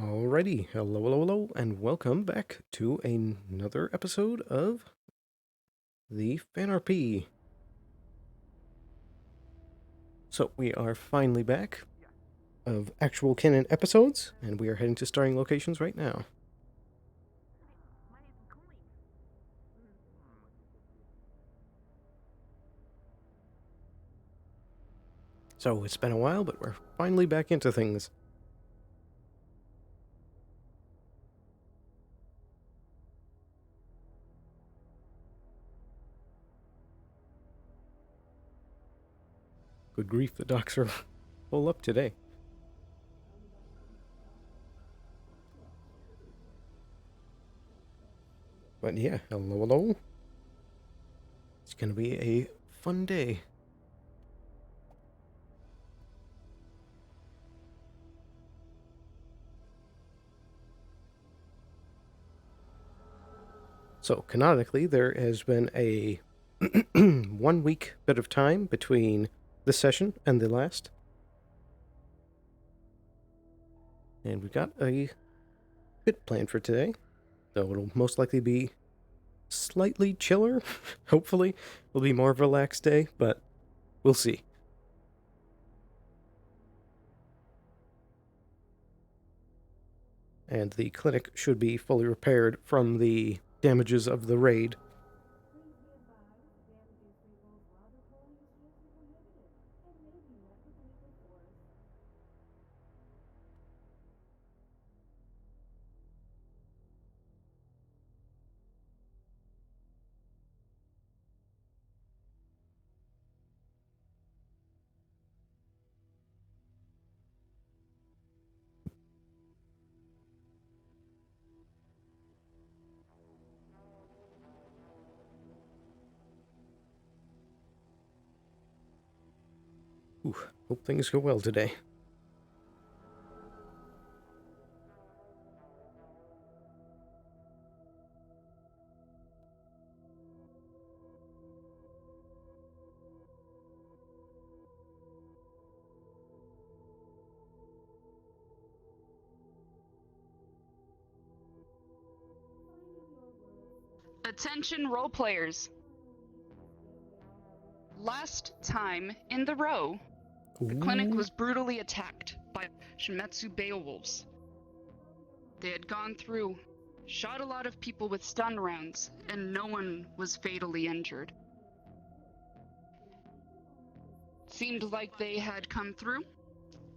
Alrighty, hello, and welcome back to another episode of the Fan RP. So, we are finally back of actual canon episodes, and we are heading to starting locations right now. So, it's been a while, but we're finally back into things. Good grief, the docks are full up today. But yeah, hello. It's gonna be a fun day. So, canonically, there has been a 1 week bit of time between this session and the last. And we've got a bit planned for today, though it'll most likely be slightly chiller. Hopefully, it'll be more of a relaxed day, but we'll see. And the clinic should be fully repaired from the damages of the raid. Ooh, hope things go well today. Attention role players. Last time in the row, the clinic was brutally attacked by Shimetsu Beowulfs. They had gone through, shot a lot of people with stun rounds, and no one was fatally injured. Seemed like they had come through,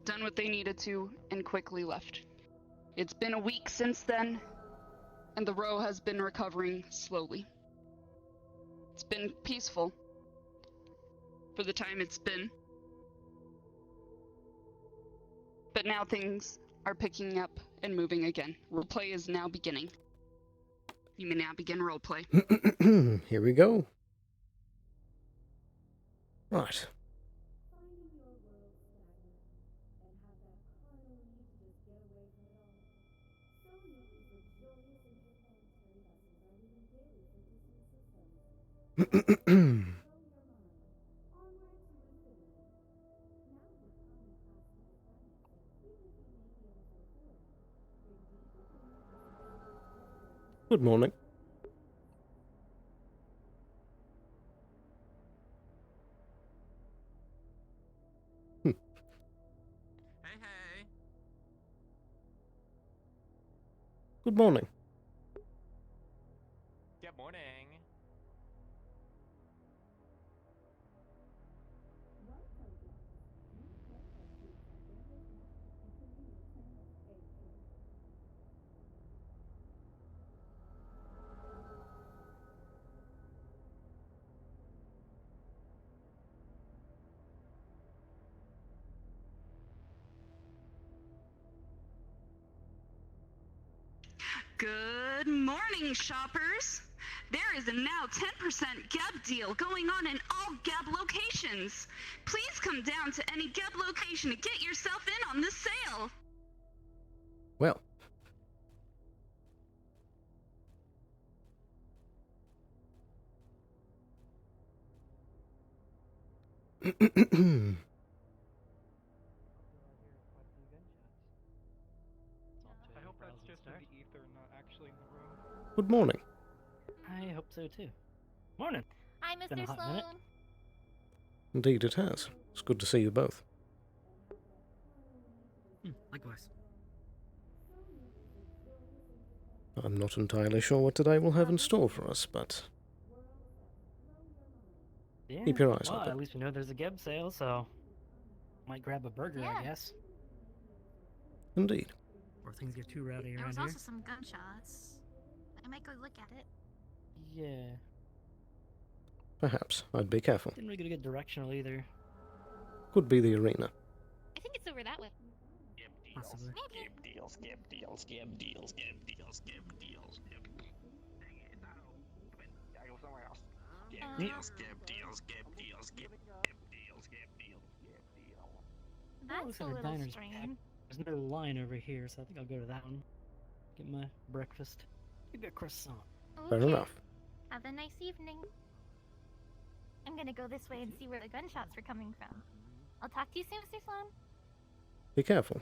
done what they needed to, and quickly left. It's been a week since then, and the row has been recovering slowly. It's been peaceful for the time it's been. But now things are picking up and moving again. Roleplay is now beginning. You may now begin roleplay. Here we go. Right. Good morning. Hey, hey. Good morning. Good morning. Good morning, shoppers. There is a now 10% Geb deal going on in all Geb locations. Please come down to any Geb location to get yourself in on this sale. Well. Good morning. I hope so too. Morning. Hi, Been a Mr. hot minute. Sloan. Indeed it has. It's good to see you both. Likewise. I'm not entirely sure what today will have in store for us, but Yeah. keep your eyes well, open. at least we know there's a Geb sale, so might grab a burger, Yeah. I guess. Indeed. Or things get too rowdy There around was here. also some gunshots. I might go look at it. Yeah. Perhaps. I'd be careful. Didn't really get a good directional either. Could be the arena. I think it's over that way. Possibly. Maybe. Well, That's looks a like our little diner's strange. packed. There's another line over here, so I think I'll go to that one. Get my breakfast. Maybe a croissant. Fair Okay. enough. Have a nice evening. I'm gonna go this way and see where the gunshots were coming from. I'll talk to you soon, Mr. Sloan. Be careful.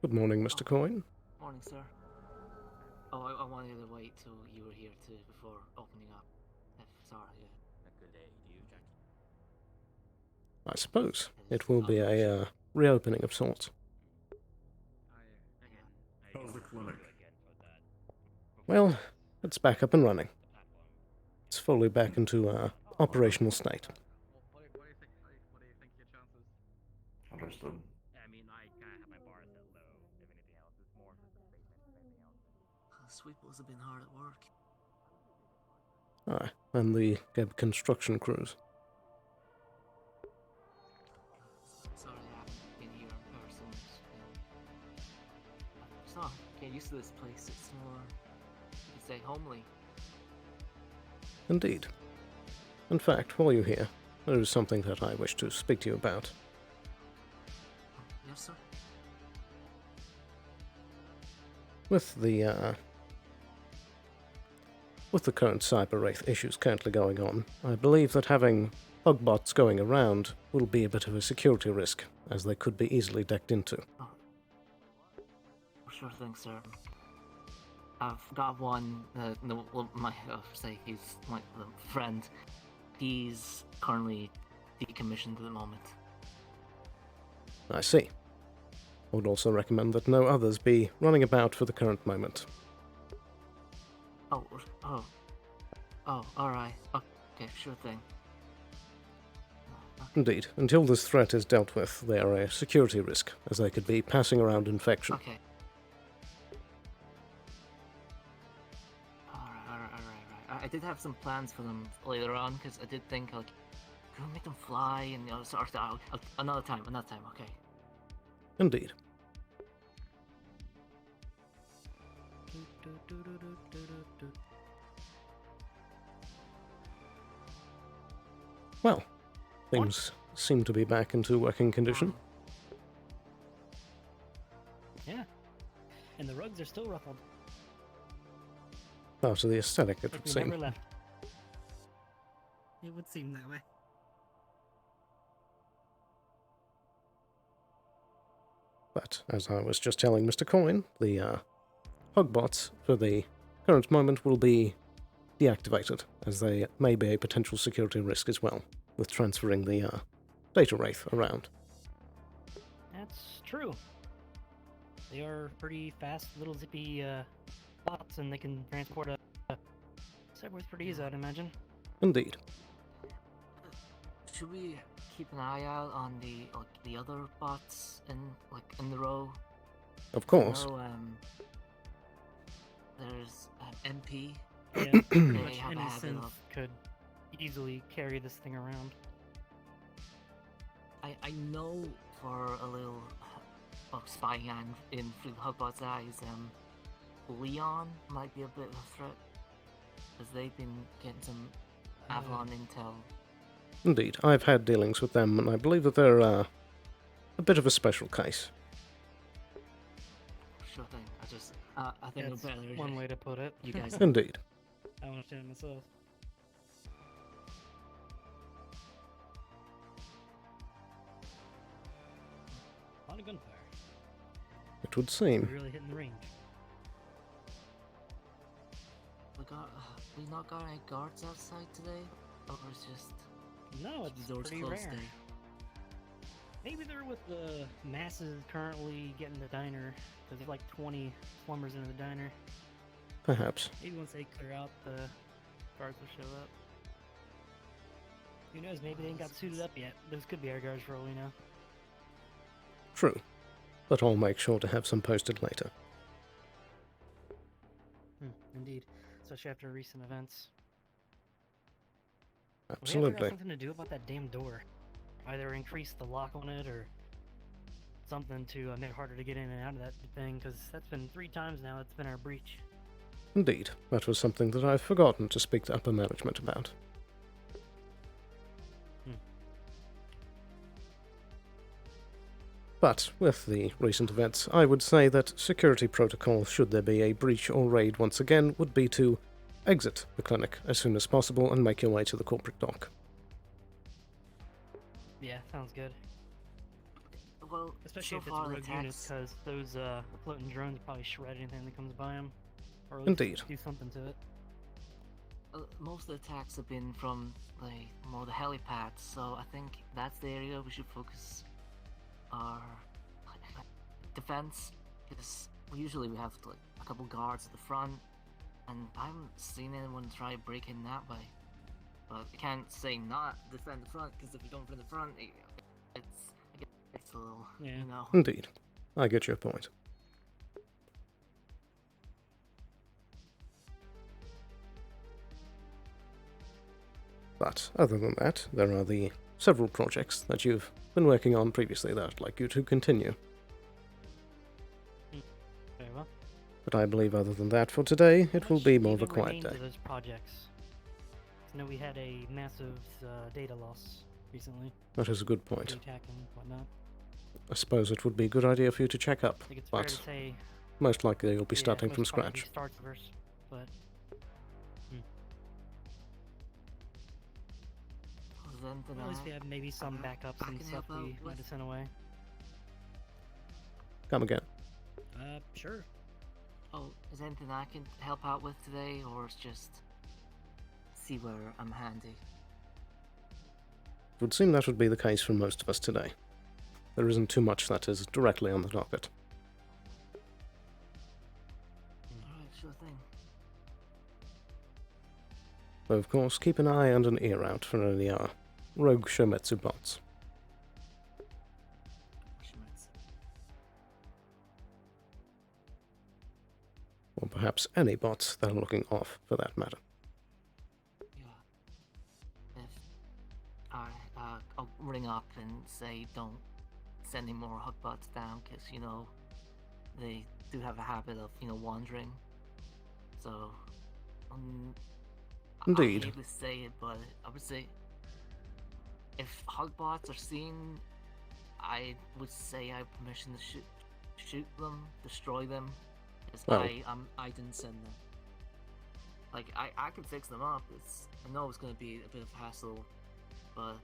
Good morning, Mr. Coyne. Morning, sir. Oh, I wanted to wait till you were here too before opening up. Sorry. A good day to you, Jackie. I suppose it will be a reopening of sorts. How's the clinic? Well, it's back up and running. It's fully back into operational state. What do you think? What do you think your chances? Understood. I mean, I kind of have my bar set low. If anything else, it's more for the statement than anything else. Sweeples have been hard at work. And the Geb construction crews. Sorry I haven't been here in person. It's not get used to this place. It's more, you could say, homely. Indeed. In fact, while you're here, there is something that I wish to speak to you about. Yes, sir. With the current cyber wraith issues currently going on, I believe that having bugbots going around will be a bit of a security risk, as they could be easily decked into. Oh. Sure thing, sir. I've got one. He's my friend. He's currently decommissioned at the moment. I see. I would also recommend that no others be running about for the current moment. Oh, alright. Okay, sure thing. Indeed, until this threat is dealt with, they are a security risk, as they could be passing around infection. Okay. Alright. I did have some plans for them later on, because I did think, like, can we make them fly and, sort of, another time, okay. Indeed. Well, things seem to be back into working condition. Yeah. And the rugs are still ruffled. Part of the aesthetic, it Like would we seem. never left. It would seem that way. But, as I was just telling Mr. Coyne, the Hugbots, for the current moment, will be deactivated, as they may be a potential security risk as well, with transferring the data wraith around. That's true. They are pretty fast, little zippy bots, and they can transport a subway pretty easy, I'd imagine. Indeed. Should we keep an eye out on the other bots in the row? Of course. I know, there's MP. Yeah, They pretty much have a any habit synth of- could easily carry this thing around. I know for a little spy hand in through the Hubbot's eyes, Leon might be a bit of a threat, because they've been getting some Avalon intel. Indeed. I've had dealings with them, and I believe that they're a bit of a special case. Sure thing. I think That's we're better. one way to put it. You guys. Indeed. I understand myself. lot of gunfire. It would We're seem. really hitting the range. We not got any guards outside today? Or it's just No, the it's doors pretty closed rare. day? Maybe they're with the masses currently getting the diner, because there's like 20 slumbers into the diner. Perhaps. Maybe once they clear out, the guards will show up. Who knows, maybe they ain't got suited up yet. Those could be our guards for all we know. True. But I'll make sure to have some posted later. Indeed. Especially after recent events. We have to Absolutely. figure out something to do about that damn door. Either increase the lock on it or something to make it harder to get in and out of that thing, because that's been 3 times now it's been our breach. Indeed. That was something that I've forgotten to speak to upper management about. But with the recent events, I would say that security protocol, should there be a breach or raid once again, would be to exit the clinic as soon as possible and make your way to the corporate dock. Yeah, sounds good. Well, Especially so if it's far the rogue units, attacks, because those floating drones probably shred anything that comes by them. Or at least Indeed. do something to it. most of the attacks have been from like more the helipads, so I think that's the area we should focus our defense. Because usually we have like a couple guards at the front, and I haven't seen anyone try to break in that way. But I can't say not defend the front, because if you don't defend the front, it's a little, Yeah. you know. Indeed. I get your point. But other than that, there are the several projects that you've been working on previously that I'd like you to continue. Very well. But I believe other than that, for today, it will be more of a quiet Remains day. of those projects. I know we had a massive data loss recently. That is a good point. Attack and whatnot. I suppose it would be a good idea for you to check up, I think it's fair but to say. most likely you'll be Yeah, starting most from probably scratch. Starts first, but Then well, at least we have maybe some backups I and can stuff help out we might have with- sent away. Come again. Sure. Oh, is there anything I can help out with today, or it's just see where I'm handy? It would seem that would be the case for most of us today. There isn't too much that is directly on the docket. Alright, sure thing. Though of course, keep an eye and an ear out for any rogue Shometsu bots. Or perhaps any bots that are looking off, for that matter. Yeah. If I'll ring up and say don't send any more hotbots down, because you know they do have a habit of wandering. So Indeed. I hate to say it, but I would say if hotbots are seen, I would say I have permission to shoot them, destroy them. Well. I didn't send them. Like I can fix them up. I know it's gonna be a bit of hassle, but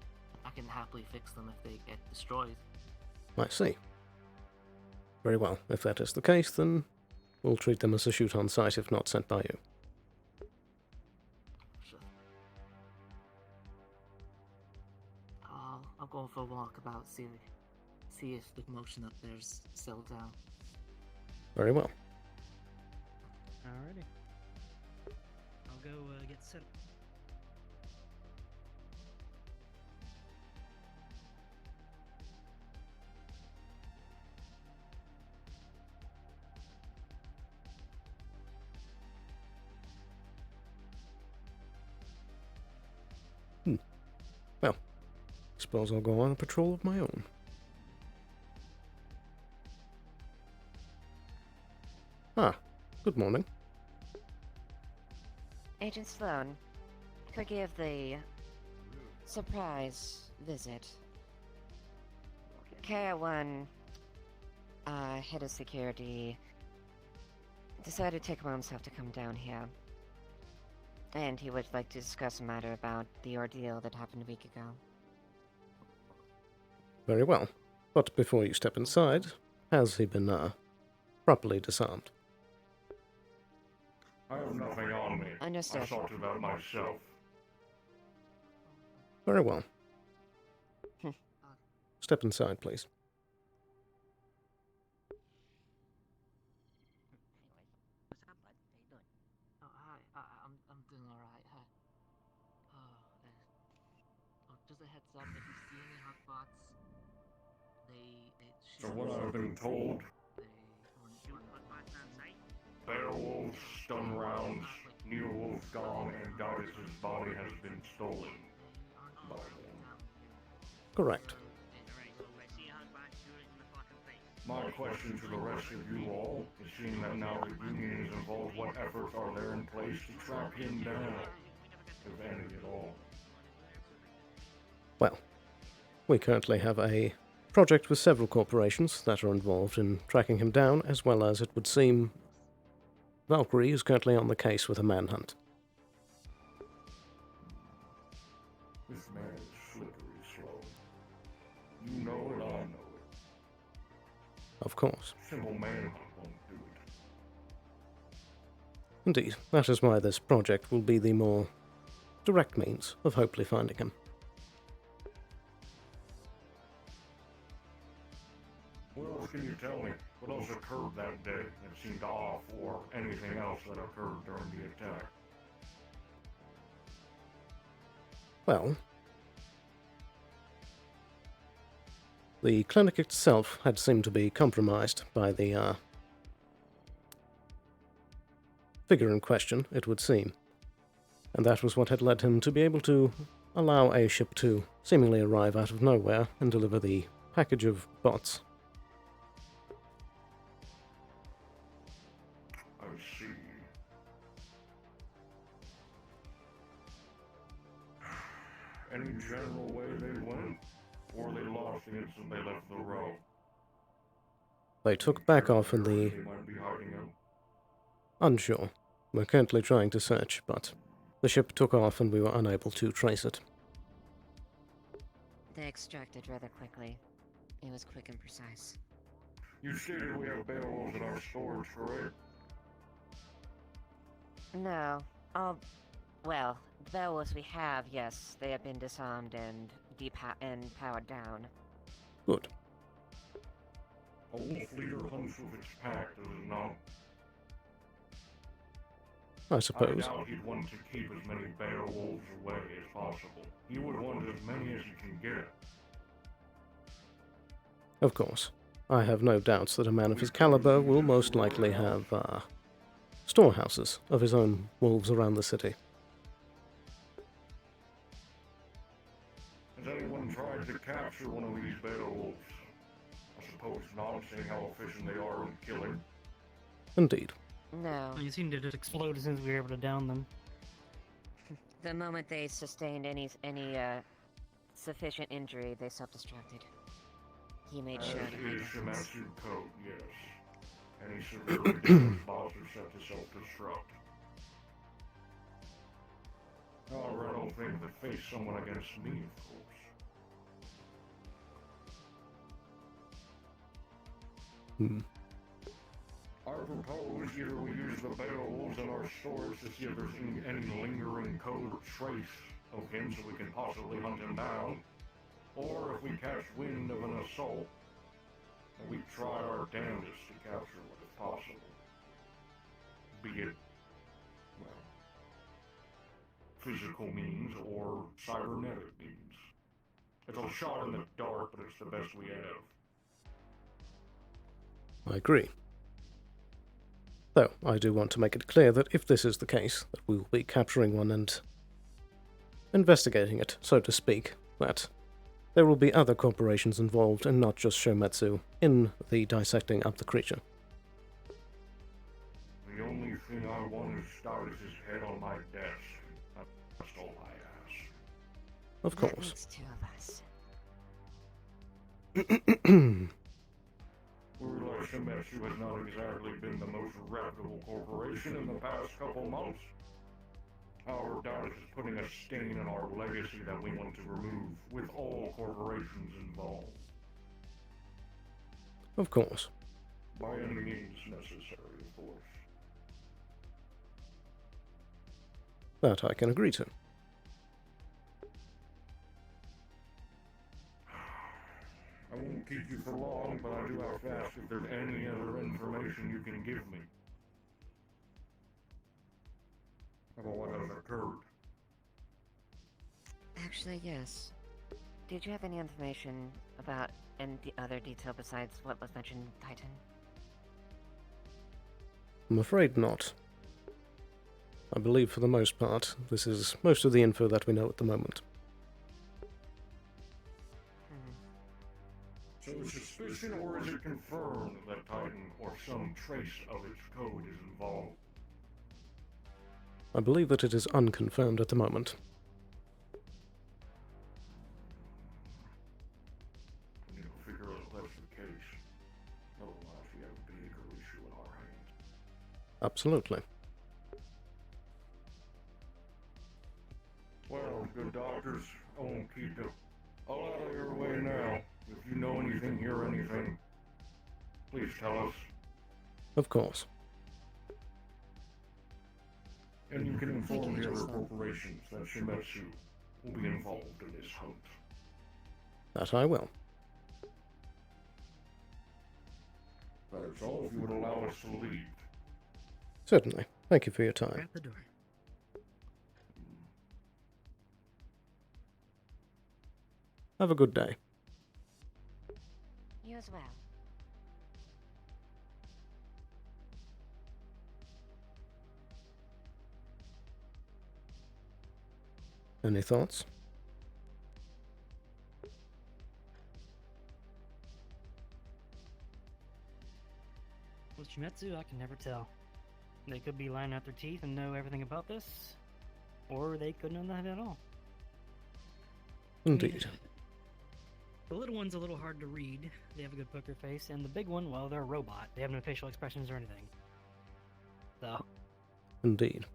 I can happily fix them if they get destroyed. I see. Very well. If that is the case, then we'll treat them as a shoot on sight if not sent by you. Sure. I'll go for a walk about, see if the commotion up there's settled down. Very well. Alrighty. I'll go get set up. Well, suppose I'll go on a patrol of my own. Ah, good morning. Agent Sloan, forgive the surprise visit. KI-1, head of security, decided to take upon himself to come down here. And he would like to discuss a matter about the ordeal that happened a week ago. Very well. But before you step inside, has he been properly disarmed? I have nothing on me. Understood. I sorted out myself. Very well. Uh, Step inside, please. What's up, bud? How you doing? Oh, hi. I'm doing alright. Hi. Just a heads up, if you see any hot bots, So what I've been told, Beowulf, stun rounds, Neowolf gone, and Goddess's body has been stolen by them. Correct. My question to the rest of you all is, seeing that now the Union is involved, what efforts are there in place to track him down, if any at all? Well, we currently have a project with several corporations that are involved in tracking him down, as well as, it would seem, Valkyrie is currently on the case with a manhunt. This man is slippery, Sloan. You know it, I know it. Of course. Simple manhunt won't do it. Indeed, that is why this project will be the more direct means of hopefully finding him. What else can you tell me? What else occurred that day that seemed off, or anything else that occurred during the attack? Well, the clinic itself had seemed to be compromised by the figure in question, it would seem. And that was what had led him to be able to allow a ship to seemingly arrive out of nowhere and deliver the package of bots. I see. Any general way they went? Or they lost the instant they left the row? They took back off in the They might be hiding out. unsure. We're currently trying to search, but the ship took off and we were unable to trace it. They extracted rather quickly. It was quick and precise. You stated we have Beowulf in our storage, correct? No. Well, the Beowulfs we have, yes, they have been disarmed and powered down. Good. A wolf leader hunts with its pack, does it not? I I suppose. doubt he'd want to keep as many Beowulfs away as possible. He would want as many as he can get. Of course. I have no doubts that a man of his caliber will most likely have storehouses of his own wolves around the city. Has anyone tried to capture one of these Beowulfs? I suppose not, seeing how efficient they are in killing. Indeed. No. You seem to just explode as soon as we were able to down them. The moment they sustained any sufficient injury, they self-destructed. He made As sure to hide is weapons. Shimatsu code, yes. Any severely damaged bots are set to self-destruct. However, I don't think they face someone against me, of course. Hmm. I propose either we use the Beowulfs in our stores to see if there's any lingering code or trace of him so we can possibly hunt him down, or if we catch wind of an assault, and we try our damnedest to capture what is possible. Be it, well, physical means or cybernetic means. It's a shot in the dark, but it's the best we have. I agree. Though, I do want to make it clear that if this is the case, that we will be capturing one and investigating it, so to speak, that there will be other corporations involved and not just Shometsu in the dissecting of the creature. The only thing I want is Stardust's head on my desk. That's all I ask. Of That course. makes two of us. We realize Shimetsu has not exactly been the most reputable corporation in the past couple months. However, Darius is putting a stain in our legacy that we want to remove with all corporations involved. Of course. By any means necessary, of course. That I can agree to. I won't keep you for long, but I do have to ask if there's any other information you can give me about what has occurred. Actually, yes. Did you have any information about any other detail besides what was mentioned, Titan? I'm afraid not. I believe for the most part, this is most of the info that we know at the moment. So is suspicion, or is it confirmed that Titan or some trace of its code is involved? I believe that it is unconfirmed at the moment. We need to figure out if that's the case. Otherwise, we have a bigger issue in our hands. Absolutely. Well, good doctors, I won't keep you all out of your way now. If you know anything, hear anything, please tell us. Of course. And you can Thank inform you, the other Sloan. corporations that Shimetsu will be involved in this hunt. That I will. That's all, if you would allow us to leave. Certainly. Thank you for your time. Grab the door. Have a good day. You as well. Any thoughts? With Shimetsu, I can never tell. They could be lying out their teeth and know everything about this, or they could know nothing at all. Indeed. The little one's a little hard to read. They have a good poker face, and the big one, well, they're a robot. They have no facial expressions or anything. So, Indeed.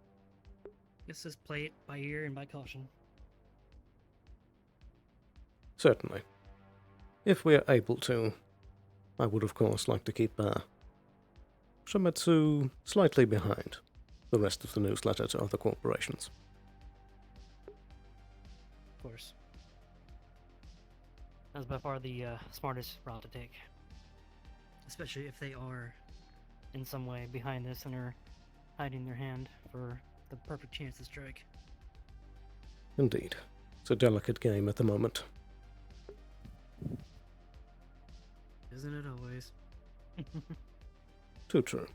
let's just play it by ear and by caution. Certainly. If we are able to, I would of course like to keep Shimetsu slightly behind the rest of the newsletter to other corporations. Of course. That's by far the smartest route to take. Especially if they are in some way behind this and are hiding their hand for the perfect chance to strike. Indeed. It's a delicate game at the moment. Isn't it always? Too true.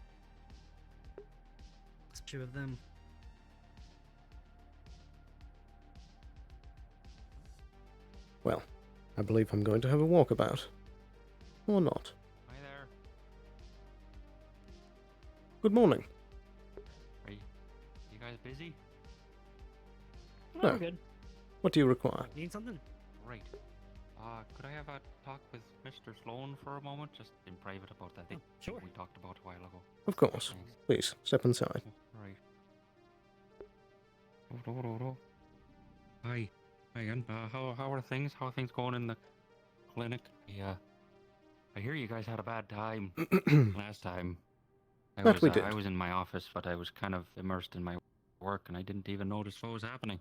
It's true of them. Well, I believe I'm going to have a walkabout. Or not. Hi there. Good morning. Are you guys busy? Oh, No. we're good. What do you require? Need something? Right. Could I have a talk with Mr. Sloan for a moment? Just in private about that thing sure. we talked about a while ago. Of course. Thanks. Please, step inside. Right. Hi. Hi again. How are things? How are things going in the clinic? Yeah. I hear you guys had a bad time last time. That we did. I was in my office, but I was kind of immersed in my work, and I didn't even notice what was happening.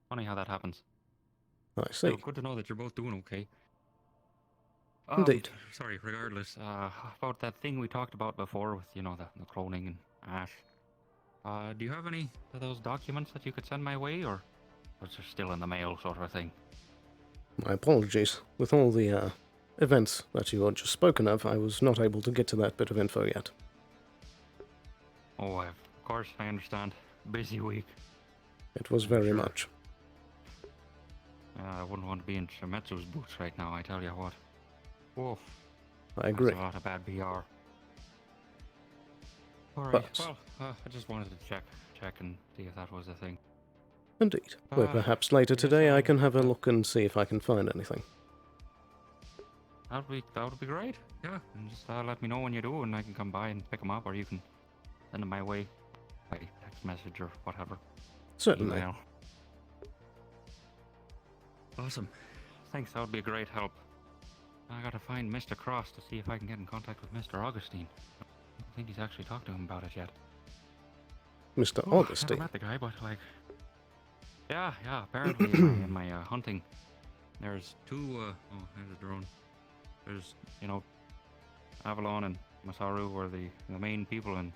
Funny how that happens. I see. Still, good to know that you're both doing okay. Indeed. Sorry, regardless, about that thing we talked about before with, the cloning and Ash. Do you have any of those documents that you could send my way, or was it still in the mail sort of a thing? My apologies. With all the events that you had just spoken of, I was not able to get to that bit of info yet. Oh, of course, I understand. Busy week. It was very Sure. much. I wouldn't want to be in Shimetsu's boots right now, I tell you what. Woof. I agree. That's a lot of bad PR. Alright, But- well, I just wanted to check and see if that was a thing. Indeed. Well, perhaps later yes, today I I'll- can have a look and see if I can find anything. That would be great. Yeah, and just let me know when you do, and I can come by and pick them up, or you can send them my way by text message or whatever. Certainly. Email. Awesome. Thanks. That would be a great help. I gotta find Mr. Cross to see if I can get in contact with Mr. Augustine. I don't think he's actually talked to him about it yet. Mr. Oh, Augustine. never met the guy, but like, yeah. Apparently, in my hunting, there's two. Oh, there's a drone. There's Avalon and Masaru were the main people in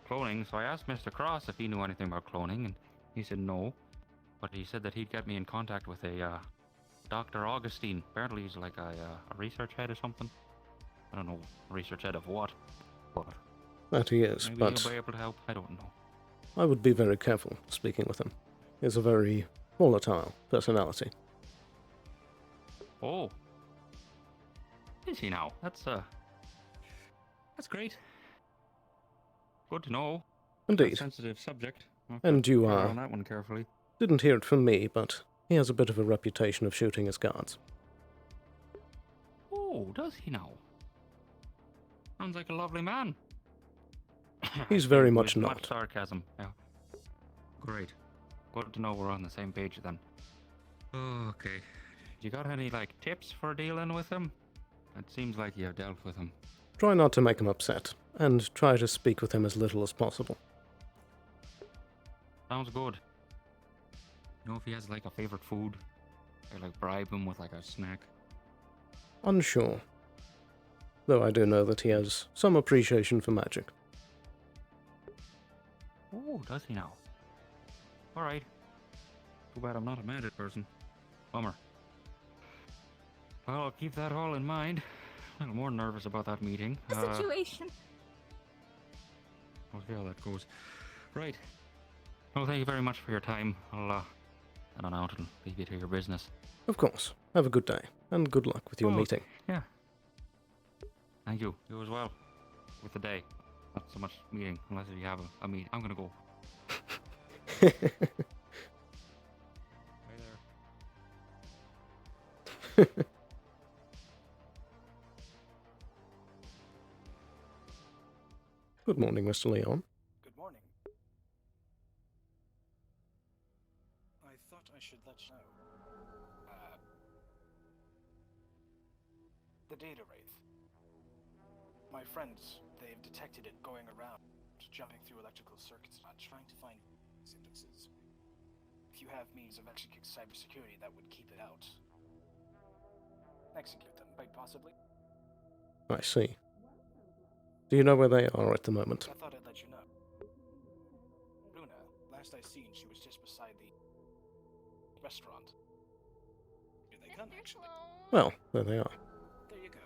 cloning. So I asked Mr. Cross if he knew anything about cloning, and he said no. But he said that he'd get me in contact with a Dr. Augustine. Apparently, he's like a research head or something. I don't know, research head of what, but That he is, maybe but he'll be able to help. I don't know. I would be very careful speaking with him. He's a very volatile personality. Oh, is he now? That's great. Good to know. Indeed. Sensitive subject. And you are on that one carefully. didn't hear it from me, but he has a bit of a reputation of shooting his guards. Oh, does he now? Sounds like a lovely man. He's very With much much not. sarcasm. Yeah. Great. Good to know we're on the same page then. Okay. You got any like tips for dealing with him? It seems like you have dealt with him. Try not to make him upset, and try to speak with him as little as possible. Sounds good. You know if he has like a favorite food? Or like bribe him with like a snack? Unsure. Though I do know that he has some appreciation for magic. Oh, does he now? Alright. Too bad I'm not a magic person. Bummer. Well, I'll keep that all in mind. A little more nervous about that meeting. The situation. We'll see how that goes. Right. Well, thank you very much for your time. I'll head on out and leave you to your business. Of course. Have a good day, and good luck with your Oh, meeting. Yeah. Thank you. You as well. With the day. Not so much meeting, unless you have a meet. I'm gonna go. Hey there. Good morning, Mr. Leon. Good morning. I thought I should let you know. The data wraith. My friends, they've detected it going around, jumping through electrical circuits, not trying to find sentences. If you have means of execute cybersecurity that would keep it out. Execute them, quite possibly. I see. Do you know where they are at the moment? I thought I'd let you know. Luna, last I seen, she was just beside the restaurant. Here they come, actually. Well, there they are. There you go.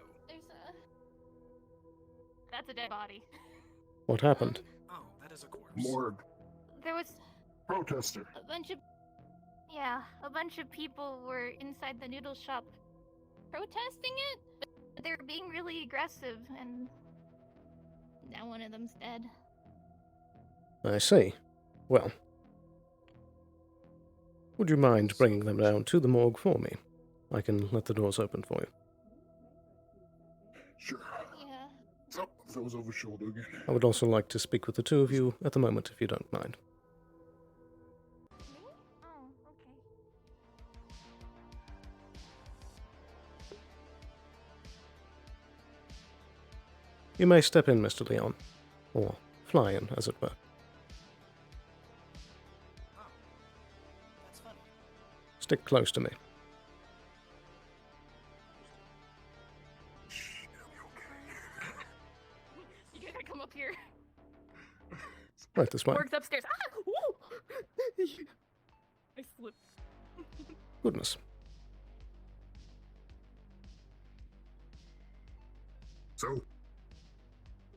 That's a dead body. What happened? Oh, that is a corpse. Morgue. There was Protester. a bunch of people were inside the noodle shop protesting it, but they were being really aggressive, and now one of them's dead. I see. Well, would you mind bringing them down to the morgue for me? I can let the doors open for you. Sure. Yeah. Oh, that was over shoulder again. I would also like to speak with the two of you at the moment, if you don't mind. Me? Oh, okay. You may step in, Mr. Leon. Or fly in, as it were. Oh, that's funny. Stick close to me. You gotta come up here. Right this way. Morgue's upstairs. Ah! Woo! I slipped. Goodness. So,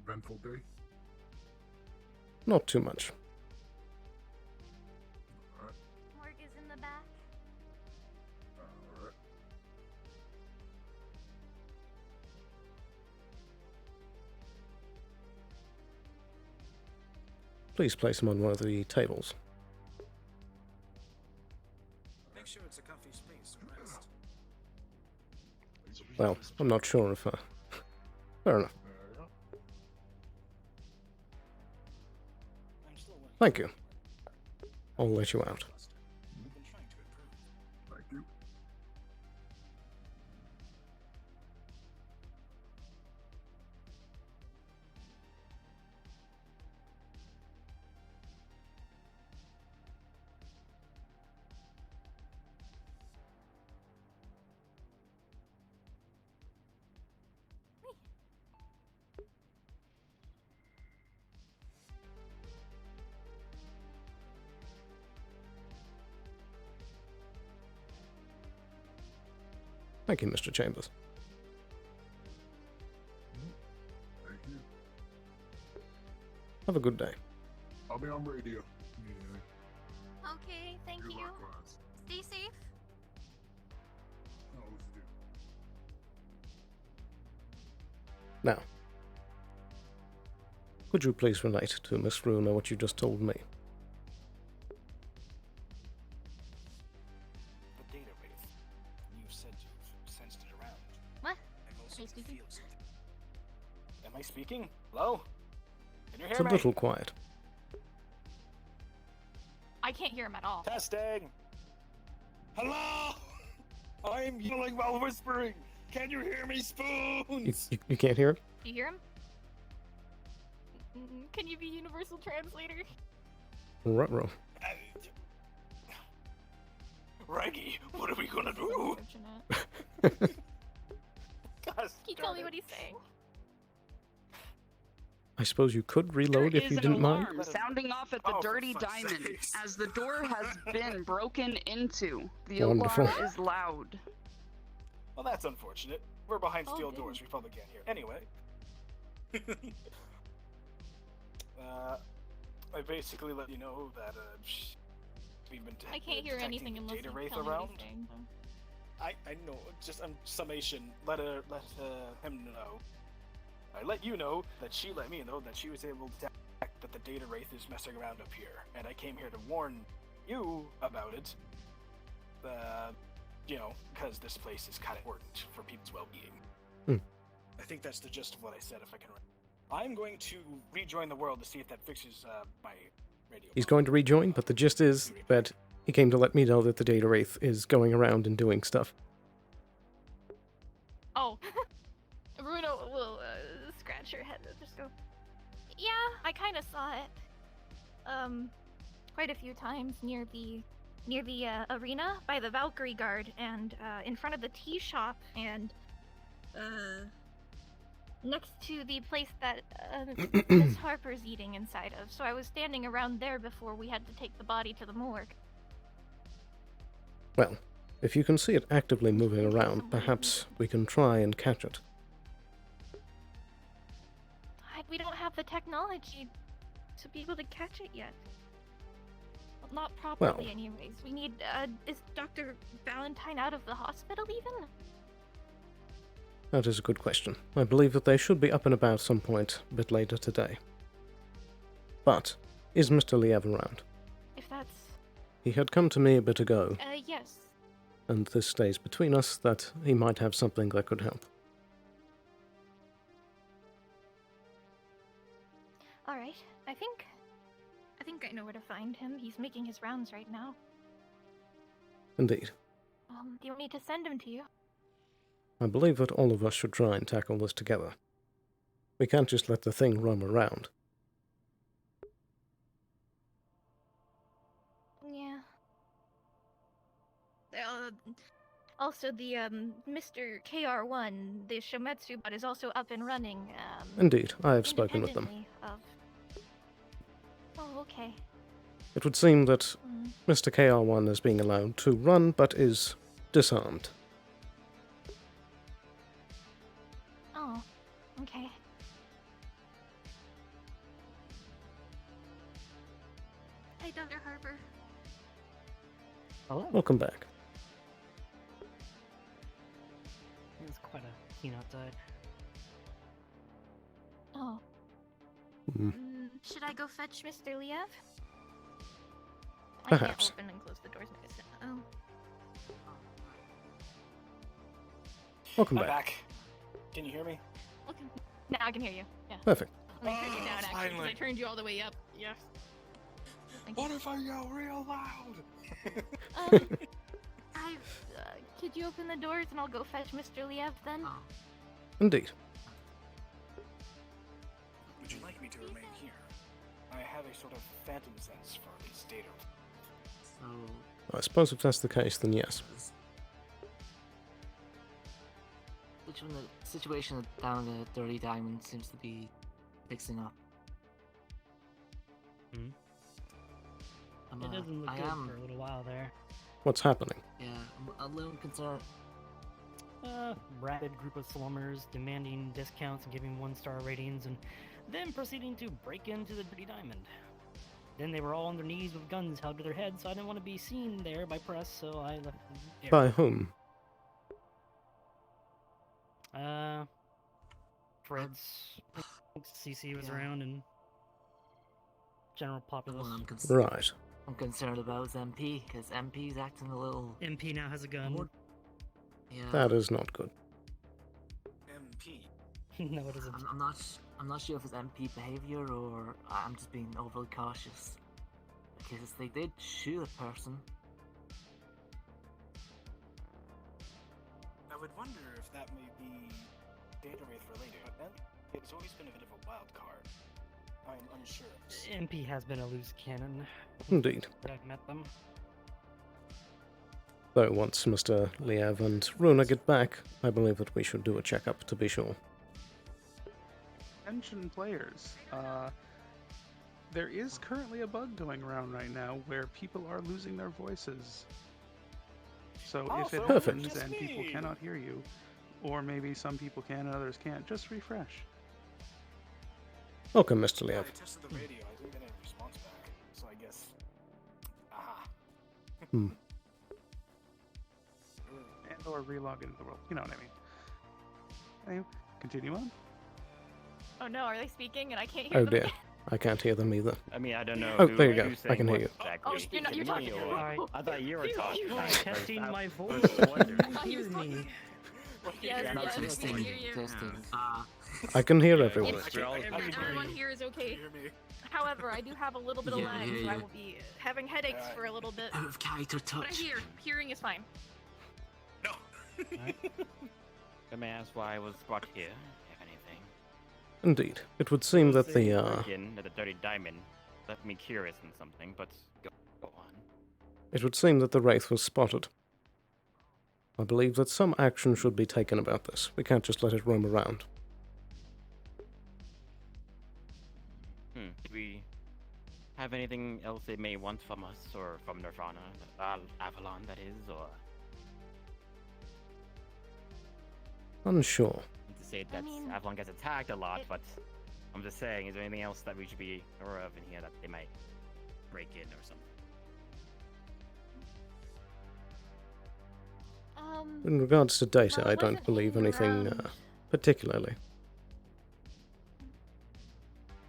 eventful day. Not too much. Morgue is in the back. Alright. Please place him on one of the tables. Make sure it's a comfy space to rest. Well, I'm not sure if... Fair enough. I'm still working. Thank you. I'll let you out. We've been trying to improve. Thank you. Thank you, Mr. Chambers. Thank you. Have a good day. I'll be on radio. Okay, thank you. Likewise. Stay safe. Always do. Now, could you please relate to Miss Runa what you just told me? The data wraith. You said you've sensed it around. What? I've also Are you speaking? feel something. Am I speaking? Hello? Can you hear It's a me? little quiet. I can't hear him at all. Testing. Hello? I'm yelling while whispering. Can you hear me, Spoons? You can't hear it? Do you hear him? Can you be universal translator? Ruh-roh. Reggie, what are we gonna do? Unfortunate. Gosh, Can you tell darn me it. what he's saying? I suppose you could reload There if is you an didn't mind. alarm sounding off at the Oh, for Dirty fuck's Diamond sakes. as the door has been broken into. The Wonderful. alarm is loud. Well, that's unfortunate. We're behind Oh, steel good. doors. We probably can't hear. Anyway. I basically let you know that we've been I can't hear detecting anything the unless data you wraith tell me what around. he's saying. I know. Just summation. Let him know. I let you know that she let me know that she was able to detect that the data wraith is messing around up here, and I came here to warn you about it. Because this place is kind of important for people's well-being. Hmm. I think that's the gist of what I said. If I can, I'm going to rejoin the world to see if that fixes my radio. He's going to rejoin, but the gist is that he came to let me know that the data wraith is going around and doing stuff. Oh. Bruno will scratch her head and just go, yeah, I kind of saw it. Quite a few times near the arena by the Valkyrie Guard and in front of the tea shop and next to the place that Miss Harper's eating inside of. So I was standing around there before we had to take the body to the morgue. Well, if you can see it actively moving around, perhaps we can try and catch it. We don't have the technology to be able to catch it yet. Well, not properly, Well. anyways. We need, is Dr. Valentine out of the hospital even? That is a good question. I believe that they should be up and about some point a bit later today. But, is Mr. Liev around? If that's, He had come to me a bit ago, yes. and this stays between us, that he might have something that could help. Alright, I think I know where to find him. He's making his rounds right now. Indeed. Do you want me to send him to you? I believe that all of us should try and tackle this together. We can't just let the thing roam around. Yeah. Also, the, Mr. KR1, the Shometsu bot is also up and running, Indeed, I have spoken with them. independently of... Oh, okay. It would seem that Mm. Mr. KR1 is being allowed to run, but is disarmed. Oh, okay. Hi, Dr. Harper. Hello. Welcome back. It's quite a scene outside. Oh. Hmm. Should I go fetch Mr. Liev? Perhaps. I can't open and close the doors. Oh. Welcome I'm back. back. Can you hear me? Okay. Now I can hear you. Yeah. Perfect. Let me turn you down, actually, 'cause finally. I turned you all the way up. Yes. What if I yell real loud? Could you open the doors and I'll go fetch Mr. Liev then? Oh, Indeed. Would you like me to remain here? I have a sort of phantom sense for these data. so I suppose if that's the case, then yes. the situation down the Dirty Diamond seems to be fixing up. Hmm. I'm, It doesn't look I good am, for a little while there. What's happening? yeah, I'm a little concerned. Rabid group of slummers demanding discounts and giving 1-star ratings, and then proceeding to break into the Dirty Diamond. Then they were all on their knees with guns held to their heads, so I didn't want to be seen there by press, so I left the area. By whom? Fred's, I think CC was around, and general populace. Right. I'm concerned about is MP, because MP's acting a little... MP now has a gun. Yeah. That is not good. MP. No, it isn't. I'm not sure if it's MP behavior or I'm just being overly cautious. Because they did shoot a person. I would wonder if that may be Data Wraith related, but then it's always been a bit of a wild card. I'm unsure. MP has been a loose cannon. Indeed. I've met them. Though once Mr. Liev and Runa get back, I believe that we should do a checkup to be sure. Attention players, there is currently a bug going around right now where people are losing their voices. So if it Perfect. happens and people cannot hear you, or maybe some people can and others can't, just refresh. Welcome, Mr. Yeah, Liev. I tested the radio, I didn't get any response back, so I guess... Aha. Hmm. And or relog into the world, you know what I mean. Anyway, continue on. Oh no, are they speaking and I can't hear Oh them? dear, I can't hear them either. I mean, I don't know. Oh, who, there you go. who's I saying can hear what you. Exactly. Oh, you're talking. Alright. I thought you were talking. Testing my voice. Hear me. Yes, Not yes, we testing, can hear you. testing. I can hear everyone. Everyone here is okay. However, I do have a little bit of Yeah, lag, yeah, so I yeah. will be having headaches for a little bit. Out of character But I touch. hear. Hearing is fine. No. Let me ask why I was brought here, if anything. Indeed. It would seem that the, Break-in at the Dirty Diamond left me curious in something, but go on. it would seem that the Wraith was spotted. I believe that some action should be taken about this. We can't just let it roam around. Do we have anything else they may want from us, or from Nirvana? Avalon, that is, or... Unsure. To say that mean, Avalon gets attacked a lot, but I'm just saying, is there anything else that we should be aware of in here that they might break in or something? In regards to data, well, I it don't wasn't believe hanging anything around. particularly.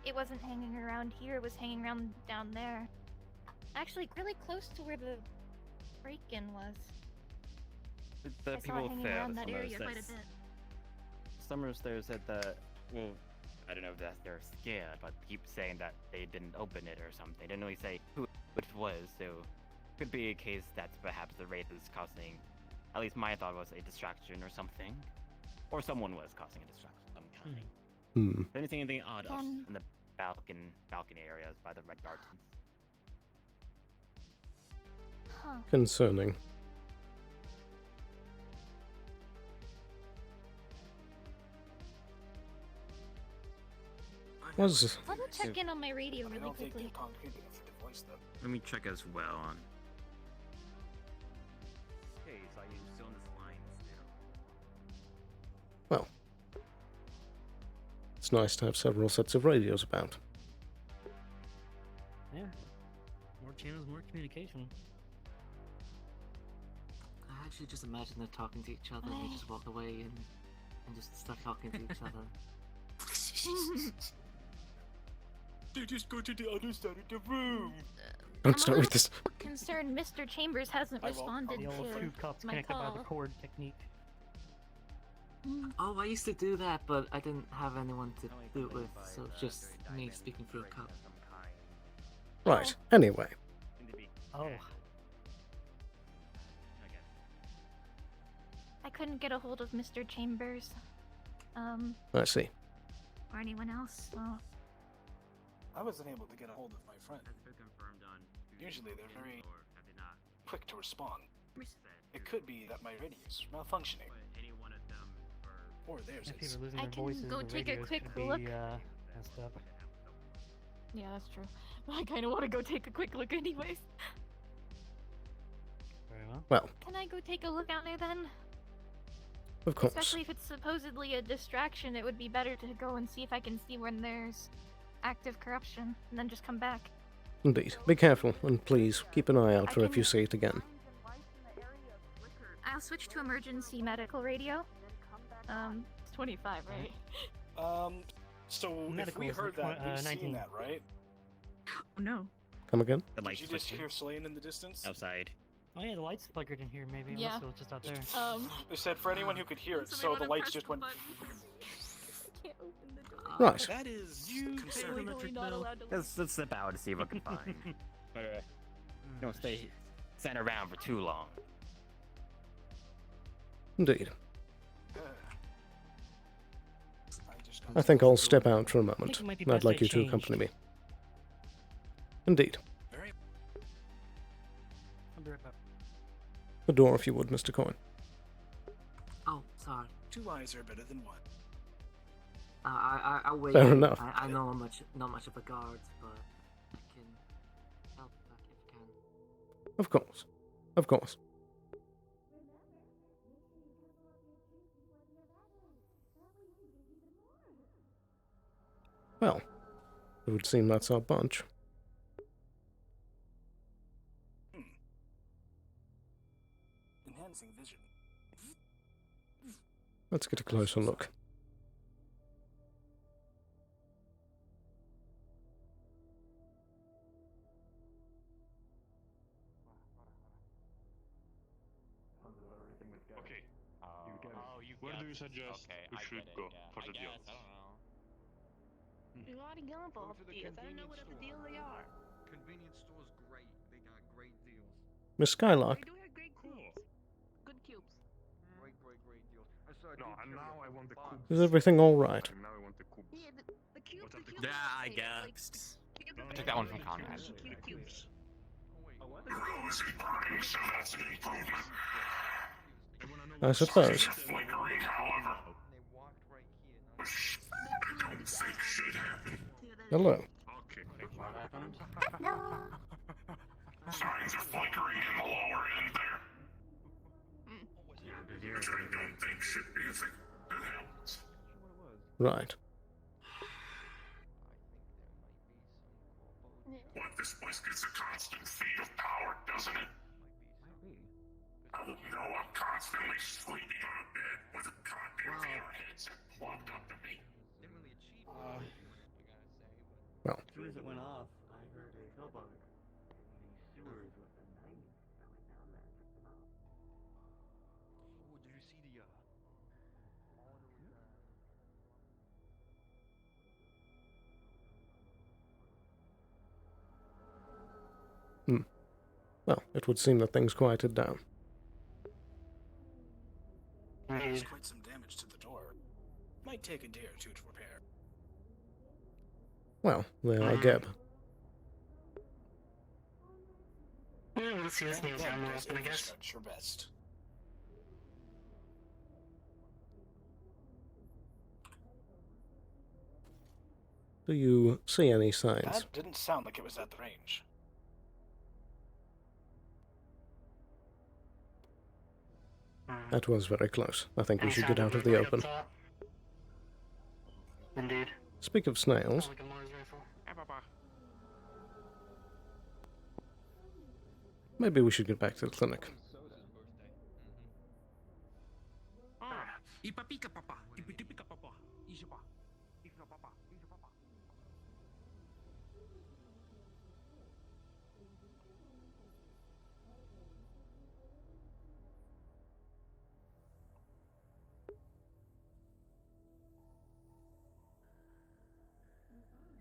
It wasn't hanging around here, it was hanging around down there. Actually, really close to where the break-in was. The I saw it people hanging there, around the that Summers, area quite a bit. Summers there said that, well, I don't know if that's they're scared, but keep saying that they didn't open it or something. They didn't really say who it was, so could be a case that perhaps the Wraith is causing, at least my thought was a distraction or something. Or someone was causing a distraction of some kind. Hmm. Anything odd in the balcony areas by the Red Gardens? Huh. Concerning. Was I'll go check in on my radio I really don't think quickly. they're concrete enough to voice them. Let me check as well on. Okay, so are you still in this line still? well, it's nice to have several sets of radios about. Yeah. More channels, more communication. I actually just imagine they're talking to each other and they just walk away and just start talking to each other. They just go to the other side of the room. Don't I'm start a with this. concerned Mr. Chambers hasn't I won't. responded The old two to cups my connected by the call. cord technique. Oh, I used to do that, but I didn't have anyone to do it with, so it's just me speaking through a cup. Right, anyway. Oh. I couldn't get a hold of Mr. Chambers. I see. Or anyone else, so... I wasn't able to get a hold of my friend. Usually they're very quick to respond. It could be that my radio's malfunctioning. Or theirs If is. people are losing I their can voices, go the take a radios quick could be, look. Messed up. Yeah, that's true. I kind of want to go take a quick look anyways. Very well. Well, Can I go take a look out there then? Of course. Especially if it's supposedly a distraction, it would be better to go and see if I can see when there's active corruption, and then just come back. Indeed. Be careful, and please keep an eye out for if you see it again. I'll switch to emergency medical radio. It's 25, right? So Medical if we is heard that, we've 19. seen that, right? Oh no. Come again? The Did lights you just flickering hear Slane in the distance? outside. Oh yeah, the lights flickered in here maybe. Yeah. Unless it was just out there. They said for anyone who could hear it, so the lights just went. Can't open the door. Right. That is Legally concerning. not allowed to Let's slip out and see what we can find. But don't stand around for too long. Indeed. just I think I'll step out for a moment. it might be I'd best like I you to changed. accompany me. Indeed. Very. I'll be right back. The door, if you would, Mr. Coin. Oh, sorry. 2 eyes are better than 1. I'll wait. Fair enough. I know I'm not much of a guard, but I can help back if I can. Of course. Of course. Well, it would seem that's our bunch. Enhancing vision. Let's get a closer look. Okay. You Where got do you it. suggest Okay, we I should get it, go yeah. for I the guess, deals? I don't know. There's a lot of gumball to the deals. I don't know what convenience other store. deals they are. Convenience store's great. They got great deals. Miss Skylark, They do have great cubes. Good cubes. Great deals. I saw a No, dude and carry now a I want the box. cube. is everything alright? And now I want the cube. Yeah, the cubes. What are The the cubes. Yeah, are I great, like, guess. cubes No, are Take better that one than from Conrad. cube cubes. Oh, wait. What? I suppose. And they walked right here. Hello. Okay. What happened? Signs of flickering in the lower end there. Which I don't think should be a thing that happens. Right. But this place gets a constant feed of power, doesn't it? Oh no, I'm constantly sleeping on a bed with a goddamn VR headset plugged up to me. Didn't really achieve Well. As soon as it went off, I heard a hillbug in the sewers with a knife coming down there and took them out. Oh, did you see the Well, it would seem that things quieted down. There's quite some damage to the door. Might take a day or 2 to repair. Well, there I Geb. Yeah, let's see this thing's Then hammer does open, I guess. infrastructure your best. Do you see any signs? That didn't sound like it was at the range. That was very close. I think we Any should sound get out of the right up open. top? Indeed. Speak of snails, Sounds like a Mars rifle. maybe we should get back to the clinic.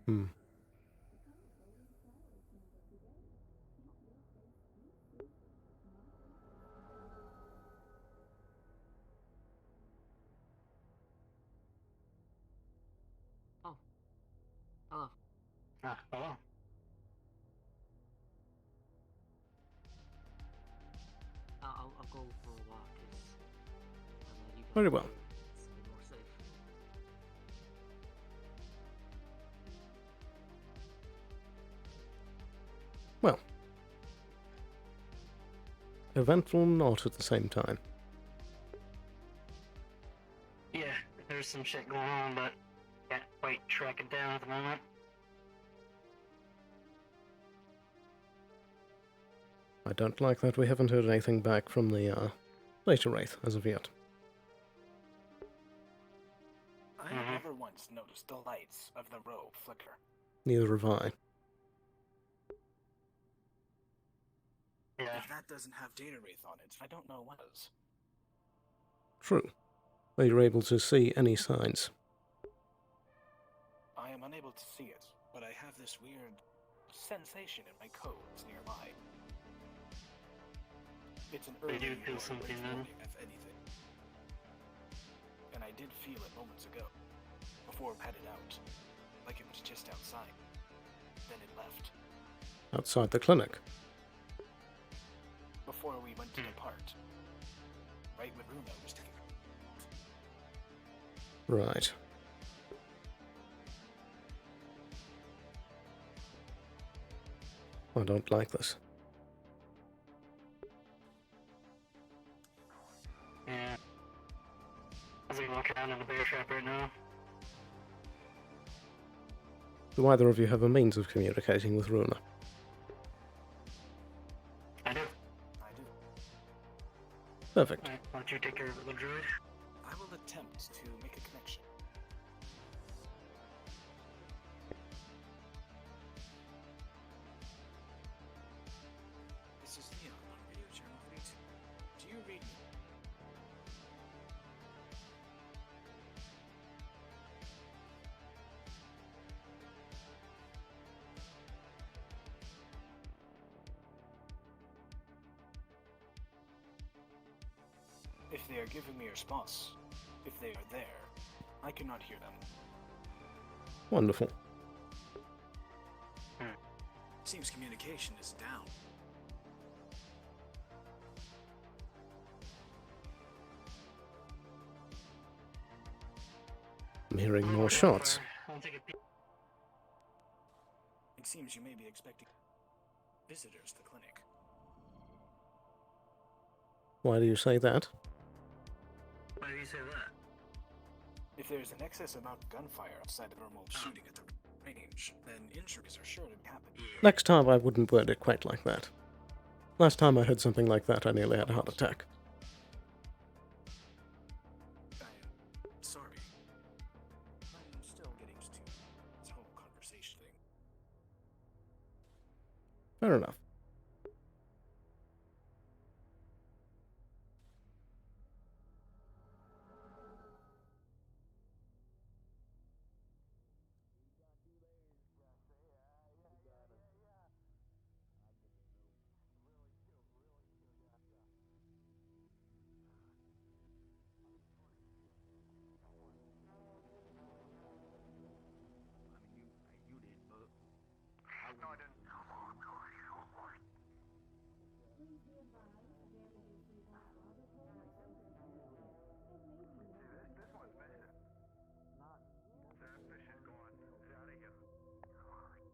Hmm. Hello. Ah, hello. I'll go for a walk. You go Very well. through, it's a bit more safe. Well, eventful not at the same time. some shit going on, but can't quite track it down at the moment. I don't like that we haven't heard anything back from the Later Wraith as of yet. I never once noticed the lights of the row flicker. Neither have I. Yeah. If that doesn't have data wraith on it, I don't know what does. True. Are you able to see any signs? I am unable to see it, but I have this weird sensation in my codes nearby. It's an early do feel something then? if anything. And I did feel it moments ago, before it headed out, like it was just outside. Then it left. Outside the clinic? Before we went to depart. Right when Runa was taking it. Right. I don't like this. Yeah. As we walk around in the bear trap right now. Do either of you have a means of communicating with Runa? I do. I do. Perfect. Alright, why don't you take care of it, little druid? I will attempt to make a connection. This is Leon on Radio Channel 32. Do you read me? If they are giving me a response, if they are there, I cannot hear them. Wonderful. Seems communication is down. I'm hearing more shots. I'll take a peek. It seems you may be expecting visitors to the clinic. Why do you say that? Why do you say that? If there's an excess amount of gunfire outside the normal shooting at the range, then injuries are sure to happen. Next time I wouldn't word it quite like that. Last time I heard something like that, I nearly had a heart attack. I'm sorry. I'm still getting used to this whole conversation thing. Fair enough.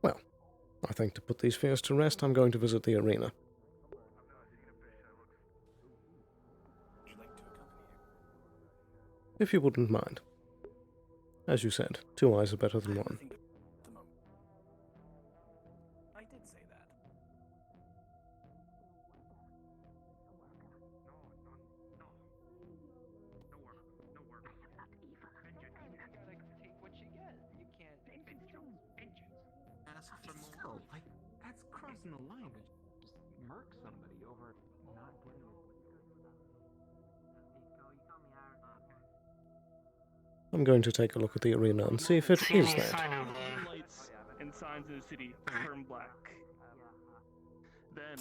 Well, I think to put these fears to rest, I'm going to visit the arena. Would you like to accompany him? If you wouldn't mind. As you said, 2 eyes are better than one. I did say that. Still, like, that's crossing the line to just murk somebody over not getting I'm going to take a look at the arena and see if it is that. Lights and signs in the city turn black. Then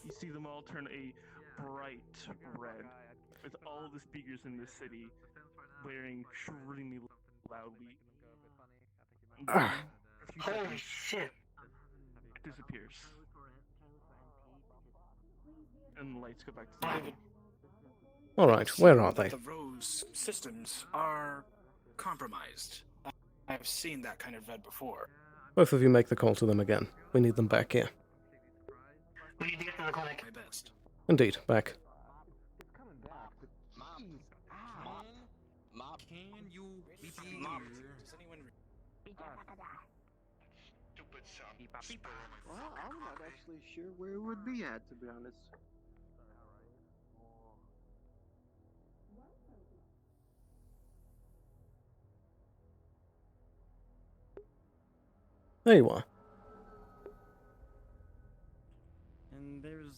you see them all turn a bright red, with all of the speakers in the city blaring extremely loudly. Holy shit! It disappears. And the lights go back to normal. Alright, where are they? The Rose systems are compromised. I've seen that kind of red before. Both of you make the call to them again. We need them back here. We need to get to the clinic. My best. Indeed, back. Mom, can you Well, I'm not actually sure where it would be at, to be honest. There you are. And there's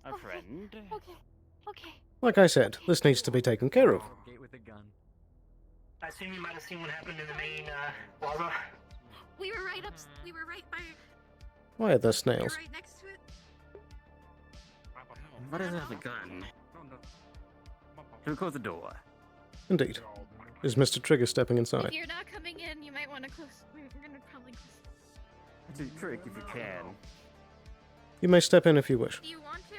a friend. Okay. Like I said, this needs to be taken care of. Gate with a gun. I assume you might have seen what happened in the main plaza. We were right up. We were right by. Why are there We were snails? right next to it. What is that? A gun? Who closed the door? Indeed. Is Mr. Trigger stepping inside? If you're not coming in, you might want to close. We're gonna probably close. Do trick if you can. You may step in if you wish. Do you want to?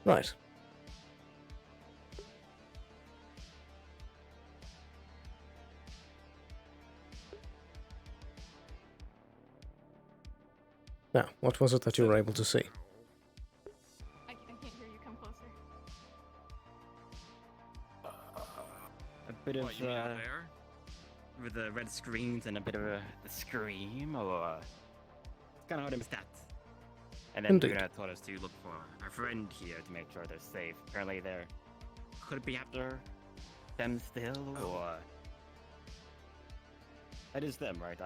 Right. Now, what was it that you were able to see? I can't hear you. Come closer. A bit of with the red screens and a bit of a scream, or it's kind of hard to stats. And then Indeed. Luna told us to look for our friend here to make sure they're safe. Apparently, they're could be after them still, or that is them, right?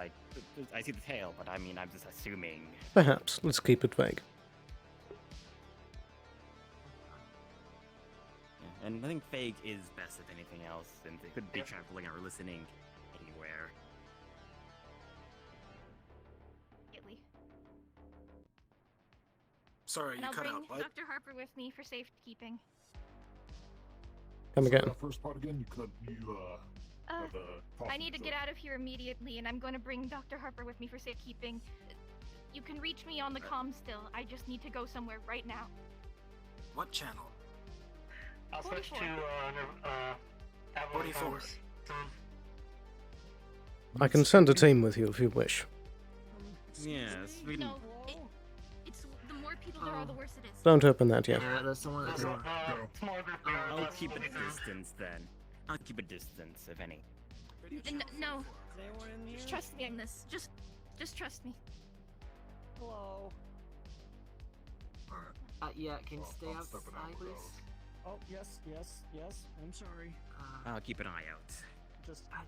I see the tail, but I mean, I'm just assuming. Perhaps. Let's keep it vague. Yeah, and I think vague is best if anything else, since they could be traveling or listening anywhere. Immediately. Sorry, And you I'll cut bring out. What? Dr. Harper with me for safekeeping. Come again. That first part again, I need to get out of here immediately, and I'm going to bring Dr. Harper with me for safekeeping. You can reach me on the comm still. I just need to go somewhere right now. What channel? I'll switch to 44. I can send a team with you if you wish. Yes, we No, it's the more people there are, the worse it is. Don't open that yet. Yeah, there's someone at the door. I'll keep a distance then. I'll keep a distance, if any. No. Just trust me on this. Just trust me. Hello. Yeah, can you stay outside, please? Oh, yes. I'm sorry. I'll keep an eye out. Just I-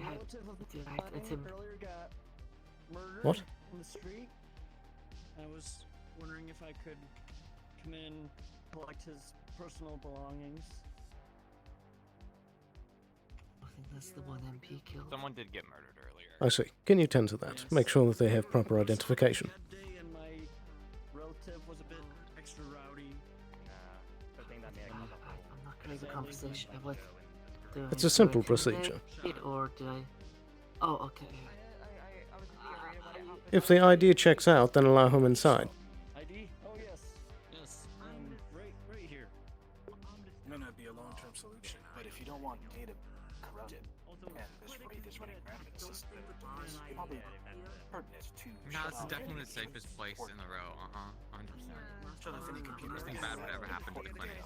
relative of dude, the I- body it's him. earlier got murdered What? in the street. I was wondering if I could come in and collect his personal belongings. I think that's the one MP killed. Someone did get murdered earlier. I see. Can you tend to that? Make sure that they have proper identification. That day, and my relative was a bit extra rowdy. I'm not gonna have a conversation. What? Do I It's need a to simple intimidate procedure. it, or did I? Oh, okay. If the ID checks out, then allow him inside. ID? Oh yes. Yes. Right here. May not be a long-term solution, but if you don't want data corrupted, and this wraith is running rampant, it's probably pertinent to No, shut it's off definitely any the safest place in the row. 100%. Shut off any computers. Nothing bad would ever happen to the clinic.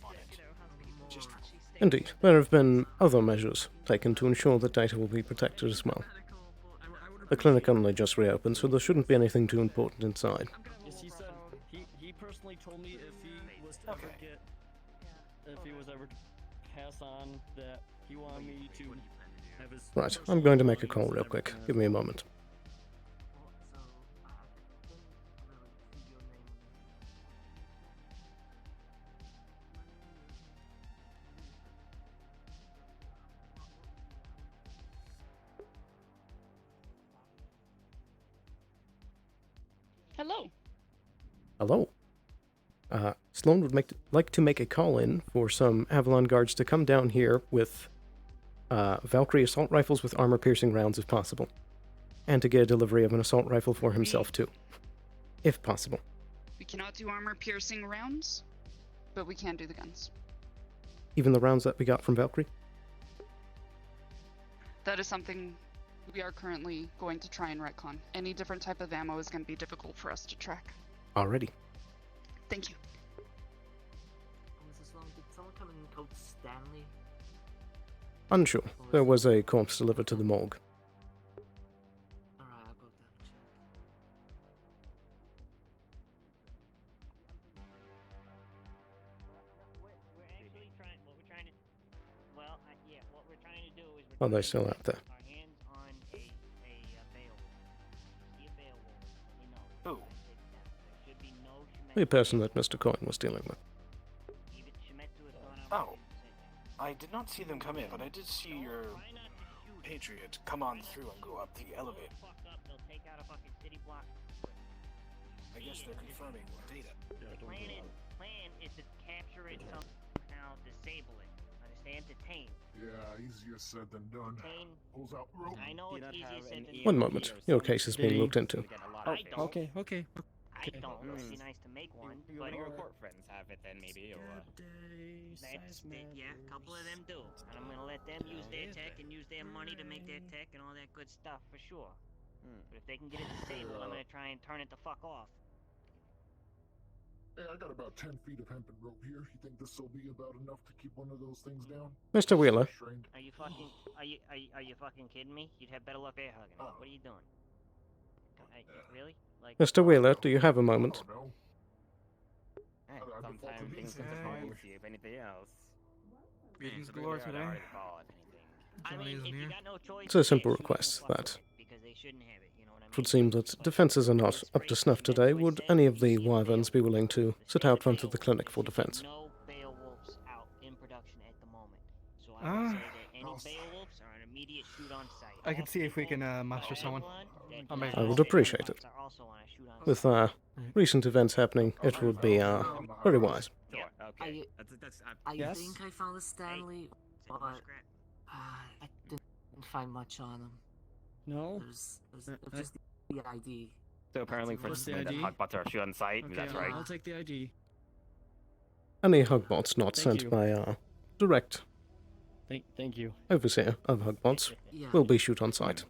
Just Indeed, there have been other measures taken to ensure that data will be protected as well. The clinic only just reopened, so there shouldn't be anything too important inside. Yes, he said he personally told me if he was to ever to pass on that he wanted me to have his. Right, I'm going to make a call real quick. Give me a moment. Hello. Hello. Sloan would like to make a call in for some Avalon guards to come down here with Valkyrie assault rifles with armor-piercing rounds if possible. And to get a delivery of an assault rifle for himself too. If possible. We cannot do armor-piercing rounds, but we can do the guns. Even the rounds that we got from Valkyrie? That is something we are currently going to try and retcon. Any different type of ammo is going to be difficult for us to track. Already. Thank you. Mrs. Long, did someone come in called Stanley? Unsure. There was a corpse delivered to the morgue. Alright, I'll go double check. What we're trying to do is Oh, they're still out there. our hands on a Beowulf. See a Beowulf, you know. Who? There should be no The person that Mr. Coin was dealing with. Oh. I did not see them come in, but I did see your Patriot come on through and go up the elevator. I guess they're confirming data. Plan is to capture it somehow, disable it. Understand? Detain. Yeah, easier said than done. Pulls out rope. I know it's easier said than done. One moment. Your case is being looked into. Oh, okay. I don't. It'd be nice to make one, Do but one of your court friends have it then, maybe, or what? yeah, a couple of them do, and I'm gonna let them use their tech and use their money to make their tech and all that good stuff for sure. But if they can get it disabled, I'm gonna try and turn it the fuck off. Hey, I got about 10 feet of hempen rope here. You think this will be about enough to keep one of those things down? Mr. Wheeler. Are you fucking? Are you fucking kidding me? You'd have better luck air hugging me. What are you doing? Really? Like. Mr. Wheeler, do you have a moment? Sometimes things come to mind with you, if anything else. Greetings galore today. I mean, if you got no choice, It's a simple request that because they shouldn't have it, you know what I mean? it would seem that defenses are not up to snuff today. Would any of the wyverns be willing to sit out front of the clinic for defense? No Beowulfs out in production at the moment, so I would say that any Beowulfs are an immediate shoot on site. I can see if we can muster someone. I would appreciate it. With recent events happening, it would be very wise. Okay. I Yes? think I found a Stanley, but I didn't find much on him. No? There's just the ID. So apparently for What's the that ID? Hogbots are shoot on site, Okay, that's right. I'll take the ID. Any Hugbots not Thank sent you. by direct Thank you. overseer of Hugbots Yeah. will be shoot on site.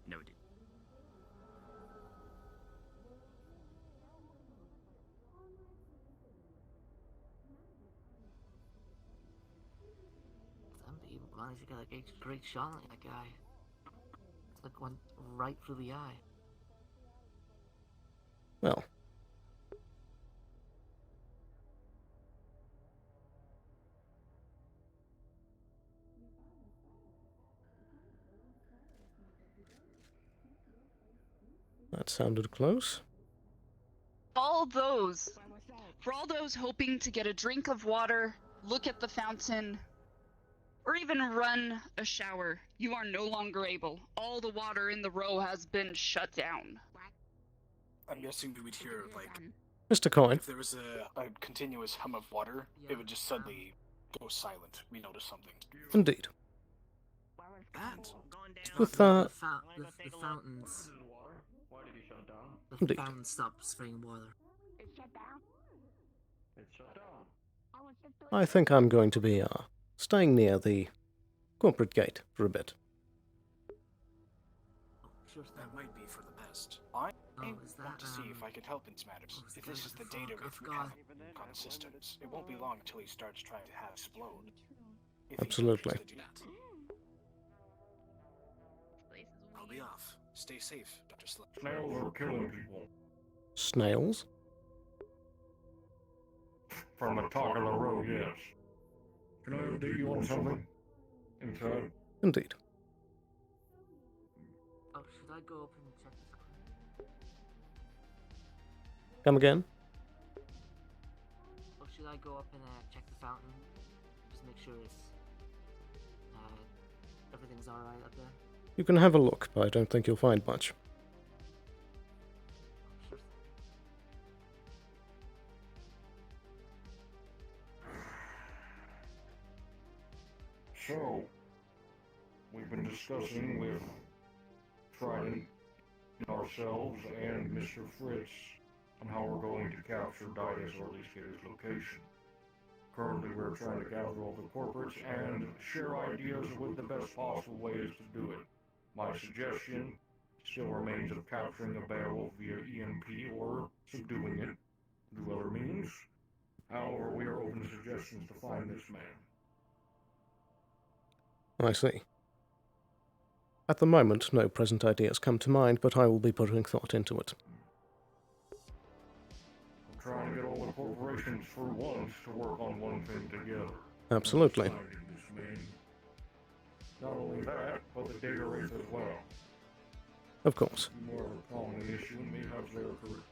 Noted. Somebody managed to get a great shot on that guy. It's like one right through the eye. Well, that sounded close. For all those hoping to get a drink of water, look at the fountain, or even run a shower, you are no longer able. All the water in the row has been shut down. I'm guessing we would hear, like, Mr. Coin. if there was a continuous hum of water, it would just suddenly go silent. We notice something. Indeed. That? With the fountains. Why did he shut down? The Indeed. fountain stopped spraying water. It shut down. It shut down. I think I'm going to be staying near the corporate gate for a bit. That might be for the best. I is that, want to see if I can help in this matter. If this is the data we have on the systems, it won't be long until he starts trying to have explode. If he Absolutely. chooses to do that. I'll be off. Stay safe, Dr. Slip. Snails are killing people. Snails? From the talk of the road, yes. Can I update you on something? Inside? Indeed. Oh, should I go up and check this clinic? Come again? Or should I go up and check the fountain? Just make sure it's everything's alright up there. You can have a look, but I don't think you'll find much. Sure. So, we've been discussing with Trident, ourselves, and Mr. Fritz on how we're going to capture Didas, or at least get his location. Currently, we're trying to gather all the corporates and share ideas with the best possible ways to do it. My suggestion still remains of capturing a Beowulf via EMP or subduing it through other means. However, we are open to suggestions to find this man. I see. At the moment, no present ideas come to mind, but I will be putting thought into it. I'm trying to get all the corporations for once to work on one thing together. Absolutely. That's exciting, this man. Not only that, but the data wraith as well. Of course. More of a common issue and me how they're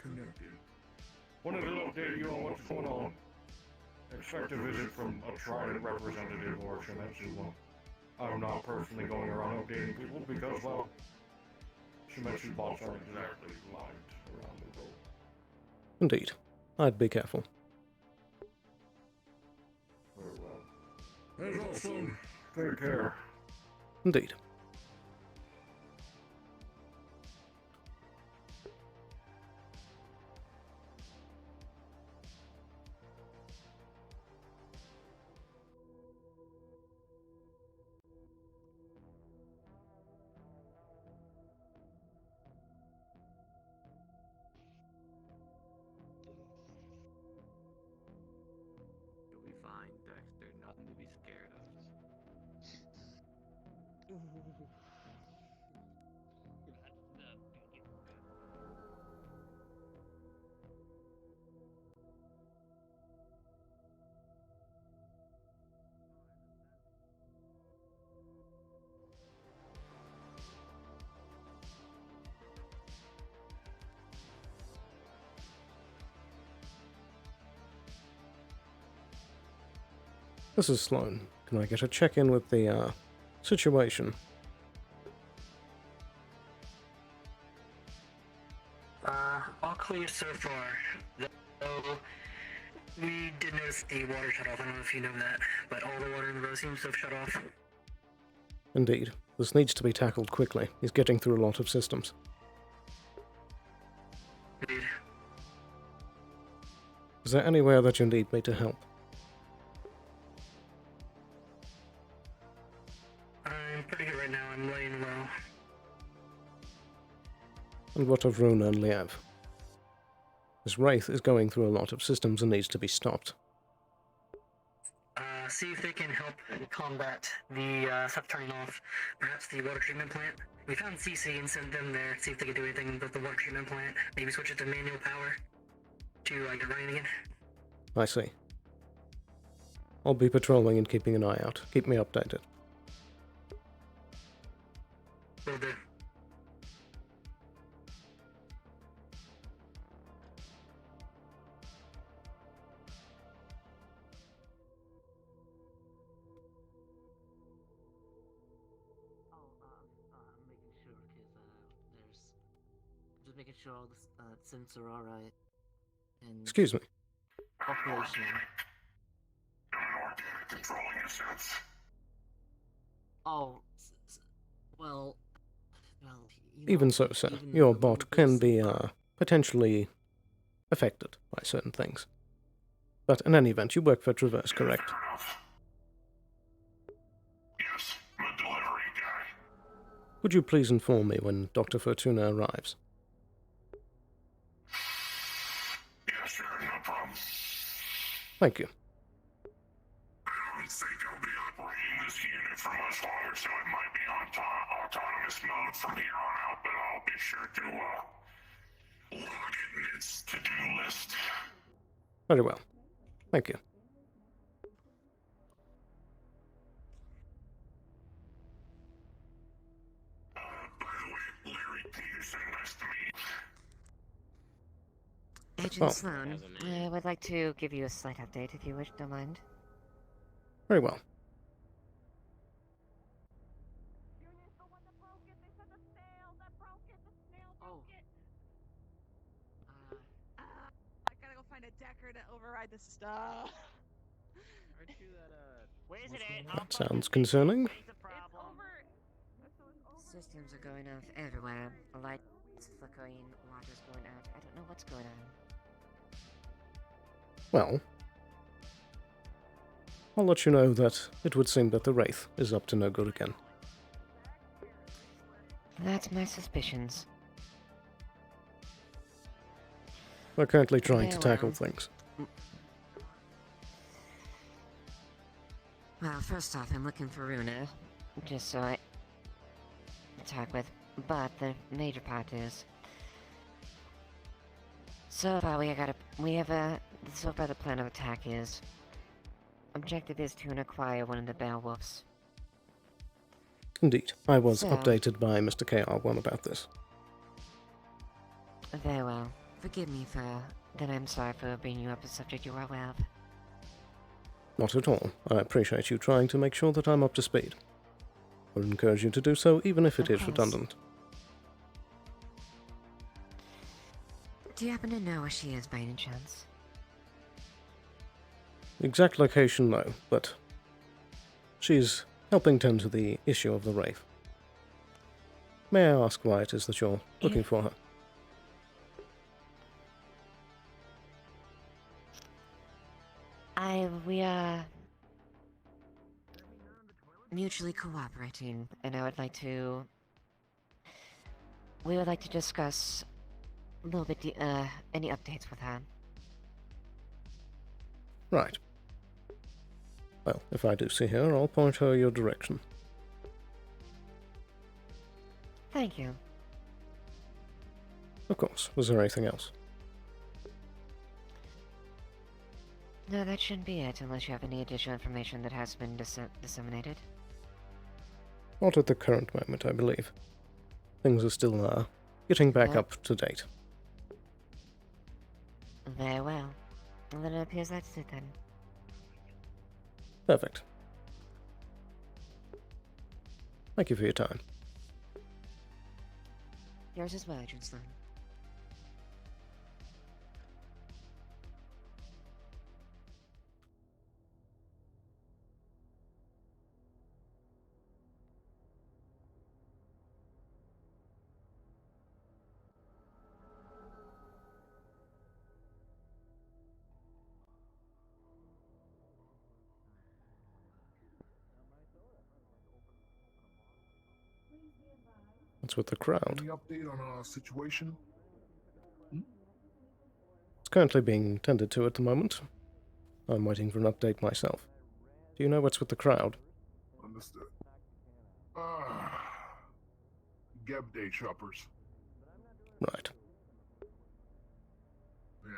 connected. Wanted to update you on what's going on. Expect a visit from a Trident representative or a Shimetsu one. I'm not personally going around updating people because, well, Shimetsu bots aren't exactly liked around the world. Indeed. I'd be careful. Very well. As also, take care. Indeed. You'll be fine, Dexter. Nothing to be scared of. This is Sloan. Can I get a check-in with the, situation? All clear so far. Though we did notice the water shut off. I don't know if you know that, but all the water in the road seems to have shut off. Indeed. This needs to be tackled quickly. He's getting through a lot of systems. Indeed. Is there anywhere that you need me to help? I'm pretty good right now. I'm laying low. And what of Runa and Liev? This Wraith is going through a lot of systems and needs to be stopped. See if they can help combat the stuff turning off. Perhaps the water treatment plant. We found CC and sent them there. See if they can do anything with the water treatment plant. Maybe switch it to manual power to get running again. I see. I'll be patrolling and keeping an eye out. Keep me updated. Will do. I'm making sure because I'm just making sure all the synths are alright. And Excuse me. operational. Organic controlling your synths. Oh, well, you know, Even so, sir, even your along bot with can this, be, potentially affected by certain things. But in any event, you work for Traverse, correct? Yes, I'm a delivery guy. Would you please inform me when Dr. Fortuna arrives? Yeah, sure, no problem. Thank you. I don't think I'll be operating this unit for much longer, so it might be on autonomous mode from here on out, but I'll be sure to log it in its to-do list. Very well. Thank you. By the way, Larry Peterson, nice to meet you. Agent Oh. Sloan, I would like to give you a slight update if you wish, don't mind. Very well. I gotta go find a decker to override the stuff. Aren't you that, Where's it at? That sounds concerning. Systems are going off everywhere. Lights flickering, water's going out. I don't know what's going on. Well, I'll let you know that it would seem that the Wraith is up to no good again. That's my suspicions. We're currently trying to Very tackle well. things. Well, first off, I'm looking for Runa. just so I talk with. But the major part is, so far so far the plan of attack is, objective is to acquire one of the Beowulfs. Indeed, I was So- updated by Mr. KR1 about this. Very well. Forgive me for that. I'm sorry for bringing you up a subject you are aware of. Not at all. I appreciate you trying to make sure that I'm up to speed. I would encourage you to do so, even if it Of is course. redundant. Do you happen to know where she is by any chance? Exact location, no, but she's helping tend to the issue of the Wraith. May I ask why it is that you're looking for her? We are mutually cooperating, and we would like to discuss a little bit, any updates with her. Right. Well, if I do see her, I'll point her your direction. Thank you. Of course. Was there anything else? No, that shouldn't be it, unless you have any additional information that has been disseminated. Not at the current moment, I believe. Things are still, getting back up to date. Very well. Well, then it appears that's it then. Perfect. Thank you for your time. Yours as well, Agent Sloan. What's with the crowd? Any update on our situation? It's currently being tended to at the moment. I'm waiting for an update myself. Do you know what's with the crowd? Understood. Geb Day shoppers. Right. Yeah.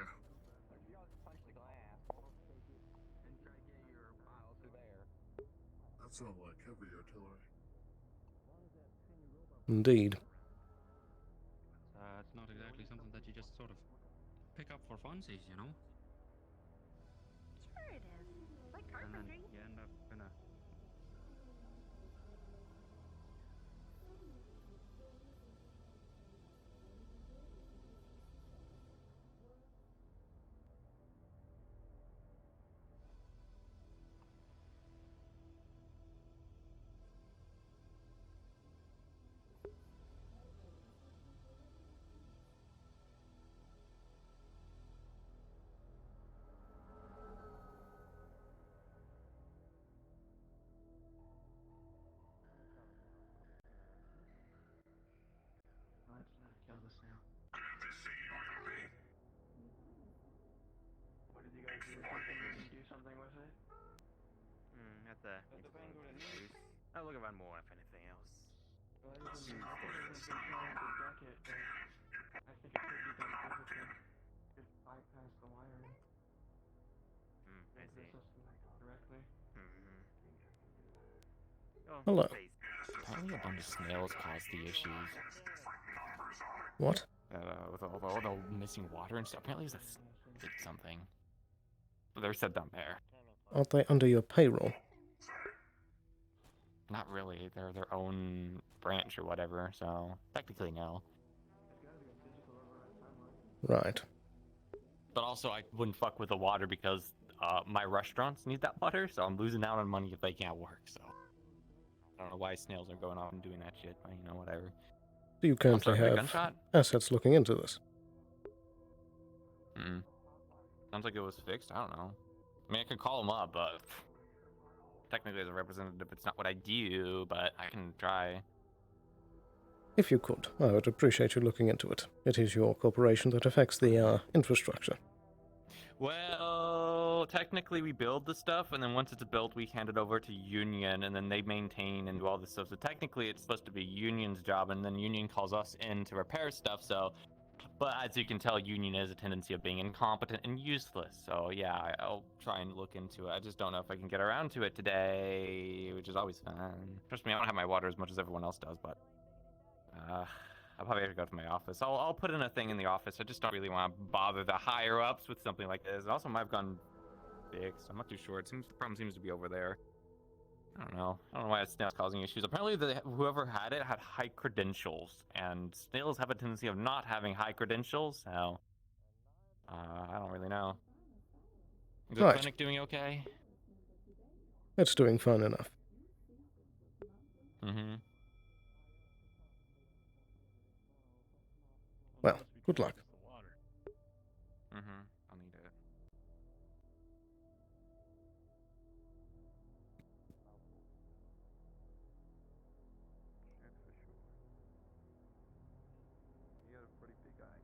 That sounds like heavy artillery. Indeed. It's not exactly something that you just sort of pick up for funsies, you know? Sure it is. Like And then carpentry. you end up in a... Kill this now. What did you guys do? Did you do something with it? Have to depends what it needs. I'll look around more if anything else. Well, I just been trying to deck it, but I think it could be done physically. Could bypass the wiring. I see. Directly. Hello. Apparently a bunch of snails caused the issues. What? With all the missing water and stuff. Apparently it was did something. But they're set down there. Aren't they under your payroll? Not really. They're their own branch or whatever, so technically no. Right. But also I wouldn't fuck with the water because my restaurants need that water, so I'm losing out on money if they can't work, so. I don't know why snails are going off and doing that shit, but you know, whatever. Do you currently sorry, a have gunshot? assets looking into this? Sounds like it was fixed. I don't know. I mean, I can call them up, but technically as a representative, it's not what I do, but I can try. If you could, I would appreciate you looking into it. It is your corporation that affects the infrastructure. Well, Well, technically we build the stuff, and then once it's built, we hand it over to Union, and then they maintain and do all this stuff. So technically, it's supposed to be Union's job, and then Union calls us in to repair stuff. So, but as you can tell, Union has a tendency of being incompetent and useless. So yeah, I'll try and look into it. I just don't know if I can get around to it today, which is always fun. Trust me, I don't have my water as much as everyone else does, but I'll probably have to go to my office. I'll put in a thing in the office. I just don't really want to bother the higher ups with something like this. And also, I've gone fixed. I'm not too sure. The problem seems to be over there. I don't know why it's now causing issues. Apparently, whoever had it had high credentials, and snails have a tendency of not having high credentials. So, I don't really know. Is the Right. clinic doing okay? It's doing fine enough. Mm-hmm. Well, good luck. Mm-hmm. I'll need it. You got a pretty big eye.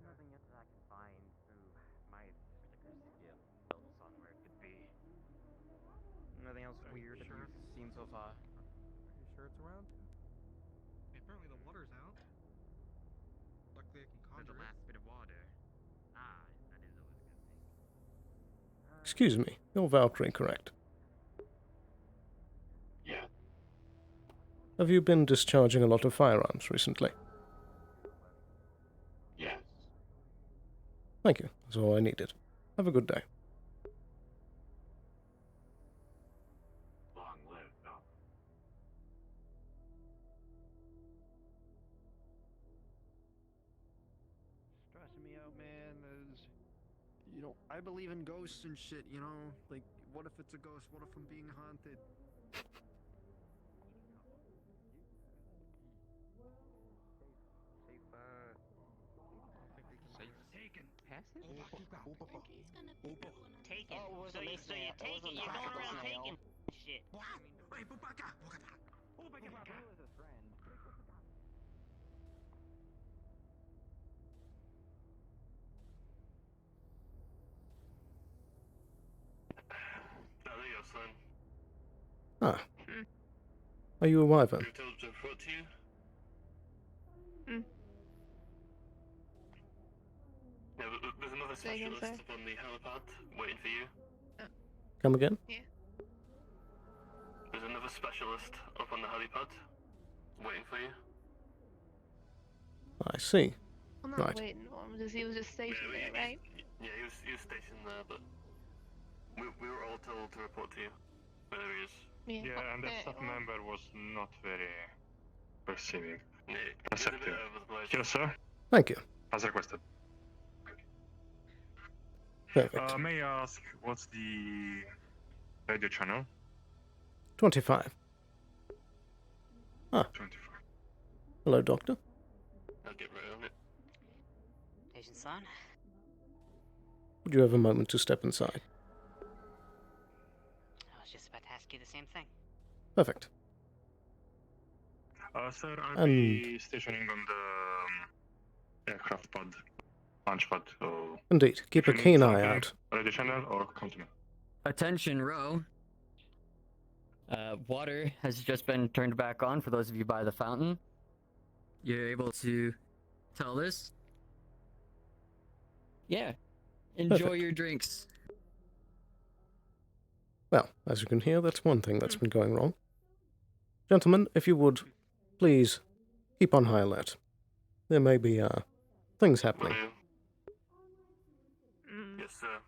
Nothing yet that I can find through my particular skills on where it could be. Nothing else weird that you've seen so far. Are you sure it's around? Apparently the water's out. Luckily I can conjure The it. last bit of water. Ah, that is always a good thing. Excuse me, you're Valkyrie, correct? Yeah. Have you been discharging a lot of firearms recently? Yes. Thank you. That's all I needed. Have a good day. Long live, though. Stressing me out, man. You know, I believe in ghosts and shit, you know? Like, what if it's a ghost? What if I'm being haunted? Taken. Passive? Taken. So you take it. You're going around taking shit. There you go, son. Ah. Are you a wyvern? You told to report to you? Yeah, there's another Say again, specialist up on the helipad waiting for you. Come again? There's another specialist up on the helipad waiting for you. I see. I'm not Right. waiting for him, he was just stationed there, right? Yeah, he was stationed there, but we were all told to report to you. Where he is. Yeah, and the staff member was not very perceiving. Yeah, Receptive. Here, sir. Thank you. As requested. Perfect. May I ask, what's the radio channel? 25. Ah. 25. Hello, Doctor. I'll get right on it. Patient son. Would you have a moment to step inside? I was just about to ask you the same thing. Perfect. Sir, I'll be stationing on the aircraft pod, launch pod. So Indeed. Keep a if you keen need eye something, out. Radio channel or come to me. Attention, row. Water has just been turned back on for those of you by the fountain. You're able to tell this. Yeah. Enjoy Perfect. your drinks. Well, as you can hear, that's one thing that's been going wrong. Gentlemen, if you would, please keep on high alert. There may be, things happening. Yes, sir.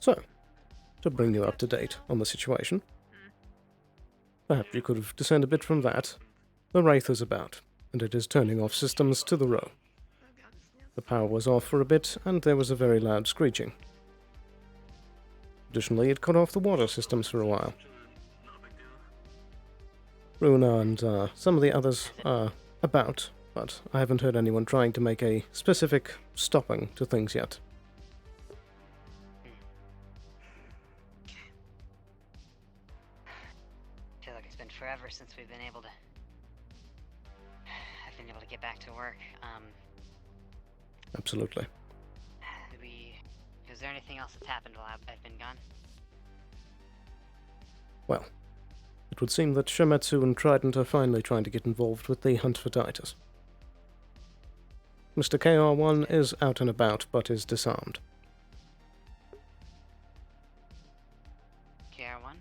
So, to bring you up to date on the situation, perhaps you could have discerned a bit from that. The Wraith is about, and it is turning off systems to the row. The power was off for a bit, and there was a very loud screeching. Additionally, it cut off the water systems for a while. Runa and some of the others are about, but I haven't heard anyone trying to make a specific stopping to things yet. I feel like it's been forever since we've been able to... I've been able to get back to work. Absolutely. Is there anything else that's happened while I've been gone? Well, it would seem that Shimetsu and Trident are finally trying to get involved with the hunt for Titus. Mr. KR1 is out and about, but is disarmed. KR1?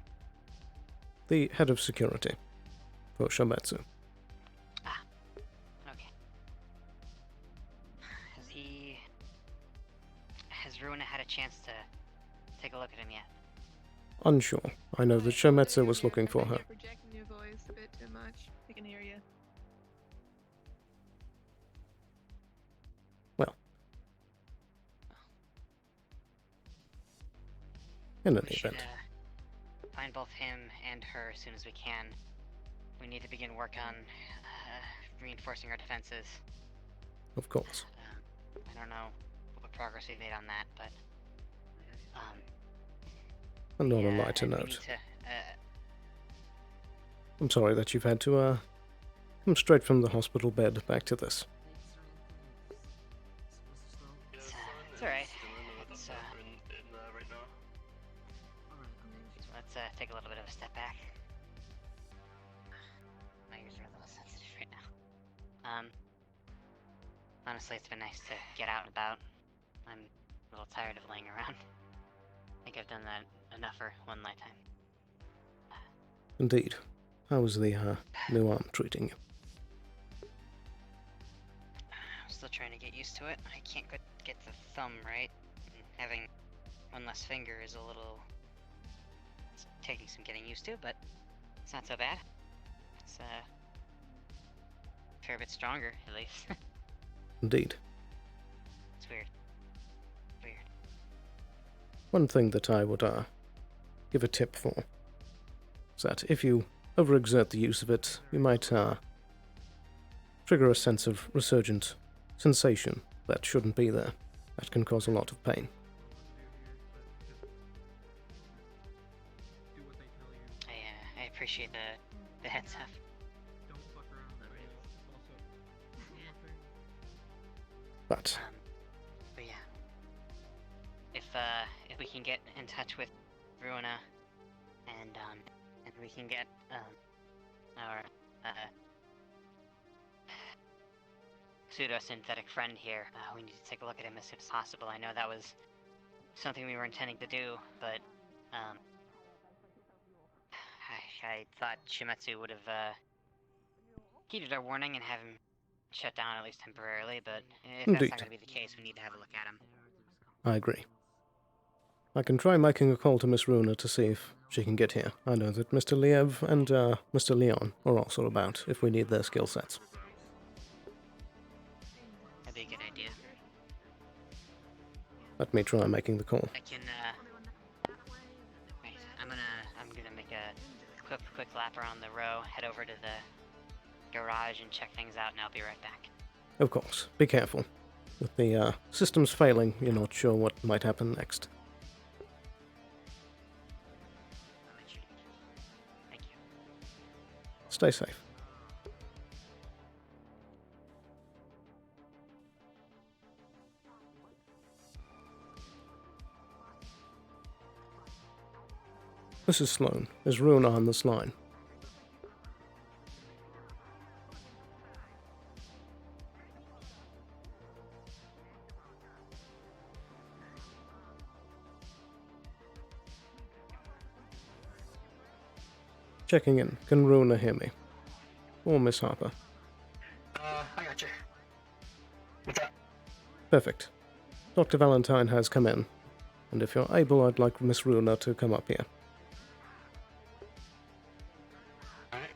The head of security for Shimetsu. Okay. Has Ruina had a chance to take a look at him yet? Unsure. I know that Shimetsu was looking for her. You're projecting your voice a bit too much. I can hear you. Well. In any We should, event. find both him and her as soon as we can. We need to begin work on reinforcing our defenses. Of course. I don't know what progress we've made on that, but And on a lighter we note, need to, I'm sorry that you've had to come straight from the hospital bed back to this. it's alright. It's let's take a little bit of a step back. My ears are a little sensitive right now. Honestly, it's been nice to get out and about. I'm a little tired of laying around. I think I've done that enough for one lifetime. Indeed. How's the new arm treating you? I'm still trying to get used to it. I can't get the thumb right. And having one less finger is a little... It's taking some getting used to, but it's not so bad. It's a fair bit stronger, at least. Indeed. It's weird. Weird. One thing that I would give a tip for is that if you overexert the use of it, you might trigger a sense of resurgent sensation that shouldn't be there. That can cause a lot of pain. I appreciate the heads up. But But yeah, if we can get in touch with Ruina, and we can get our pseudo-synthetic friend here, we need to take a look at him as soon as possible. I know that was something we were intending to do, but I thought Shimetsu would have heeded our warning and have him shut down at least temporarily, but if Indeed. that's not going to be the case, we need to have a look at him. I agree. I can try making a call to Miss Runa to see if she can get here. I know that Mr. Liev and Mr. Leon are also about if we need their skill sets. That'd be a good idea. Let me try making the call. I can, wait, I'm gonna make a quick lap around the row, head over to the garage and check things out, and I'll be right back. Of course, be careful. With the systems failing, you're not sure what might happen next. Thank you. Stay safe. Mrs. Sloan, is Runa on this line? Checking in. Can Runa hear me? Or Miss Harper? I got you. What's up? Perfect. Dr. Valentine has come in, and if you're able, I'd like Miss Runa to come up here. Alright.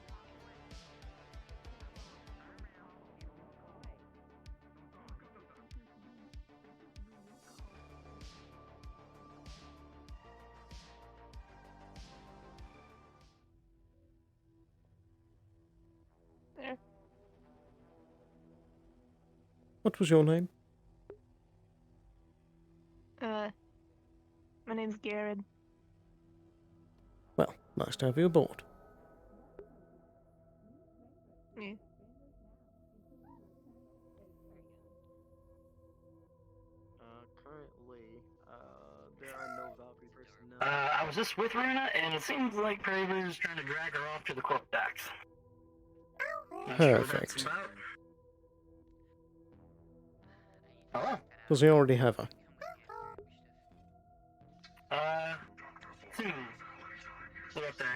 There. What was your name? My name's Garrett. Well, nice to have you aboard. Yeah. Currently, there are no Valkyrie personnel. I was just with Runa, and it seems like Kraber's trying to drag her off to the corp decks. Not sure what that's Perfect. about. Hello? Does he already have her? They're up there.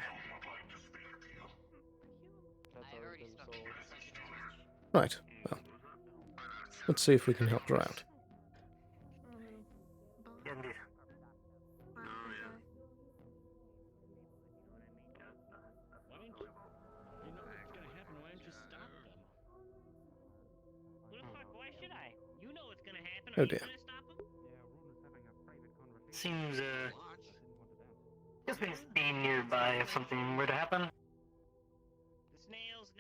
Right, well, let's see if we can help her out. Indeed. Oh dear. Seems, just means be nearby if something were to happen.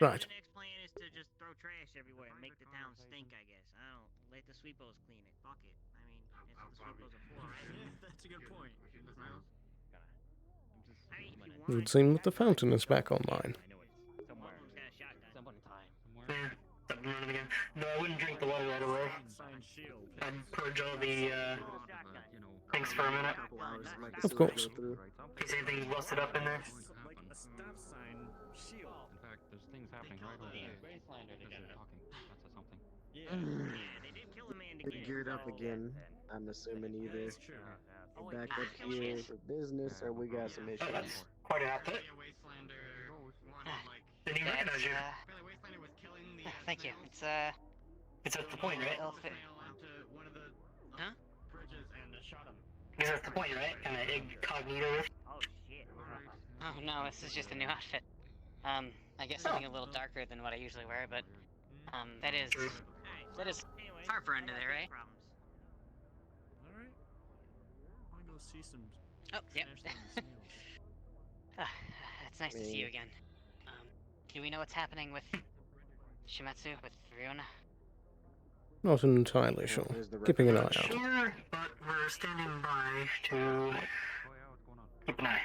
Right. The next plan is to just throw trash everywhere and make the town stink, I guess. I don't let the sweepos clean it. Fuck it. I mean, that's what the sweepos are for, right? That's a good point. It would seem that the fountain is back online. Yeah, something wrong again. No, I wouldn't drink the water right away. I'd purge all the, things for a minute. Of course. In case anything's busted up in there. Like a stop sign shield. In fact, there's things happening right over there. As you're talking. That's something. They geared up again. I'm assuming either back up here for business or we got some issues. That's quite an outfit. Didn't even recognize you. Thank you. It's at the point, right? Huh? Because that's the point, right? Kind of incognito. Oh no, this is just a new outfit. I guess something a little darker than what I usually wear, but that is far for under there, right? Alright. I wanna go see some. Oh, yep. It's nice to see you again. Do we know what's happening with Shimetsu, with Ryuna? Not entirely sure. Keeping an eye out. Sure, but we're standing by to keep an eye.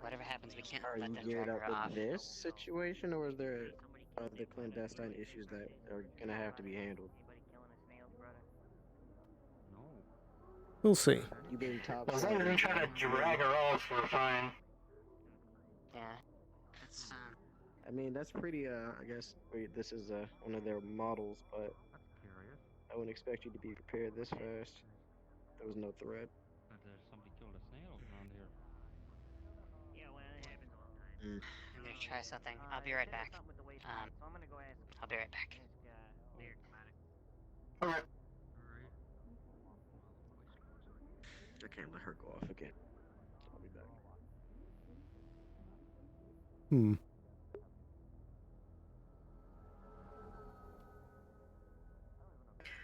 Whatever happens, we can't Are let you them geared drag up her off. with this situation, or is there other clandestine issues that are gonna have to be handled? We'll see. You being top. As long as they try to drag her off, we're fine. Yeah. That's, I mean, that's pretty. I guess this is one of their models, but I wouldn't expect you to be prepared this fast. There was no threat. There's somebody killed a snail around here. I'm gonna try something. I'll be right back. I'll be right back. Alright. I can't let her go off again. So I'll be back.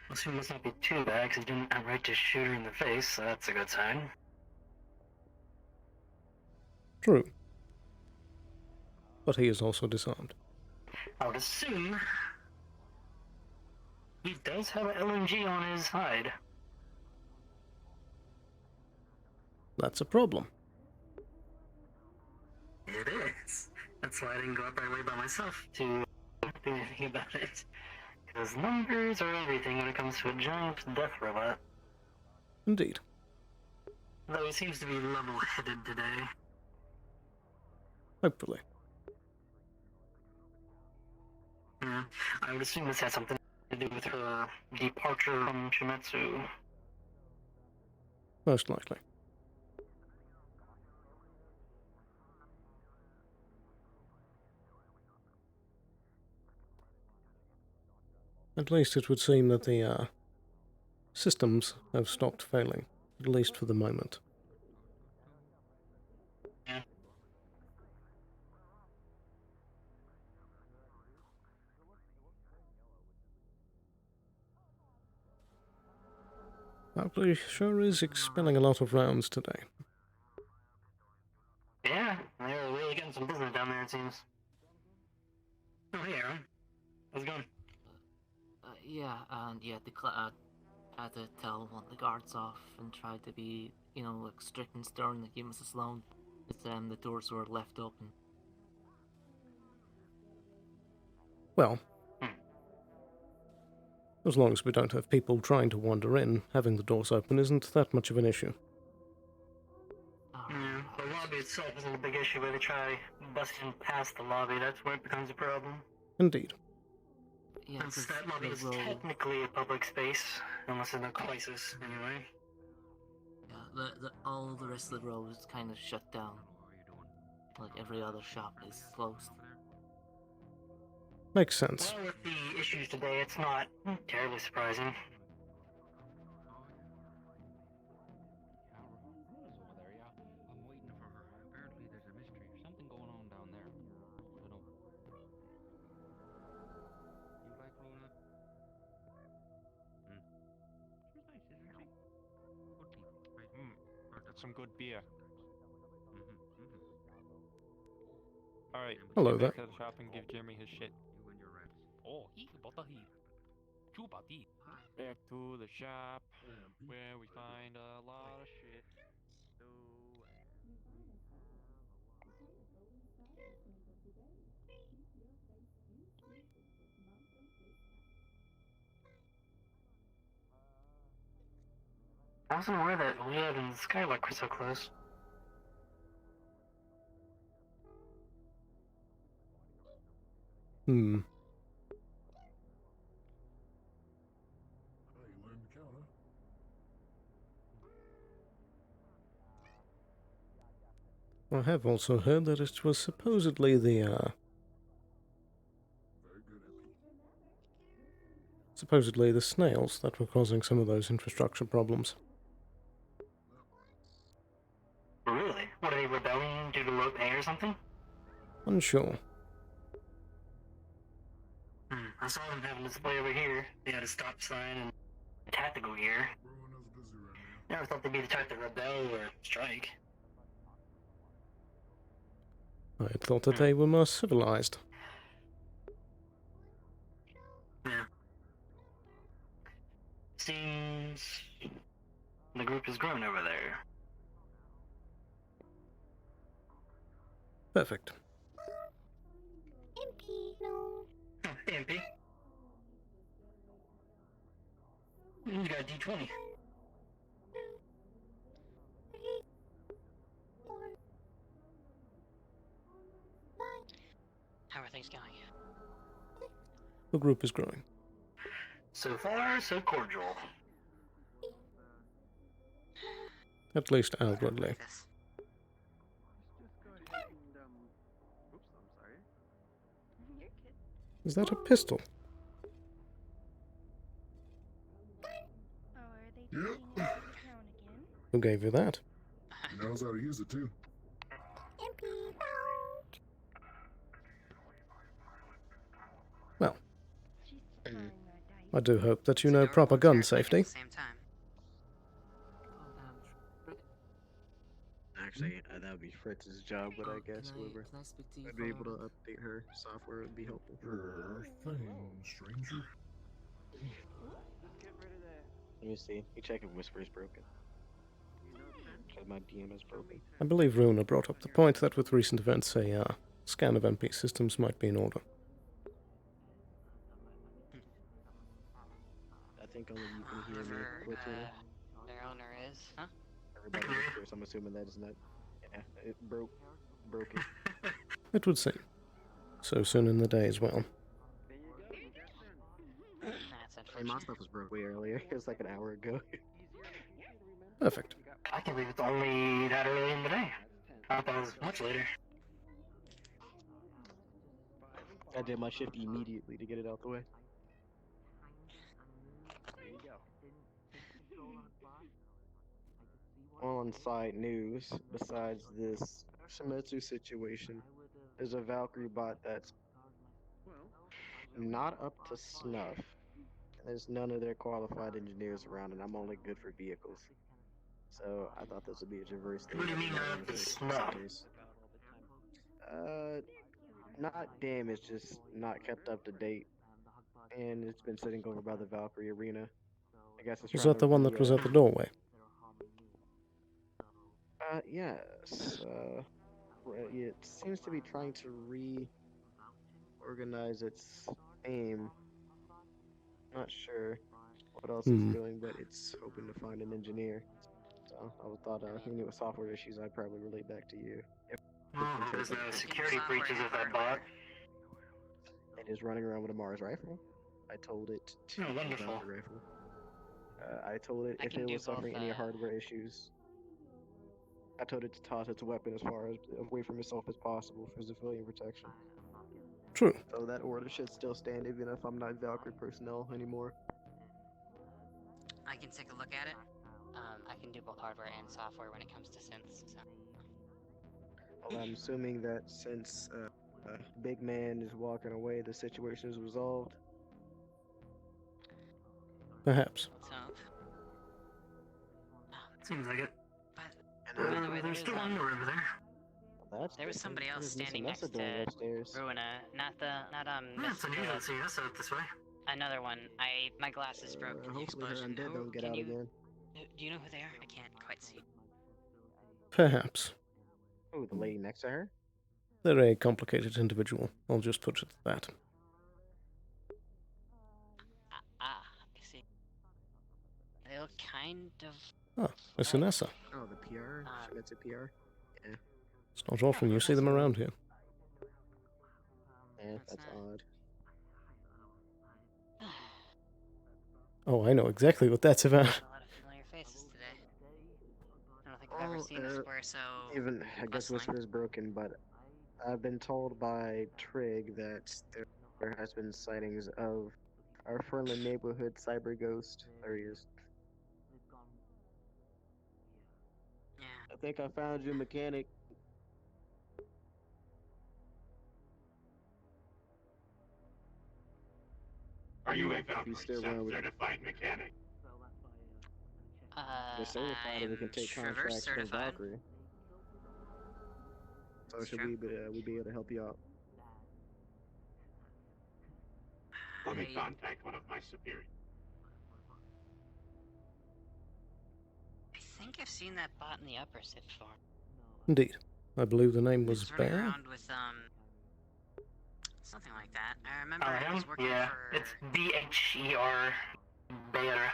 Well, she must not be too bad, because he didn't outright just shoot her in the face, so that's a good sign. True. But he is also disarmed. I would assume he does have an LMG on his hide. That's a problem. It is. That's why I didn't go up right away by myself to do anything about it. Because numbers are everything when it comes to a giant death robot. Indeed. Though he seems to be level-headed today. Hopefully. Yeah, I would assume this has something to do with her departure from Shimetsu. Most likely. At least it would seem that the systems have stopped failing, at least for the moment. Yeah. Valkyrie sure is expelling a lot of rounds today. Yeah, they're really getting some business down there, it seems. Oh, hey, Aaron. How's it going? Yeah, and yeah, I had to tell one of the guards off and tried to be, like strict and stern like you, Mrs. Sloan. It's the doors were left open. Well, as long as we don't have people trying to wander in, having the doors open isn't that much of an issue. Yeah, the lobby itself isn't a big issue, but they try busting past the lobby, that's where it becomes a problem. Indeed. Yeah, Since that lobby is road. technically a public space, unless it's a crisis, anyway. Yeah, all the rest of the road is kind of shut down. Like every other shop is closed. Makes sense. Well, with the issues today, it's not terribly surprising. Apparently there's a mystery or something going on down there. I don't know. You like Rona? She's nice, isn't she? Good people, right? That's some good beer. Alright, Hello get there. back to the shop and give Jeremy his shit. You and your rats. Oh, he about he. Chubati. Back to the shop where we find a lot of shit. I wasn't aware that Liad and Skylark were so close. Hmm. I have also heard that it was supposedly the snails that were causing some of those infrastructure problems. Really? What, are they rebelling due to low pay or something? Unsure. I saw them having a display over here. They had a stop sign and tactical gear. Never thought they'd be the type to rebel or strike. I had thought that they were more civilized. Yeah. Seems the group is growing over there. Perfect. MP, no. MP. You got a D20. How are things going? The group is growing. So far, so cordial. At least outwardly. Is that a pistol? Oh, are they taking it to the town again? Who gave you that? He knows how to use it too. Well, I do hope that you know proper gun safety. Same time. Actually, that would be Fritz's job, but I guess whoever would be able to update her software would be helpful. Sure thing, stranger. Let me see. You check if Whisper is broken. Because my DM is broken. I believe Runa brought up the point that with recent events, a scan of MP systems might be in order. I think only you can hear me. Which Their owner is, huh? Everybody upstairs, I'm assuming that is not. Yeah, it broken. It would seem. So soon in the day as well. That's Hey, my stuff was broke way earlier. It was like an hour ago. Perfect. I can't believe it's only that early in the day. I thought it was much later. I did my shift immediately to get it out the way. On side news, besides this Shimizu situation, there's a Valkyrie bot that's not up to snuff. There's none of their qualified engineers around, and I'm only good for vehicles. So I thought this would be a diverse thing. What do you mean not up to snuff? Not damaged, just not kept up to date. and it's been sitting over by the Valkyrie Arena. I guess it's Was trying that to the one that was at the doorway? Yes. It seems to be trying to reorganize its aim. Not sure what else it's doing, but it's hoping to find an engineer. So I thought, any with software issues, I'd probably relate back to you. Oh, there's no security breaches of that bot. It is running around with a Mars rifle. I told it to Oh, wonderful. the rifle. I told it I if can it do was suffering both, any hardware issues, I told it to toss its weapon as far away from itself as possible for civilian protection. True. So that order should still stand even if I'm not Valkyrie personnel anymore. I can take a look at it. I can do both hardware and software when it comes to synths. So. Well, I'm assuming that since Big Man is walking away, the situation is resolved. Perhaps. Let's hope. Seems like it. But by the way, There's still one more over there. There was somebody else standing next to upstairs? Ruina, not It's unusual to see us out this way. another one. My glasses broke in the Hopefully her explosion. undead don't get out again. Do you know who they are? I can't quite see. Perhaps. Oh, the lady next to her? They're a complicated individual. I'll just put it at that. I see. They look kind of. Ah, a Sinessa. Oh, the PR? That's a PR? Yeah. It's not often you see them around here. Yeah, that's odd. Oh, I know exactly what that's about. A lot of familiar faces today. I don't think I've ever seen a square so. Even, I guess Whisper is broken, but I've been told by Trig that there has been sightings of our friendly neighborhood cyber ghost. There he is. Yeah. I think I found you, mechanic. Are you a Valkyrie certified mechanic? They're certified and we can take contracts from Valkyrie. So should we be able to help you out? Let me contact one of my superiors. I think I've seen that bot in the upper SIP before. Indeed. I believe the name was It's running Bear. around with something like that. I remember I was working yeah, for. it's BHER. Bear.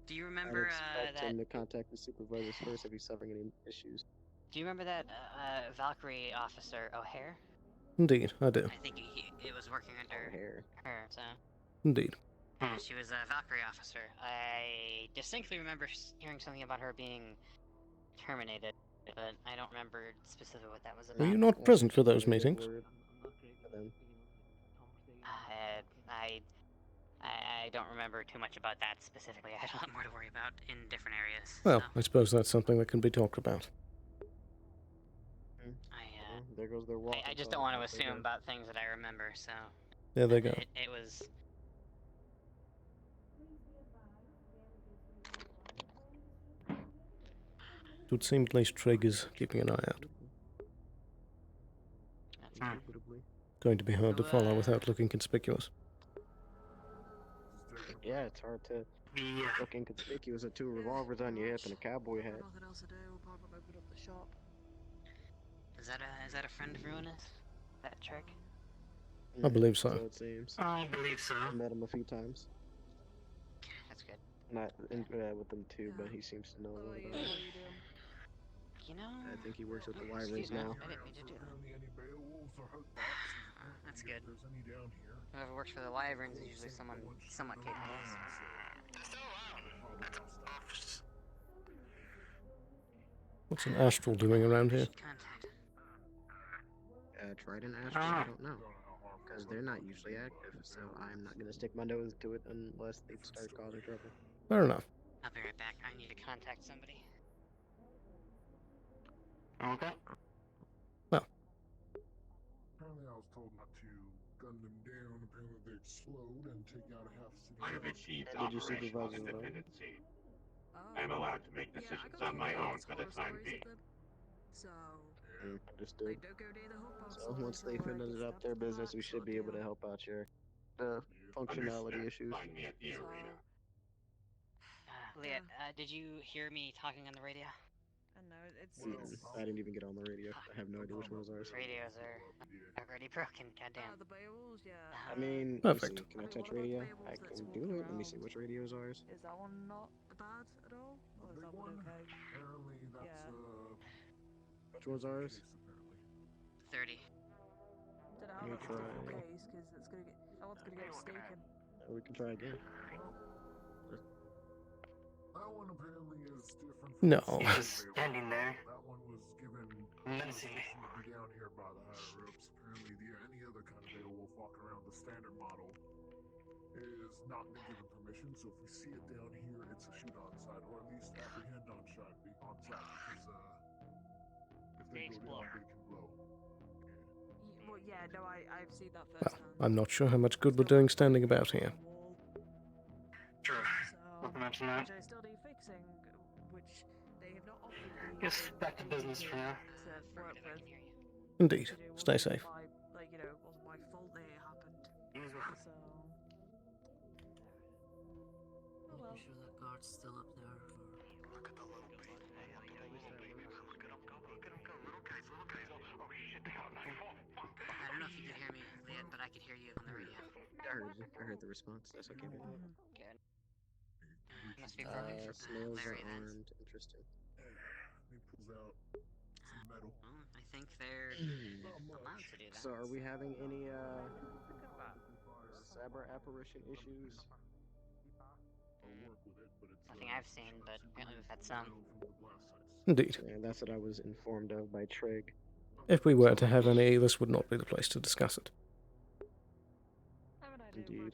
Do you remember I'd expect that? him to contact the supervisors first if he's suffering any issues. Do you remember that Valkyrie officer O'Hare? Indeed, I do. I think it was working under her. So. Indeed. She was a Valkyrie officer. I distinctly remember hearing something about her being terminated, but I don't remember specifically what that was about. Were you not present for those meetings? I don't remember too much about that specifically. I had a lot more to worry about in different areas. Well, I suppose that's something that can be talked about. There goes their walk. I just don't want to assume about things that I remember, so. There they go. It was. It would seem at least Trig is keeping an eye out. Going to be hard to follow without looking conspicuous. Yeah, it's hard to look inconspicuous with two revolvers on your hip and a cowboy hat. Nothing else to do. We'll probably open up the shop. Is that a friend of Ruinous? That trick? I believe so. So it seems. I believe so. I met him a few times. That's good. Not with them too, but he seems to know a lot about it. You know. I think he works with the Wyverns now. I didn't mean to do that. That's good. Whoever works for the Wyverns is usually someone somewhat capable. What's an Astral doing around here? Trident Astral? I don't know. Because they're not usually active, so I'm not going to stick my nose to it unless they start causing trouble. Fair enough. I'll be right back. I need to contact somebody. Okay. Well. Apparently I was told not to gun them down. Apparently they explode and take out a half city. I have achieved operational independency. I am allowed to make decisions on my own for the time being. So. Understood. So once they finish up their business, we should be able to help out your functionality issues. Leah, did you hear me talking on the radio? No, it's. I didn't even get on the radio. I have no idea which one was ours. Radios are already broken, goddamn. The Beowulfs, yeah. I mean, let me Perfect. see. Can I touch radio? I can do it. Let me see which radio is ours. Is that one not bad at all? Or is that one okay? Apparently that's Which one's ours? 30. Don't know how Let me that's a try. different case, because it's gonna get. That one's gonna get mistaken. We can try again. That one apparently is different. No. He's just standing there. That one was given Menacing. permission to be down here by the higher ups. Apparently, any other kind of Beowulf walking around the standard model is not been given permission. So if we see it down here, it's a shoot on sight, or at least apprehend on sight, because if they go down, they can blow. Well, yeah, no, I've seen that Well, firsthand. I'm not sure how much good we're doing standing about here. True. Not to mention that. Which I still need fixing, which they have not offered me. Guess back to business for now. To work with. Indeed. Stay safe. Like, you know, it wasn't my fault that it happened. So. Oh well. I'm sure that guard's still up there. Look at the little baby. I don't know if you could hear me, Leah, but I could hear you on the radio. I heard you. I heard the response. That's okay. Good. Must be broken for Snails are Larry then. armed. Interesting. He pulls out some metal. Well, I think they're allowed to do that. So, are we having any cyber apparition issues? Nothing I've seen, but apparently we've had some. Indeed. And that's what I was informed of by Trig. If we were to have any, this would not be the place to discuss it. Indeed.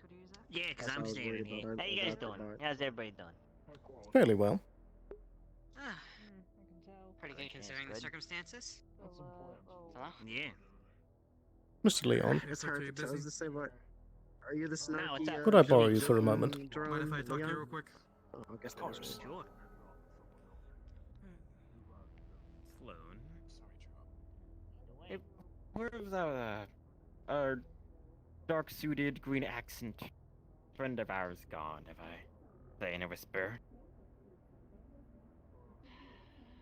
Yeah, because That's I'm what I was standing worried here. about, How you guys about the doing? bar. How's everybody doing? Fairly well. Pretty good considering the good. circumstances. Hello? Yeah. Mr. Leon, It's hard to tell. I was just saying, what? Are you the snarky? what's up? could I borrow you for a moment? Drone, Mind if I talk to you Leon? real quick? Oh, I guess that was cool. Sure. Sloan. Hey, where's our dark-suited, green accent friend of ours gone? Have I say in a whisper?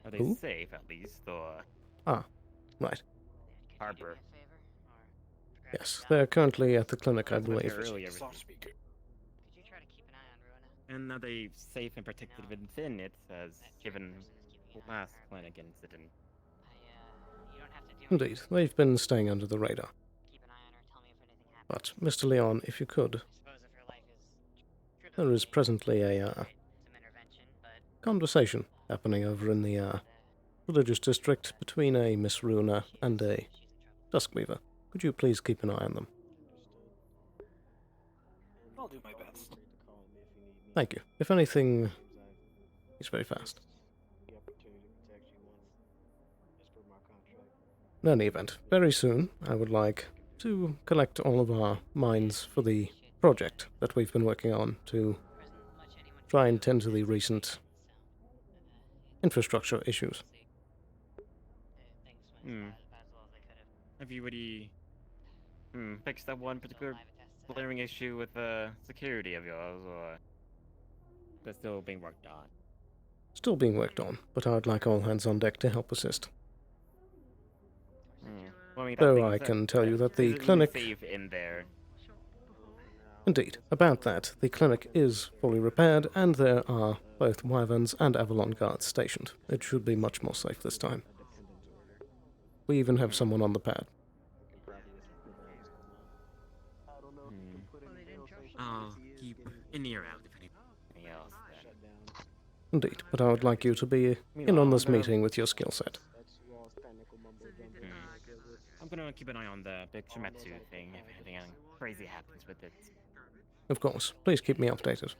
Are they Who? safe at least, or Ah, right. Harbor? Yes, they're currently at the clinic, I That's what I believe. heard earlier. Could you try to keep an eye on Ruina? And are they safe and protected within it, as given the last clinic incident? You don't have to do Indeed, they've been staying under the radar. Keep an eye on her, tell me if anything happens. But, Mr. Leon, if you could, I suppose if her life is there is presently a some intervention, but conversation happening over in the religious district between a Miss Runa and a Duskweaver. Could you please keep an eye on them? I'll do my best. Thank you. If anything, he's very fast. In any event, very soon I would like to collect all of our minds for the project that we've been working on to try and tend to the recent infrastructure issues. Have you already fixed that one particular glaring issue with security of yours, or that's still being worked on? Still being worked on, but I'd like all hands on deck to help assist. Well, I mean, that Though being I said, can tell you that the isn't it clinic... safe in there? Indeed, about that, the clinic is fully repaired, and there are both Wyverns and Avalon guards stationed. It should be much more safe this time. We even have someone on the pad. I'll keep an ear out if anything else, then. Indeed, but I would like you to be in on this meeting with your skill set. I'm gonna keep an eye on the big Shimetsu thing if anything crazy happens with it. Of course, please keep me updated.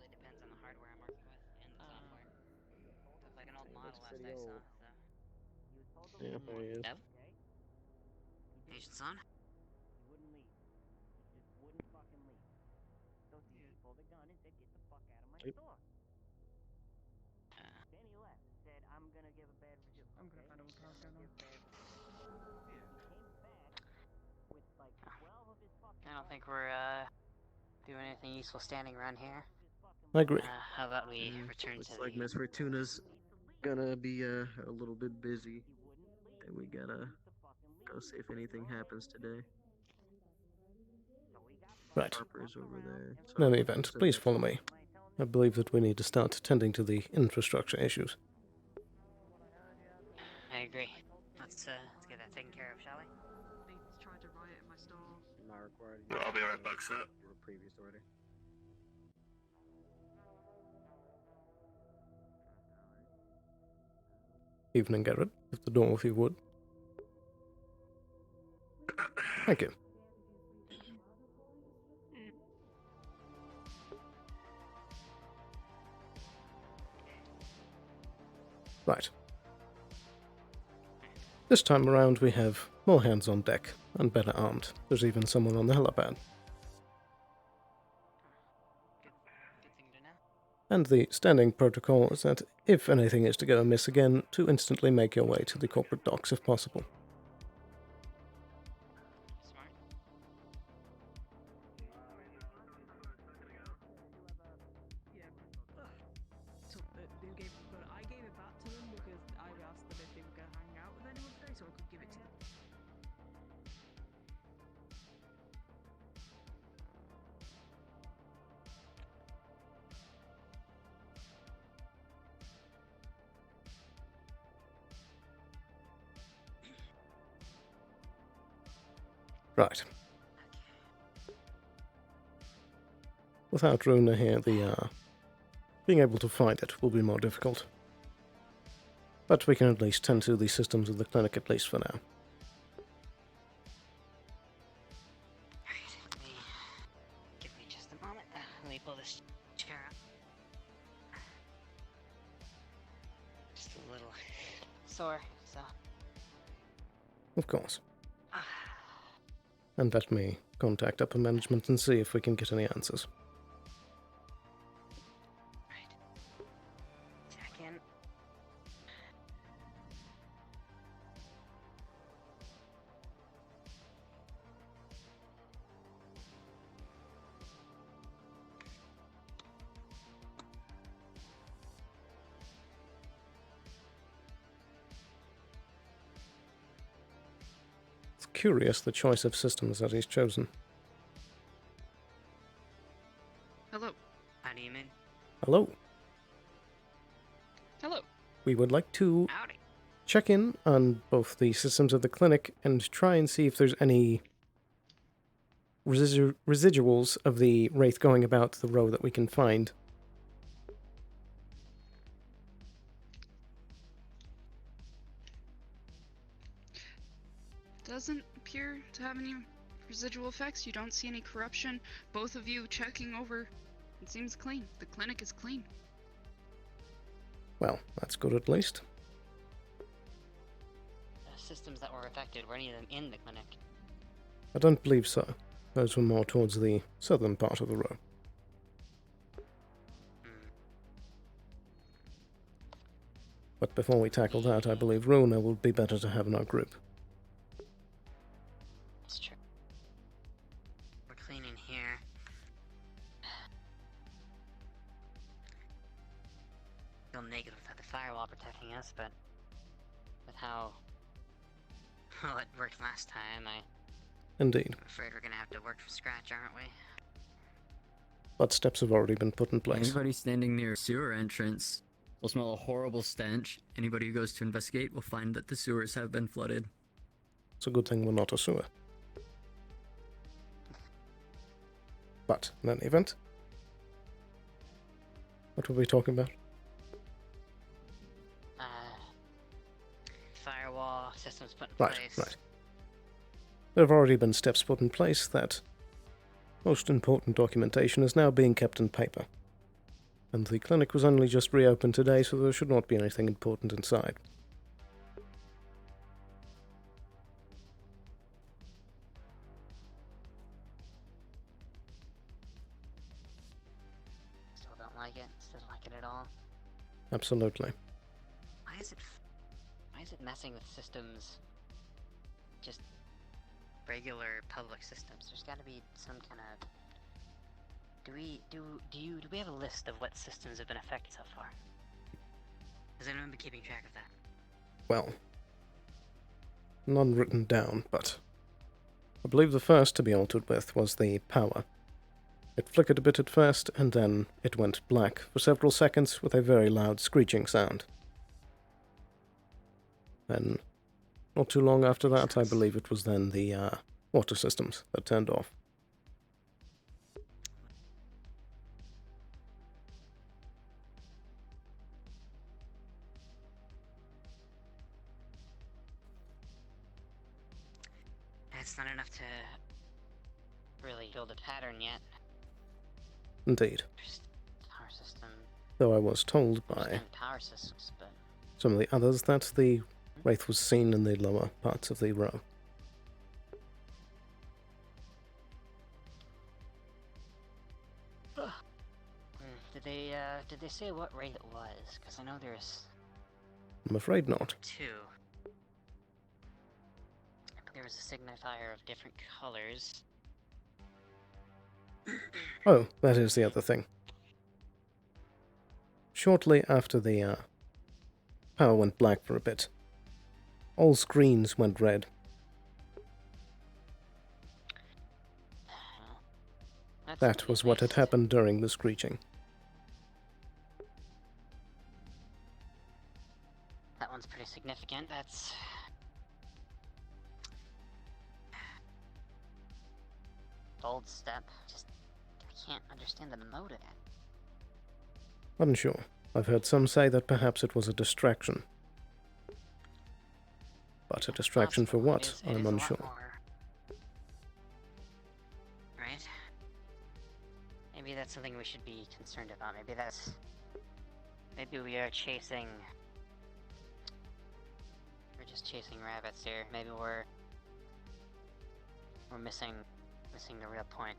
Yeah, there he is. Dev? Patience on? Yep. Then he left. Said, I'm gonna give a bad review. I'm gonna find out what the hell's going on. I don't think we're doing anything useful standing around here. I agree. How about we return Looks to like the... Miss Fortuna's gonna be a little bit busy. And we gotta go see if anything happens today. Right. Harper's over there. In any Sorry, event, who said please that? follow me. I believe that we need to start tending to the infrastructure issues. I agree. Let's get that taken care of, shall we? Tried to riot in my store. Not required. I'll be right back, sir. Your previous order. Evening, Garrett. At the door, if you would. Thank you. Right. This time around we have more hands on deck and better armed. There's even someone on the helipad. Good thing to know. And the standing protocol is that if anything is to go amiss again, to instantly make your way to the corporate docks if possible. Smart. But I gave it back to them because I asked them if they were going to hang out with anyone today, so I could give it to them. Right. Without Runa here, being able to find it will be more difficult. But we can at least tend to the systems of the clinic at least for now. Alright, give me just a moment. Let me pull this chair up. Just a little sore, so... Of course. And let me contact upper management and see if we can get any answers. Check in. It's curious the choice of systems that he's chosen. Hello. How do you mean? Hello. Hello. We would like to Howdy. check in on both the systems of the clinic and try and see if there's any residuals of the wraith going about the row that we can find. Doesn't appear to have any residual effects. You don't see any corruption. Both of you checking over. It seems clean. The clinic is clean. Well, that's good at least. The systems that were affected, were any of them in the clinic? I don't believe so. Those were more towards the southern part of the row. But before we tackle that, I believe Runa would be better to have in our group. That's true. We're cleaning here. Feel negative without the firewall protecting us, but with how well it worked last time, Indeed. I'm afraid we're gonna have to work from scratch, aren't we? But steps have already been put in place. Anybody standing near a sewer entrance will smell a horrible stench. Anybody who goes to investigate will find that the sewers have been flooded. It's a good thing we're not a sewer. But, in any event, what were we talking about? Firewall systems put in Right, place. right. There have already been steps put in place that most important documentation is now being kept in paper. And the clinic was only just reopened today, so there should not be anything important inside. Still don't like it. Still don't like it at all. Absolutely. Why is it messing with systems? Just regular public systems. There's got to be some kind of Do we have a list of what systems have been affected so far? Has anyone been keeping track of that? Well, none written down, but I believe the first to be altered with was the power. It flickered a bit at first, and then it went black for several seconds with a very loud screeching sound. Then, not too long after that, I believe it was then the water systems that turned off. That's not enough to really build a pattern yet. Indeed. Just power system. Though I was told by Power systems, but some of the others that the wraith was seen in the lower parts of the row. Did they say what wraith it was? Because I know there's I'm afraid not. two. There was a signifier of different colors. Oh, that is the other thing. Shortly after the power went black for a bit, all screens went red. That was what had happened during the screeching. That one's pretty significant. That's bold step. Just I can't understand the motive. Unsure. I've heard some say that perhaps it was a distraction. But a distraction for what? I'm unsure. Right? Maybe that's something we should be concerned about. Maybe we are chasing... We're just chasing rabbits here. Maybe we're missing the real point.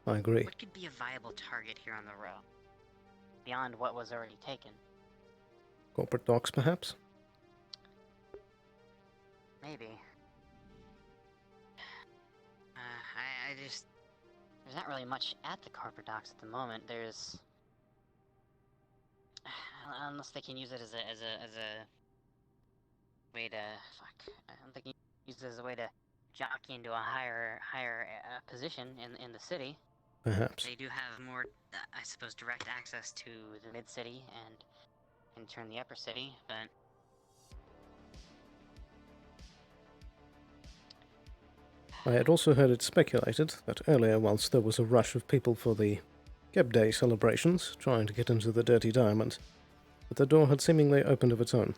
I agree. What could be a viable target here on the row? Beyond what was already taken. Corporate docks, perhaps? Maybe. I just... There's not really much at the corporate docks at the moment. There's... Unless they can use it as a way to... Fuck. I don't think you use it as a way to jockey into a higher position in the city. Perhaps. They do have more, I suppose, direct access to the mid-city and in turn the upper city, but... I had also heard it speculated that earlier, whilst there was a rush of people for the Geb Day celebrations, trying to get into the Dirty Diamond, that the door had seemingly opened of its own.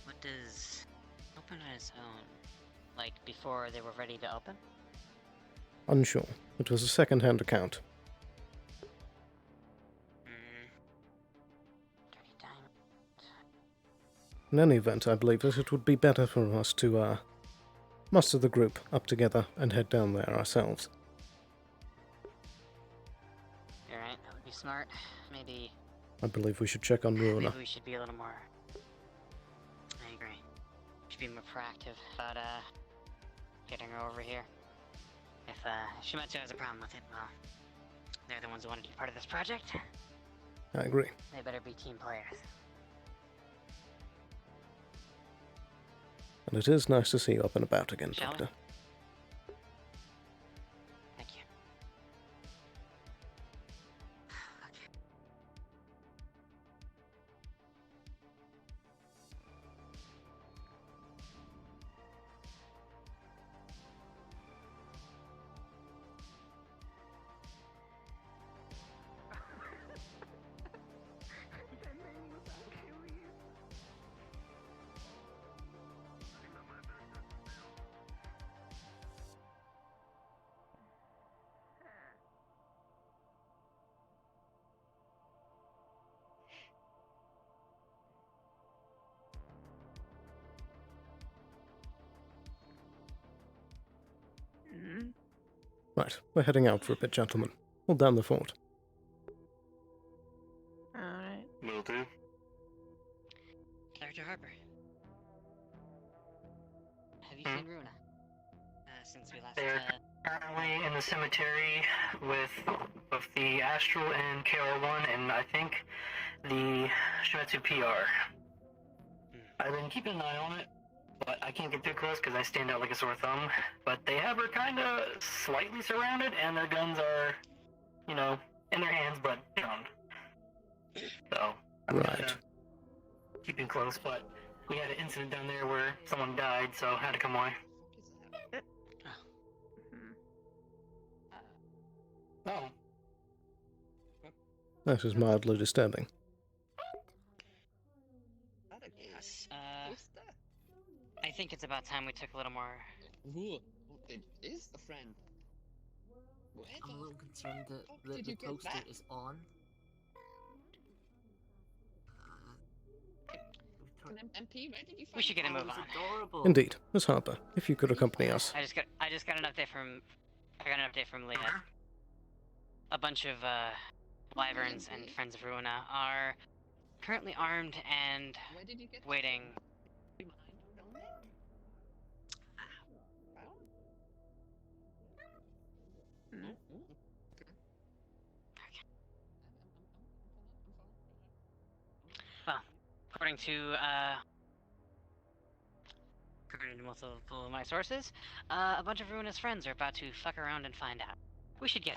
What does open on its own? Like, before they were ready to open? Unsure. It was a second-hand account. Dirty Diamond. In any event, I believe that it would be better for us to muster the group up together and head down there ourselves. You're right, that would be smart. Maybe... I believe we should check on Ruina. Maybe we should be a little more... I agree. Should be more proactive about, getting her over here. If Shimetsu has a problem with it, well, they're the ones who want to be part of this project. I agree. They better be team players. And it is nice to see you up and about again, Shall we? Doctor. Thank you. Right, we're heading out for a bit, gentlemen. Hold down the fort. Alright. Will do. Dr. Harper. you seen Runa? Since we last, They're currently in the cemetery with both the Astral and KR1, and I think the Shimetsu PR. I've been keeping an eye on it, but I can't get too close because I stand out like a sore thumb. But they have her kind of slightly surrounded, and their guns are, you know, in their hands, but down. So, I'm Right. keeping close, but we had an incident down there where someone died, so I had to come away. Oh. That is mildly disturbing. Yes, I think it's about time we took a little more... Ooh, it is a friend. Where I'm a the little concerned that fuck the did you get poster that? is on. An MP? Where did you find We should get a that? move on. Adorable. Indeed. Miss Harper, if you could accompany us. I just got an update from... I got an update from Leah. A bunch of, wyverns and friends of Ruina are currently armed and Where did you get waiting. Well, according to multiple of my sources, a bunch of Ruina's friends are about to fuck around and find out. We should get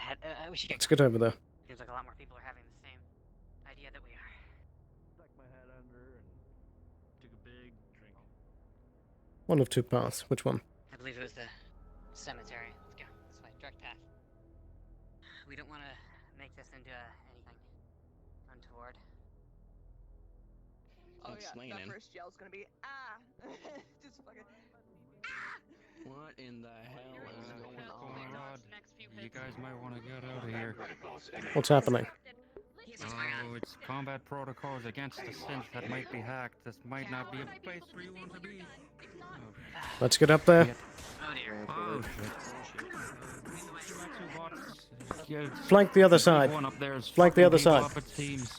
Let's get over there. Seems like a lot more people are having the same idea that we are. Stuck my head under and took a big drink. One of two paths. Which one? I believe it was the cemetery. Let's go. This way. Direct path. We don't want to make this into anything untoward. Oh I'm yeah, swinging that in. first yell's gonna be just fucking What in the hell is going Oh on? my god. You guys might want to get out of here. What's happening? Oh, it's combat protocols against the synth that might be hacked. This might not be a place where you want to be. Let's get up there. Oh dear. Oh shit. Flank the other side. One up there is Flank the other fucking side. deep up, it seems.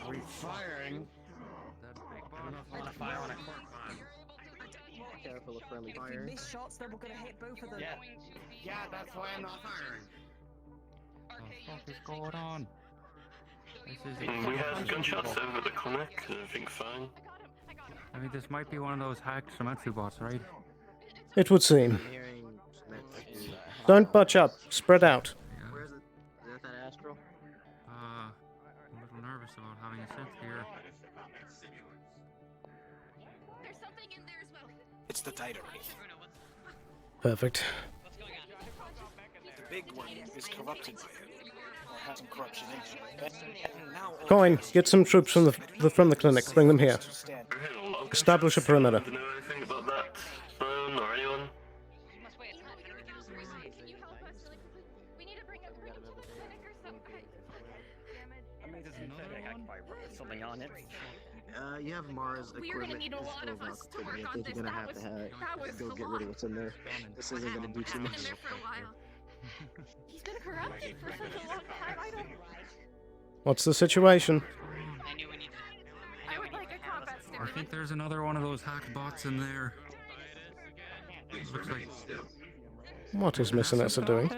Are we firing? Fire on a cork bomb. Careful of friendly If we fire. miss shots, then we're gonna hit both of them. Yeah, that's why I'm not firing. What the fuck is going on? This is We had gunshots over the clinic, I think fine. I mean, this might be one of those hacked Shimetsu bots, right? It would seem. I'm hearing Shimetsu. Don't bunch up. Spread out. Where is it? Is that Astral? I'm a little nervous about having a synth here. There's something in there as well. It's the Diary. Perfect. The big one is corrupted by it, or has some corruption in it. And now all Coin, the get some troops from the clinic. Bring them here. Establish a perimeter. Do you know anything about that, Sloan, or anyone? Can you help us? Like, we need to bring him to the clinic or something. I mean, does it say I can buy something on it? You have Mara's equipment. We're gonna need a lot of us to work on this. You're gonna That have was to go a get lot. rid of what's in there. This isn't gonna do too Been much. in there for a while. He's been corrupted for such a long time. I don't. What's the situation? I would like a combat I stereo. think there's another one of those hacked bots in there. Looks like... What is Miss Anessa doing?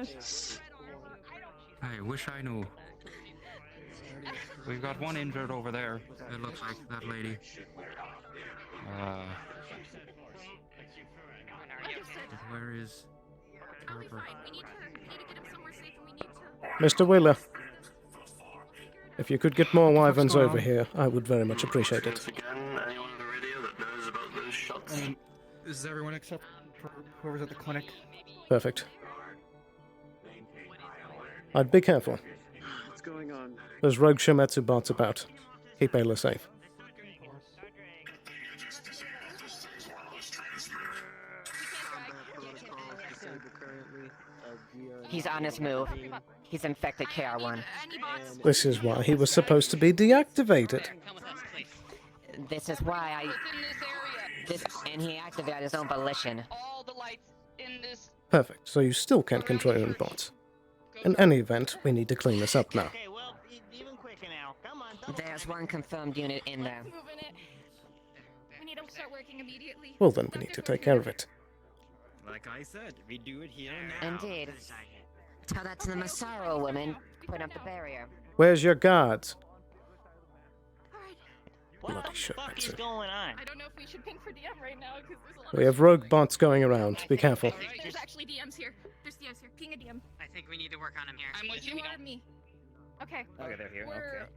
I wish I knew. We've got one injured over there. It looks like that lady. Where is Harper? We need to get him somewhere safe, and we need to. Mr. Wheeler. If you could get more wyverns going over on? here, I would very much appreciate it. Again, anyone on the radio that knows about those shots? Is everyone except for whoever's at the clinic? Perfect. I'd be careful. What's going on? There's rogue Shimetsu bots about. Keep Ayla safe. He's on his move. He's infected KR1. This is why he was supposed to be deactivated. This is why and he activated his own volition. Perfect. So you still can't control your own bots. In any event, we need to clean this up now. There's one confirmed unit in there. We need him start working immediately. Well, then we need to take care of it. Like I said, we do it here now. Indeed. Tell that to the Massaro woman. Put up the barrier. Where's your guards? What Bloody the shit, fuck that's is it. going on? I don't know if we should ping for DM right now because there's a lot We of have rogue bots going around. Be careful. There's actually DMs here. There's DMs here. Ping a DM. I think we need to work on him here. I'm with You are me. Okay. Okay, they're here. We're-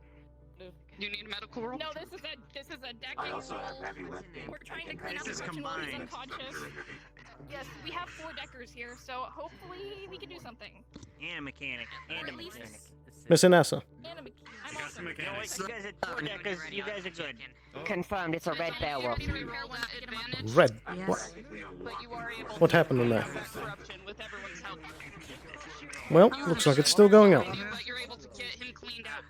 Okay. You need a medical roll? No, this is a decking roll. We're trying to clean up This is the kitchen while he's combined. unconscious. Yes, we have 4 deckers here, so hopefully we can do something. And a mechanic. And a Or at least- mechanic. Miss Inessa. And a mechanic. I'm also You know what? You guys are 4 deckers. You guys are good. Confirmed, it's a red werewolf. Red. Yes. What happened in there? Corruption with everyone's help. Well, looks like it's still going on. But you're able to get him cleaned out.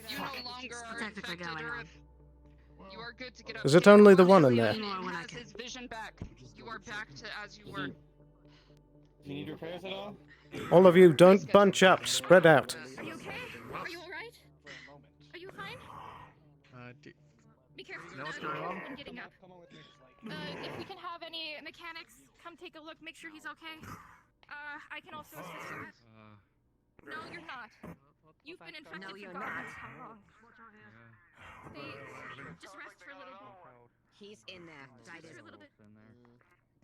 You no longer are infected or you are good to get up. Is it only the one in there? He has his vision back. You are back to as you were. Do you need repairs at all? All of you, don't bunch up. Spread out. Are you okay? Are you alright? Are you fine? Be careful when getting up. If we can have any mechanics come take a look, make sure he's okay. I can also assist you with... No, you're not. You've been infected No, for you're God not. knows how long. Just rest for a little bit. He's in there. Just for a little bit.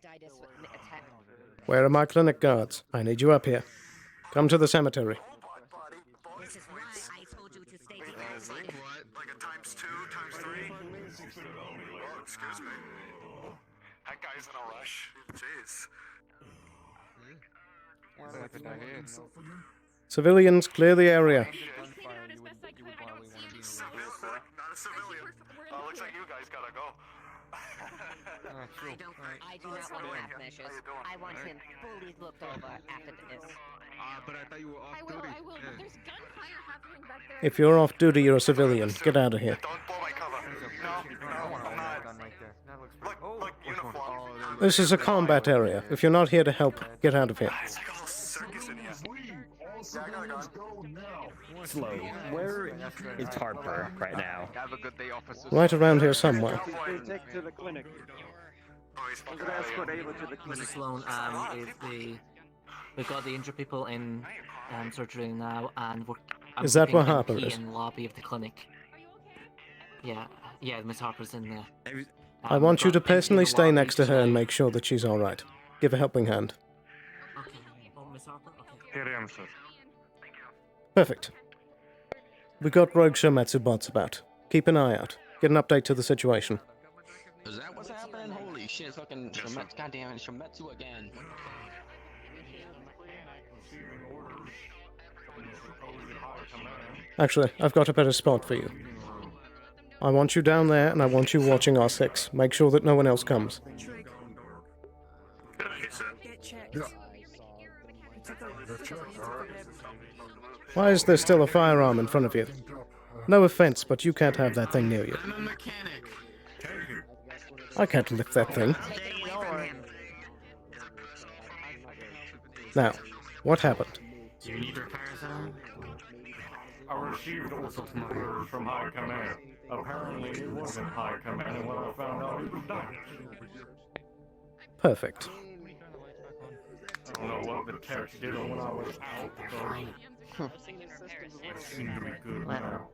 Didus with an attack. Where are my clinic guards? I need you up here. Come to the cemetery. This is why I told you to stay Like a times 2, times 3? Oh, excuse me. That guy's in a rush. Jeez. Civilians, clear the area. Not a civilian. Oh, looks like you guys gotta go. I do not want half measures. I want him fully looked over after this. But I thought you were off I will, duty. I will. But there's gunfire happening back there. If you're off duty, you're a civilian. Get out of here. Don't blow my cover. No, I'm not. Look, uniform. This is a combat area. If you're not here to help, get out of here. It's like a whole circus in here. Yeah, I got a gun. Sloan, where is Harper right now? Have a good day, officer. Right around here somewhere. Take to the clinic. Oh, he's I'm fucking gonna out of escort here. Ava to the clinic. Mrs. Sloan, we've got the injured people in surgery now, and I'm Is that booking what Harper MP is? in the lobby of the clinic. Yeah, Miss Harper's in there. I want you to we've got MP in personally the stay lobby next to her and today. make sure that she's alright. Give a helping hand. Okay. Oh, Miss Harper? Okay. Here I am, sir. Perfect. We got rogue Shometsu bots about. Keep an eye out. Get an update to the situation. Is that what's happening? Holy shit, fucking Shometsu, goddamn it, Shometsu again. Actually, I've got a better spot for you. I want you down there, and I want you watching R6. Make sure that no one else comes. Why is there still a firearm in front of you? No offense, but you can't have that thing near you. I'm a mechanic. I can't lift that thing. Now, what happened? Do you need repairs at all? I received ultimate orders from High Command. Apparently it wasn't High Command when I found out it was Dutch. Perfect. I don't know what the text did when I was out, but it seemed to be good now.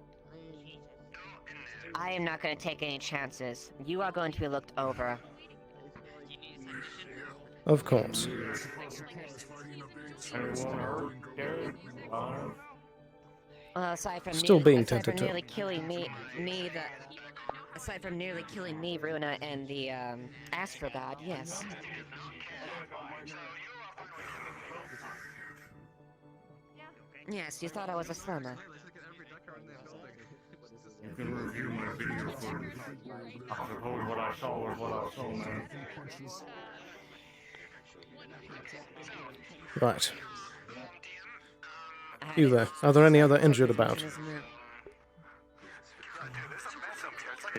I am not going to take any chances. You are going to be looked over. Of course. Anyone hurt? Dead? Alive? Aside from Still nearly, being aside from tempted to. nearly killing aside from nearly killing me, Runa, and the Astro God, yes. Yes, you thought I was a slumber. You can review my video footage. I suppose what I saw was what I saw, man. Right. You there. Are there any other injured about?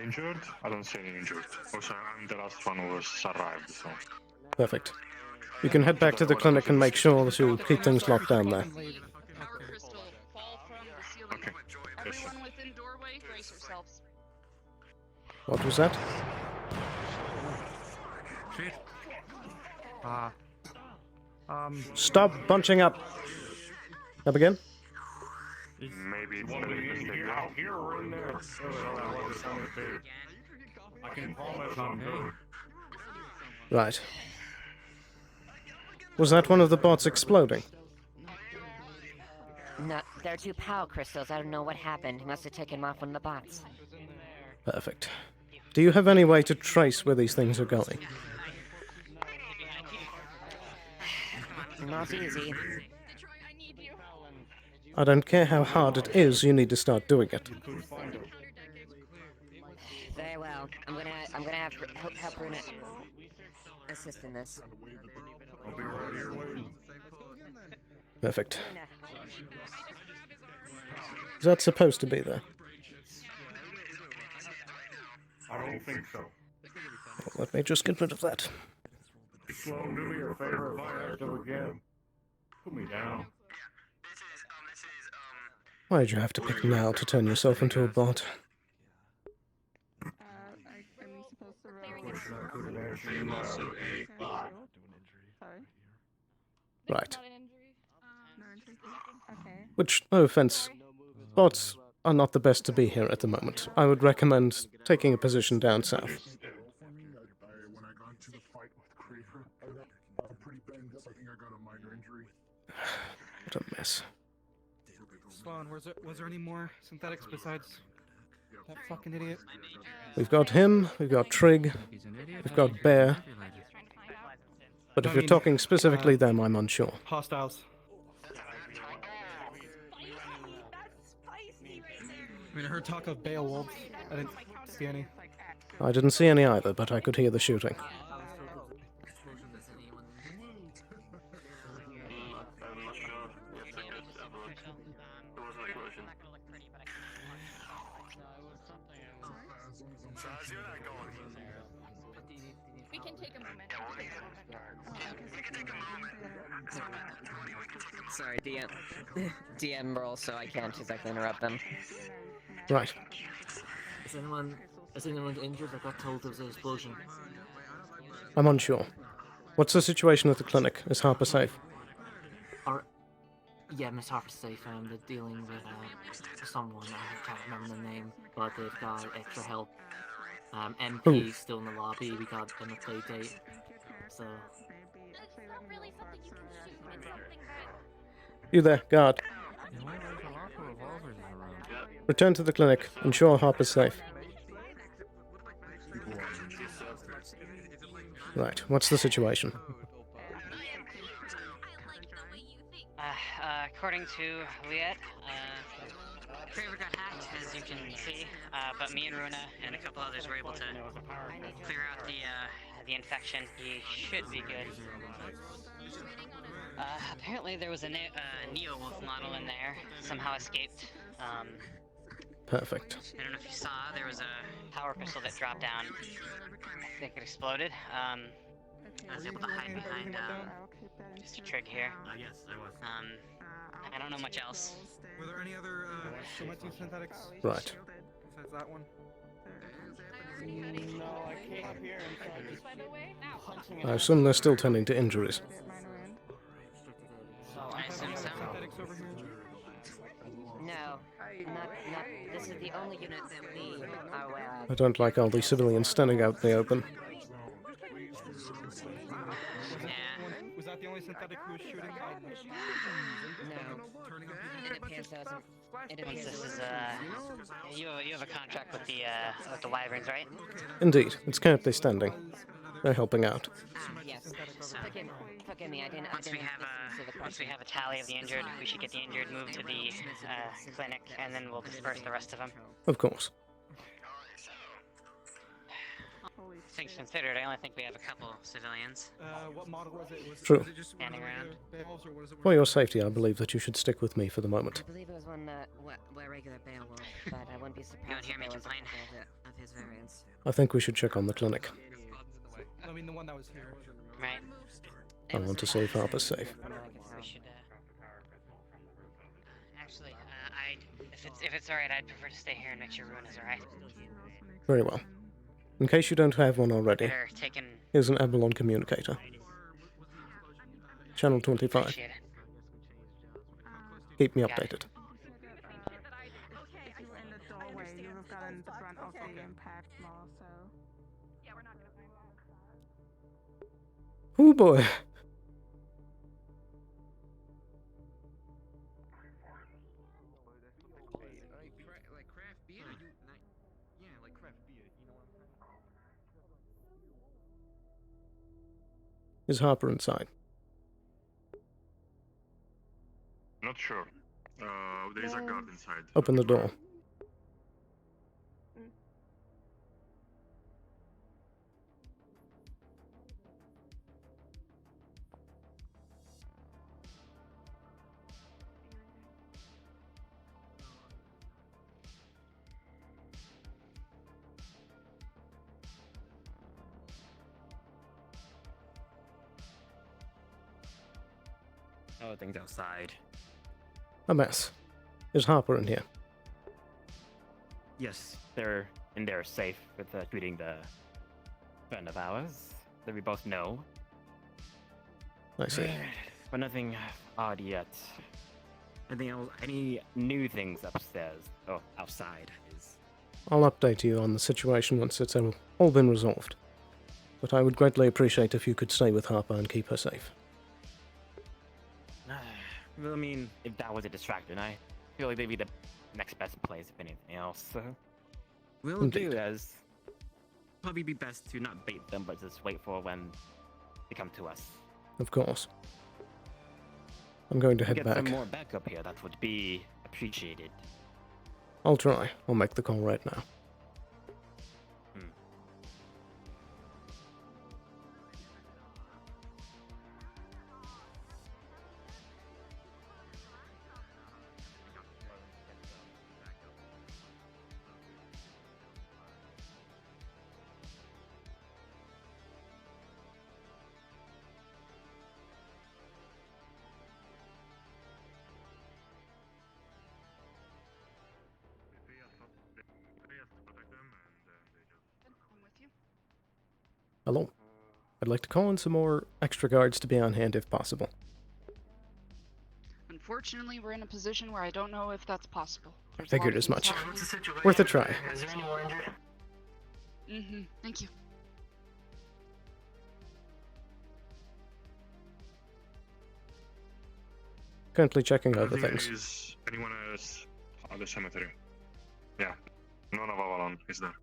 Injured? I don't see any injured. Also, I'm the last one who was arrived, so... Perfect. You can head back to the clinic and make sure that you keep things locked down there. Okay. Yes, sir. Everyone within doorway, brace yourselves. What was that? Stop bunching up. Up again? Maybe it's better to stay out here or in there. I can promise I'm good. Right. Was that one of the bots exploding? No, they're two POW crystals. I don't know what happened. He must have taken them off one of the bots. Perfect. Do you have any way to trace where these things are going? Not easy. I don't care how hard it is, you need to start doing it. Very well. I'm gonna have help Bruna assist in this. I'll be right here waiting. Perfect. Is that supposed to be there? I don't think so. Well, let me just get rid of that. Sloan, do me a favor if I act up again. Put me down. Why'd you have to pick now to turn yourself into a bot? Right. Which, no offense, bots are not the best to be here at the moment. I would recommend taking a position down south. What a mess. Sloan, was there any more synthetics besides that fucking idiot? We've got him, we've got Trig, we've got Bear. But if you're talking specifically them, I'm unsure. Hostiles. I mean, I heard talk of Beowulf. I didn't see any. I didn't see any either, but I could hear the shooting. We can take a moment. Sorry, DM roll, so I can't exactly interrupt them. Right. Is anyone injured? I got told there was an explosion. I'm unsure. What's the situation at the clinic? Is Harper safe? Yeah, Miss Harper's safe. They're dealing with someone. I can't remember the name, but they've got extra help. MP's still in the lobby. We got them a play date. So. You there, guard. Return to the clinic. Ensure Harper's safe. Right, what's the situation? According to Liette, Craver got hacked, as you can see, but me and Runa and a couple others were able to clear out the infection. He should be good. Apparently there was a Neo-Wolf model in there, somehow escaped. Perfect. I don't know if you saw, there was a power pistol that dropped down. I think it exploded. I was able to hide behind just a trig here. Yes, I was. I don't know much else. Were there any other Shometsu synthetics? Right. Besides that one? No, I came up here and I assume they're still tending to injuries. I assume so. No, not. This is the only unit that we are aware of. I don't like all these civilians standing out in the open. Was that the only synthetic who was shooting? No. It appears there was This is you have a contract with the Wyverns, right? Indeed, it's currently standing. They're helping out. Yes. Forgive me, I didn't Once we have a tally of the injured, we should get the injured moved to the clinic, and then we'll disperse the rest of them. Of course. Things considered, I only think we have a couple civilians. What model was it? True. Was it just standing around? For your safety, I believe that you should stick with me for the moment. I believe it was one that were regular Beowulf, but I wouldn't be surprised if there was a couple of his variants. I think we should check on the clinic. I mean, the one that was here. Right. I want to save Harper safe. We should. Actually, if it's alright, I'd prefer to stay here and make sure Ruin is alright. Very well. In case you don't have one already, here's an Abalon communicator. Channel 25. Appreciate it. Keep me Got it. updated. If you were in the doorway, you would have gotten the brunt of the impact more, so. Yeah, we're not gonna find that. Oh boy. Like craft beer, yeah, like craft beer. You know what I'm saying? Is Harper inside? Not sure. There is a guard inside. Open the door. Oh, things outside. A mess. Is Harper in here? Yes, they're in there safe with treating the friend of ours that we both know. I see. But nothing odd yet. Anything else? Any new things upstairs? Oh, outside is. I'll update you on the situation once it's all been resolved. But I would greatly appreciate if you could stay with Harper and keep her safe. Well, I mean, if that was a distraction, I feel like they'd be the next best place if anything else. We'll Indeed. do as. Probably be best to not bait them, but just wait for when they come to us. Of course. I'm going to head Get back. some more backup here. That would be appreciated. I'll try. I'll make the call right now. I'm with you. Hello. I'd like to call in some more extra guards to be on hand if possible. Unfortunately, we're in a position where I don't know if that's possible. There's a Figured lot of as much. things What's the situation? Worth a try. Is there anyone injured? Mm-hmm. Thank you. Currently checking over Nothing things. Is anyone else at the cemetery? Yeah. None of Avalon is there.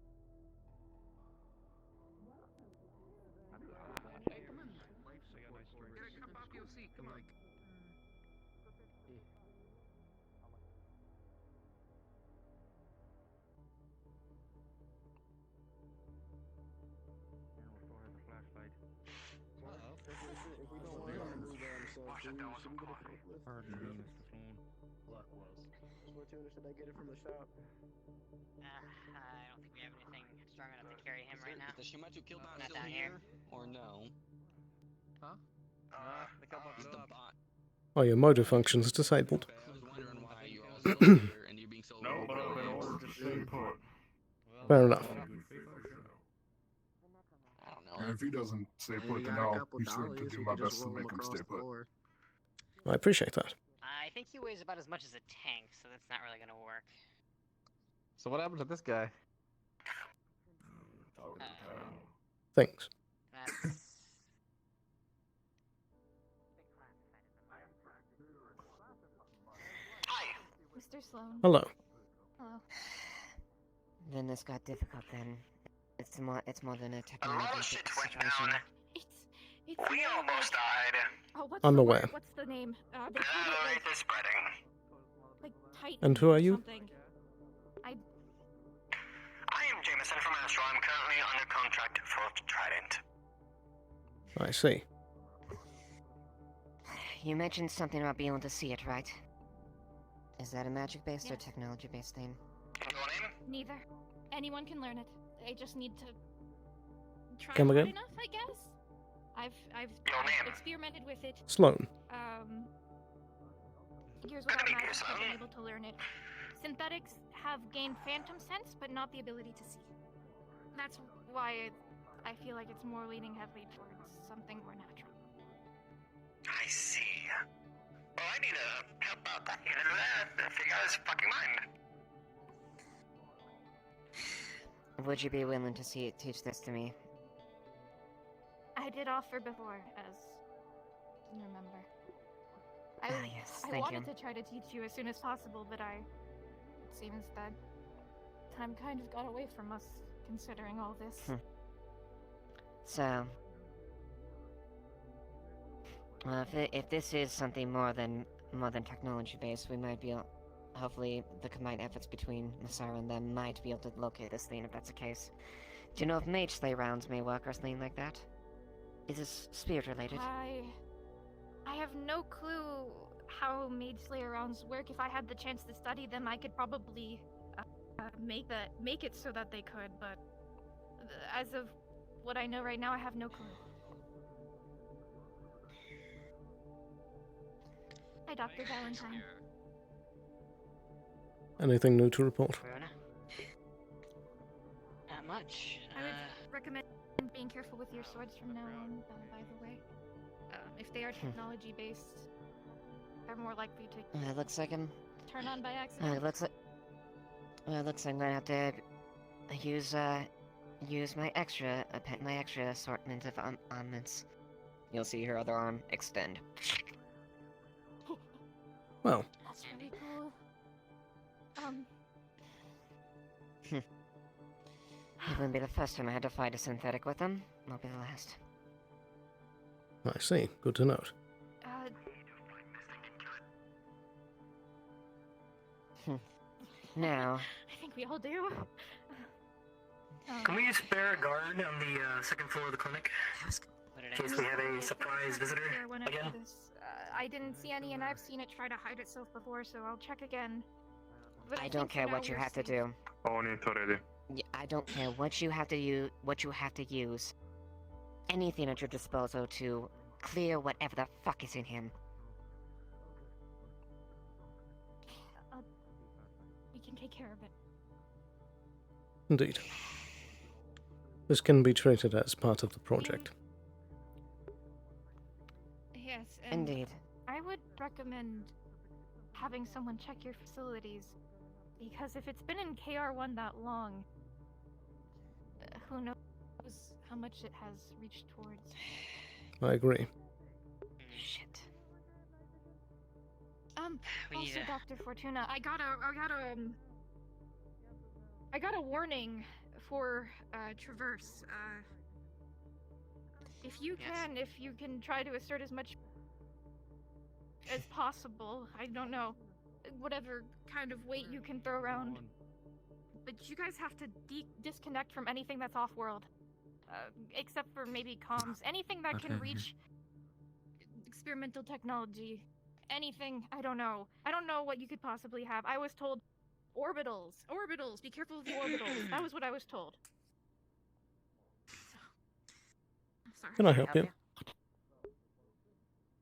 Pardon me, Mr. Sloan. Should I get it from the shop? I don't think we have anything strong enough to carry him right now. Is the Shimatsu killbot Not still down here, here. or no? Huh? The killbot Is blew the up. bot? Oh, your motor function's disabled. I was wondering why you all still here and you being so. No, but I've been ordered to stay put. Fair enough. I don't know. If he doesn't stay Hey, put, you then got a I'll couple be sure to dollars, do we my could just best to roll 'em make him across stay the put. floor. I appreciate that. I think he weighs about as much as a tank, so that's not really gonna work. So what happened to this guy? Thanks. That's... Mr. Sloan. Hello. Hello. Then this got difficult then. It's more than a technology situation. It's We more almost like... died. Oh, what's I'm the aware. word? What's the name? They put The it earth is spreading. like tight. And who are you? Something. I am Jameson from Astro. I'm currently under contract for Trident. I see. You mentioned something about being able to see it, right? Is that a magic-based or technology-based thing? Your name? Neither. Anyone can learn it. They just need to try Come hard again? enough, I guess. I've Your name? experimented with it. Sloan. Here's what I'm at. I've been able to learn it. Synthetics have gained phantom sense, but not the ability to see. That's why I feel like it's more leaning heavily towards something more natural. I see. Well, I need to help out that unit of that. Figure out his fucking mind. Would you be willing to teach this to me? I did offer before, as you remember. Yes, I thank wanted you. to try to teach you as soon as possible, but it seems that time kind of got away from us, considering all this. So, if this is something more than technology based, we might be hopefully the combined efforts between Masara and them might be able to locate this thing if that's the case. Do you know if mage slay rounds may work or something like that? Is this spirit related? I have no clue how Mage Slayer rounds work. If I had the chance to study them, I could probably make it so that they could, but as of what I know right now, I have no clue. Hi, Dr. Valentine. Anything new to report? Not much. I would recommend being careful with your swords from now on, by the way. If they are technology based, they're more likely to It looks like I'm... turn on by accident. It looks like I'm gonna have to use my extra assortment of armaments. You'll see her other arm extend. Well. That's really cool. It wouldn't be the first time I had to fight a synthetic with them. Won't be the last. I see. Good to note. Now... I think we all do. Can we spare a guard on the second floor of the clinic? In case we have a surprise visitor again? I didn't see any, and I've seen it try to hide itself before, so I'll check again. But I don't care what you have to do. I don't care what you have to use. Anything at your disposal to clear whatever the fuck is in him. We can take care of it. Indeed. This can be treated as part of the project. Yes, and Indeed. I would recommend having someone check your facilities, because if it's been in KR1 that long, who knows how much it has reached towards. I agree. Shit. Also, Dr. Fortuna, I got a warning for Traverse. If you can try to assert as much as possible. I don't know, whatever kind of weight you can throw around. But you guys have to disconnect from anything that's off-world. Except for maybe comms. Anything that can reach experimental technology. Anything, I don't know. I don't know what you could possibly have. I was told orbitals. Orbitals, be careful of the orbitals. That was what I was told. I'm sorry. Can I help you?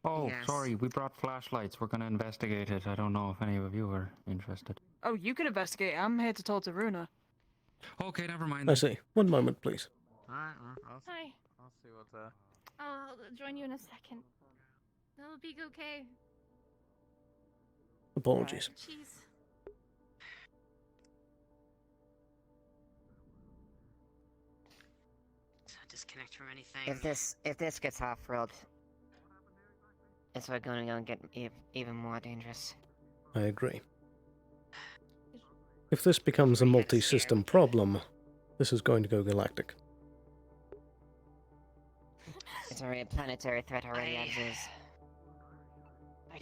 Oh, Yes. sorry, we brought flashlights. We're gonna investigate it. I don't know if any of you are interested. Oh, you can investigate. I'm here to talk to Runa. Okay, never mind. I see. One moment, please. Alright, Hi. I'll see what's I'll join you in a second. It'll be okay. Apologies. Jeez. So disconnect from anything. If this gets off-world, it's going to get even more dangerous. I agree. If this becomes a multi-system problem, this is going to go galactic. It's already a planetary threat already as is.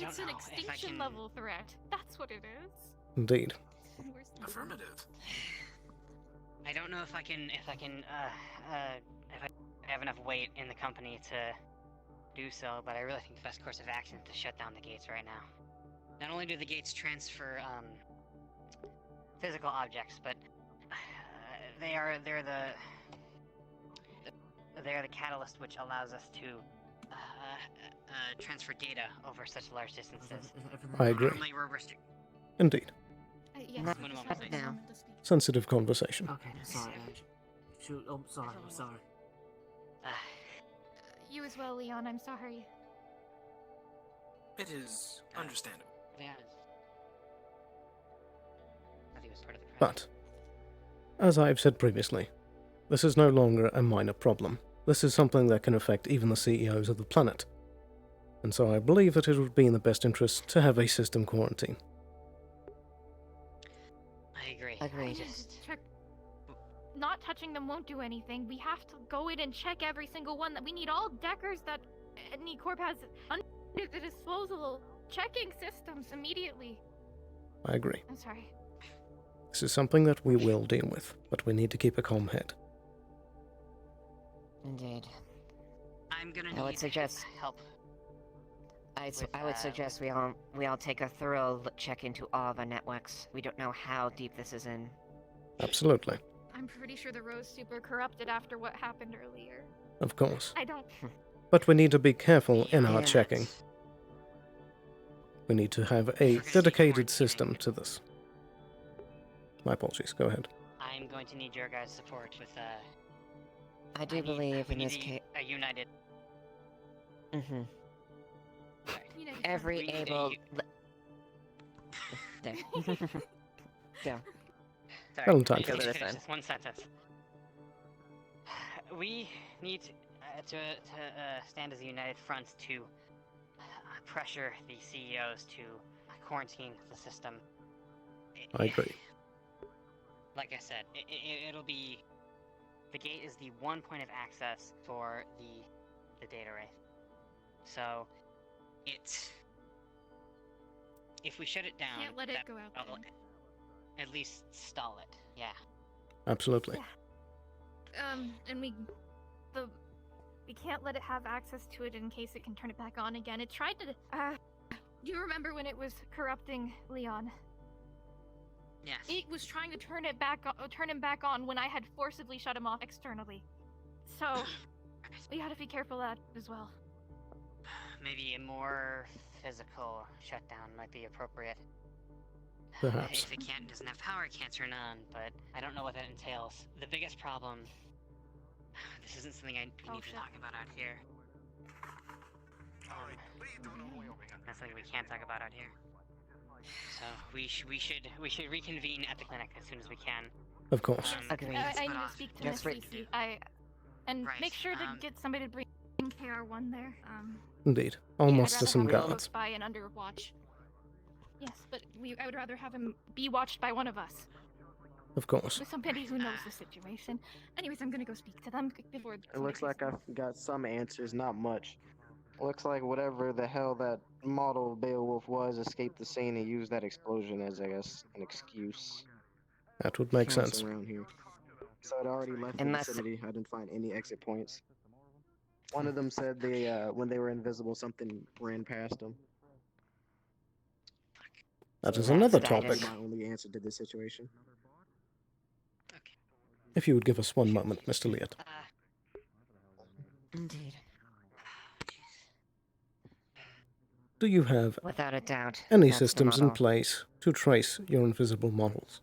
It's an extinction level threat. That's what it is. Indeed. Affirmative. I don't know if I have enough weight in the company to do so, but I really think the best course of action is to shut down the gates right now. Not only do the gates transfer physical objects, but they're the catalyst which allows us to transfer data over such large distances. I agree. Normally we're Indeed. Yes, Not just right have a now. moment to speak. Sensitive conversation. Okay, sorry. Shoot, oh, sorry. You as well, Leon. I'm sorry. It is understandable. Yeah. I think it was part of the But, as I've said previously, this is no longer a minor problem. This is something that can affect even the CEOs of the planet. And so I believe that it would be in the best interest to have a system quarantine. I agree. Agreed. Check. Not touching them won't do anything. We have to go in and check every single one. That we need all Deckers that any corp has under the disposal checking systems immediately. I agree. I'm sorry. This is something that we will deal with, but we need to keep a calm head. Indeed. I'm gonna I would need suggest help. I would suggest we all take a thorough check into all of our networks. We don't know how deep this is in. Absolutely. I'm pretty sure the row's super corrupted after what happened earlier. Of course. I don't. But we need to be careful in our Yeah. checking. We need to have a dedicated system to this. My apologies, go ahead. I'm going to need your guys' support with I do believe in this case. a united. Mm-hmm. Every We need a able. There. Go. Sorry, Valentine. let me Go finish this this one sentence. We need to stand as a united front to pressure the CEOs to quarantine the system. I agree. Like I said, it'll be... The gate is the one point of access for the data array. So, it's... If we shut it down, Can't let it go out that'll at least stall it. Yeah. Absolutely. And we can't let it have access to it in case it can turn it back on again. It tried to. Do you remember when it was corrupting Leon? Yes. It was trying to turn him back on when I had forcibly shut him off externally. So we gotta be careful of that as well. Maybe a more physical shutdown might be appropriate. Perhaps. If it doesn't have power, it can't turn on, but I don't know what that entails. The biggest problem... This isn't something we need to talk about out here. That's something we can't talk about out here. So we should reconvene at the clinic as soon as we can. Of course. Agreed. I need to speak to Miss Lucy. And Right, make sure to get somebody to bring KR1 there. Indeed. I'll I'd muster rather some have him guards. close by and under watch. Yes, but I would rather have him be watched by one of us. Of course. With somebody who knows the situation. Anyways, I'm gonna go speak to them before. It looks like I've got some answers, not much. Looks like whatever the hell that model Beowulf was escaped the scene and used that explosion as, I guess, an excuse. That would make Counts sense. around here. So it already left the vicinity. I didn't find any exit points. One of them said they, when they were invisible, something ran past them. That is So another that's topic. my only answer to this situation. If you would give us one moment, Mr. Liet. Indeed. Do you have Without a doubt. any that's the systems in model. place to trace your invisible models?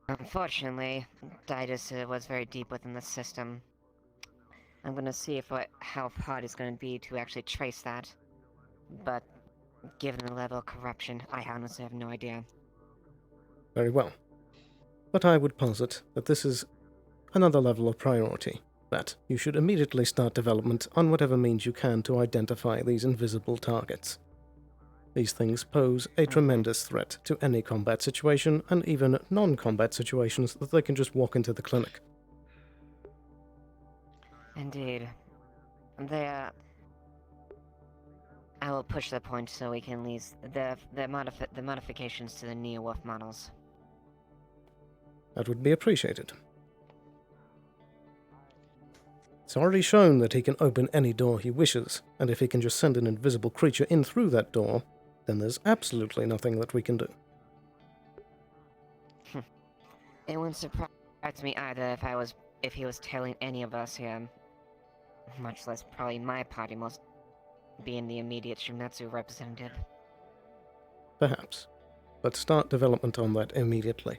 Unfortunately, Didus was very deep within the system. I'm gonna see how hard it's gonna be to actually trace that. But given the level of corruption, I honestly have no idea. Very well. But I would posit that this is another level of priority, that you should immediately start development on whatever means you can to identify these invisible targets. These things pose a tremendous threat to any combat situation, and even non-combat situations that they can just walk into the clinic. Indeed. I will push the point so we can lease the modifications to the Neo-Wolf models. That would be appreciated. It's already shown that he can open any door he wishes, and if he can just send an invisible creature in through that door, then there's absolutely nothing that we can do. It wouldn't surprise me either if he was telling any of us here, much less probably my party, most being the immediate Shimetsu representative. Perhaps. But start development on that immediately.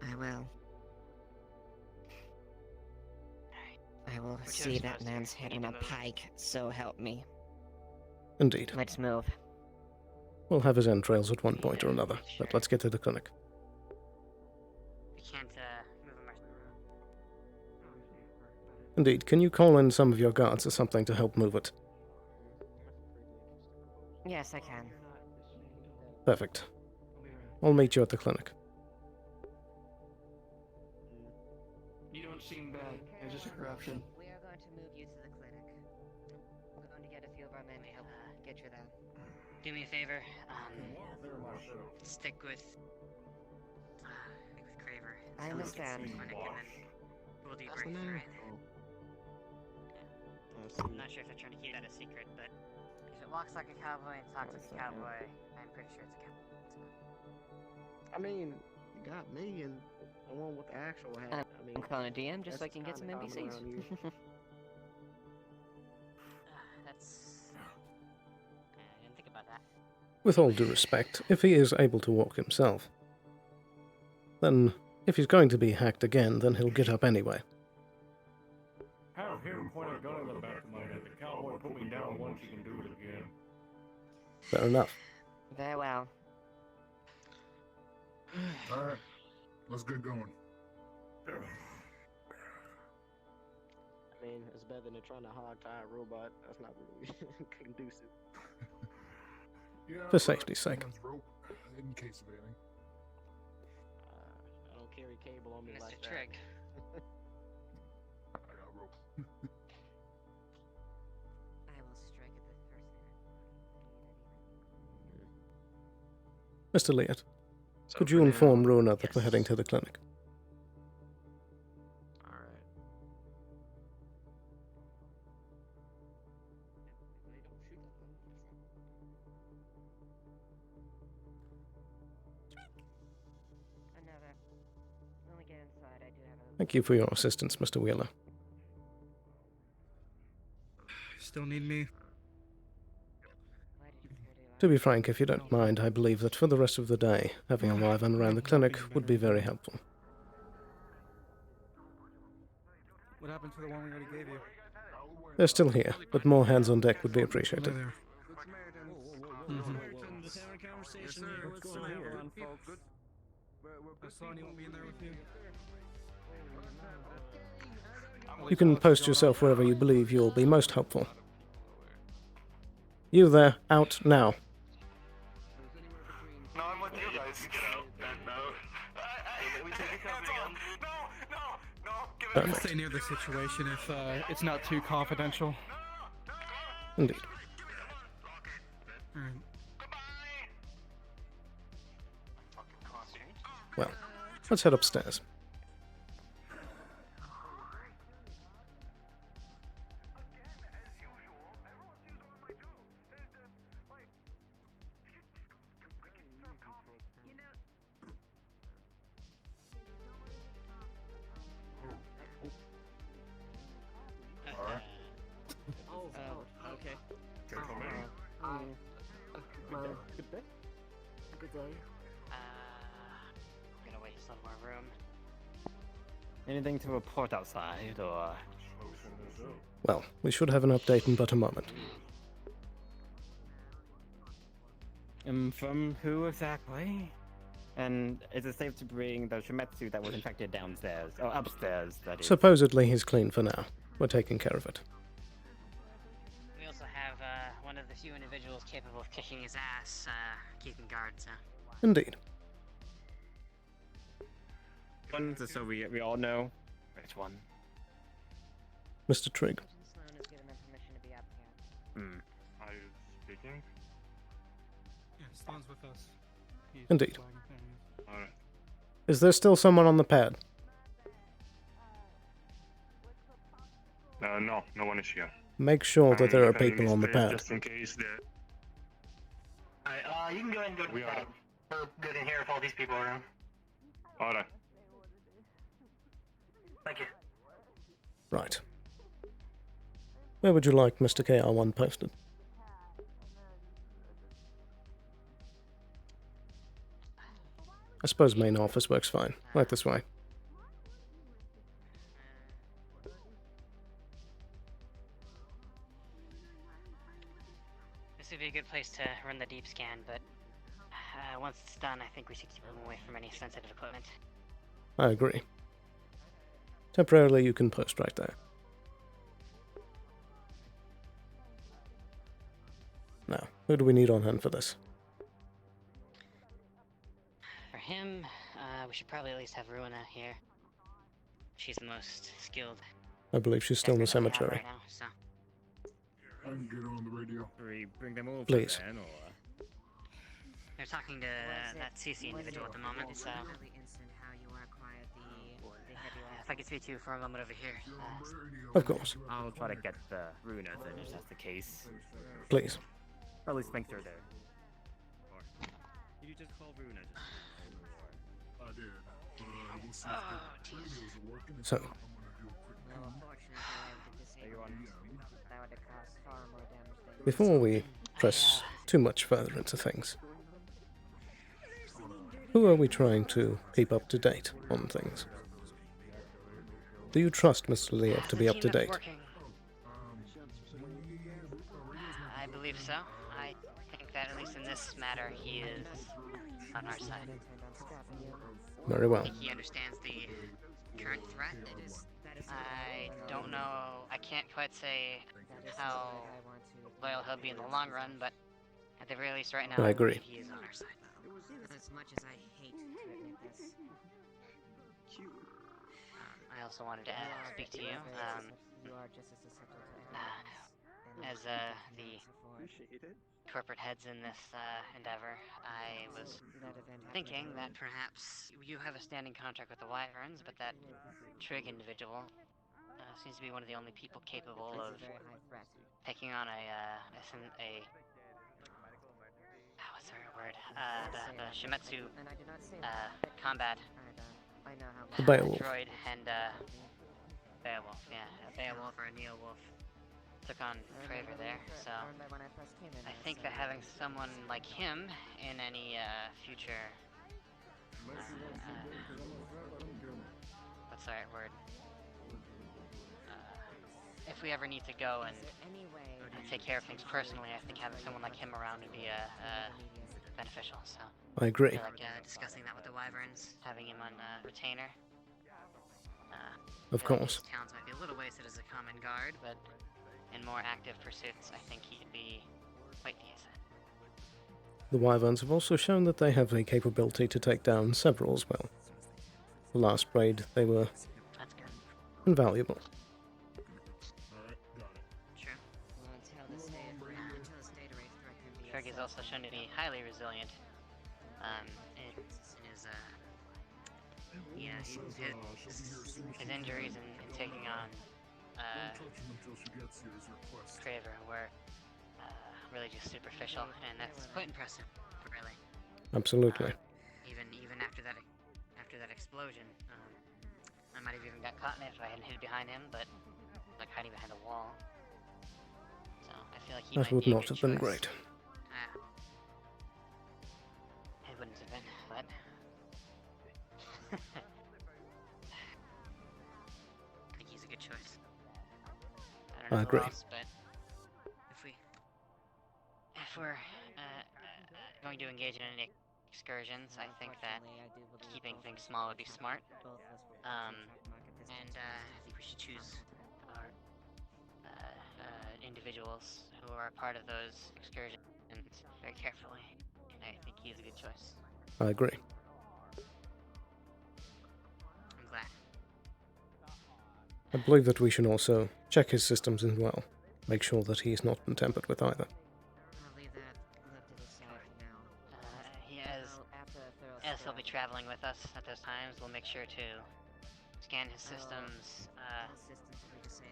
I will. I will see that man's head on a pike, so help me. Indeed. Let's move. We'll have his entrails at one point or another, but let's get to the clinic. We can't, move him Indeed. Can you call in some of your guards or something to help move it? Yes, I can. Perfect. I'll meet you at the clinic. You don't seem bad. It's just a corruption. We are going to move you to the clinic. We're going to get a few of our men to help get you there. Do me a favor, stick with Craver. I understand. Clinic and then we'll debrief, right? I'm not sure if they're trying to keep that a secret, but if it walks like a cowboy and talks like a cowboy, I'm pretty sure it's a cowboy. I mean, you got me and the one with the actual hat. I mean, I'm calling a DM just so I that's can get some kinda common NPCs. around here. That's... I didn't think about that. With all due respect, if he is able to walk himself, then if he's going to be hacked again, then he'll get up anyway. Have him point a gun in the back of my head. The cowboy put me down once, he can do it again. Fair enough. Very well. Alright, let's get going. I mean, it's better than trying to hog tie a robot. That's not really conducive. Yeah, For safety's sake. rope in case of anything. I don't carry cable on me Mr. like Trigg. I got rope. I will strike at the first Mr. Leott, could you inform Runa that we're heading to the clinic? Alright. Another. When we get inside, I do have a... Thank you for your assistance, Mr. Wheeler. Still need me? To be frank, if you don't mind, I believe that for the rest of the day, having a Wyvern around the clinic would be very helpful. What happened to the one we already gave you? They're still here, but more hands on deck would be appreciated. You can post yourself wherever you believe you'll be most helpful. You there, out now. No, I'm with you guys. Get out. I can stay near the situation if it's not too confidential. Indeed. Alright. Well, let's head upstairs. Okay. Can come in. Good day. Good day. I'm gonna waste some more room. Anything to report outside, or...? Well, we should have an update in but a moment. From who exactly? And is it safe to bring the Shimetsu that was infected downstairs? Or upstairs, that is? Supposedly he's clean for now. We're taking care of it. We also have one of the few individuals capable of kicking his ass, keeping guard, so. Indeed. One, just so we all know which one. Mr. Trigg. Sloan has given them permission to be out here. Are you speaking? Yeah, Sloan's with us. He's Indeed. flagging things. Alright. Is there still someone on the pad? No, no one is here. Make sure that there are If any people on the mistake, pad. Just in case that... Alright, you can go ahead and go to We the are. pad. We're good in here if all these people are around. Alright. Thank you. Right. Where would you like Mr. KR1 posted? I suppose main office works fine. Right this way. would be a good place to run the deep scan, but once it's done, I think we should keep them away from any sensitive equipment. I agree. Temporarily, you can post right there. Now, who do we need on hand for this? For him, we should probably at least have Ruina here. She's the most skilled. I believe she's still in the expert that we have cemetery. right now, so. I can get on the radio. We bring them over Please. then, or? They're talking to that CC individual at the moment, so. If I could speak to you for a moment over here. Of course. I'll try to get the runas then, if that's the case. Please. Probably swing through there. Or, did you just call Runa? I did. We'll see if the radios are working. So. I'm gonna do a quick count. Before we press too much further into things, who are we trying to keep up to date on things? Do you trust Mr. Liev to be up to date? I believe so. I think that at least in this matter, he is on our side. Very well. I think he understands the current threat. I don't know. I can't quite say how loyal he'll be in the long run, but at the very least, right now, I agree. believe he is on our side. As much as I hate to admit this. I also wanted to speak to you. As the corporate heads in this endeavor, I was thinking that perhaps you have a standing contract with the Wyverns, but that Trig individual seems to be one of the only people capable of taking on what's the right word? The Shimetsu combat The Beowulf. droid and Beowulf, yeah, a Beowulf or a Neo-Wolf took on Craver there, so I think that having someone like him in any future what's the right word? If we ever need to go and take care of things personally, I think having someone like him around would be beneficial. So I agree. feel like discussing that with the Wyverns, having him on retainer. Of course. These towns might be a little wasted as a common guard, but in more active pursuits, I think he'd be quite decent. The Wyverns have also shown that they have the capability to take down several as well. The last raid, they were invaluable. True. Trig is also shown to be highly resilient. In his his injuries and taking on Craver were really just superficial, and that's quite impressive, really. Absolutely. Even after that explosion, I might have even got caught in it if I hadn't hid behind him, but like hiding behind a wall. So I feel like he That might would be a not good have been choice. great. It wouldn't have been, but I think he's a good choice. I don't know I who agree. else, but if we're going to engage in any excursions, I think that keeping things small would be smart. And I think we should choose our individuals who are part of those excursions very carefully. And I think he's a good choice. I agree. I'm glad. I believe that we should also check his systems as well. Make sure that he's not been tampered with either. As he'll be traveling with us at those times, we'll make sure to scan his systems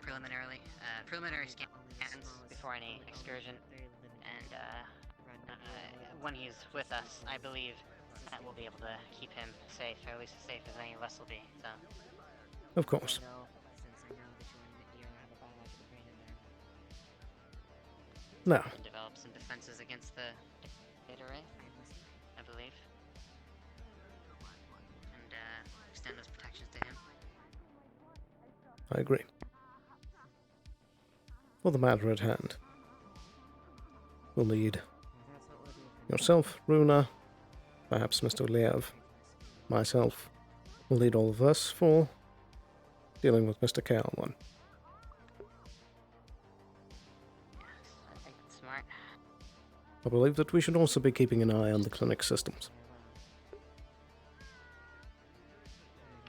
preliminary scans before any excursion, and when he's with us, I believe that we'll be able to keep him safe, or at least as safe as any of us will be. So. Of course. Now. And develop some defenses against the data ray, I believe. And extend those protections to him. I agree. For the matter at hand, will lead yourself, Runa, perhaps Mr. Liev, myself, will lead all of us for dealing with Mr. KL1. I think it's smart. I believe that we should also be keeping an eye on the clinic systems.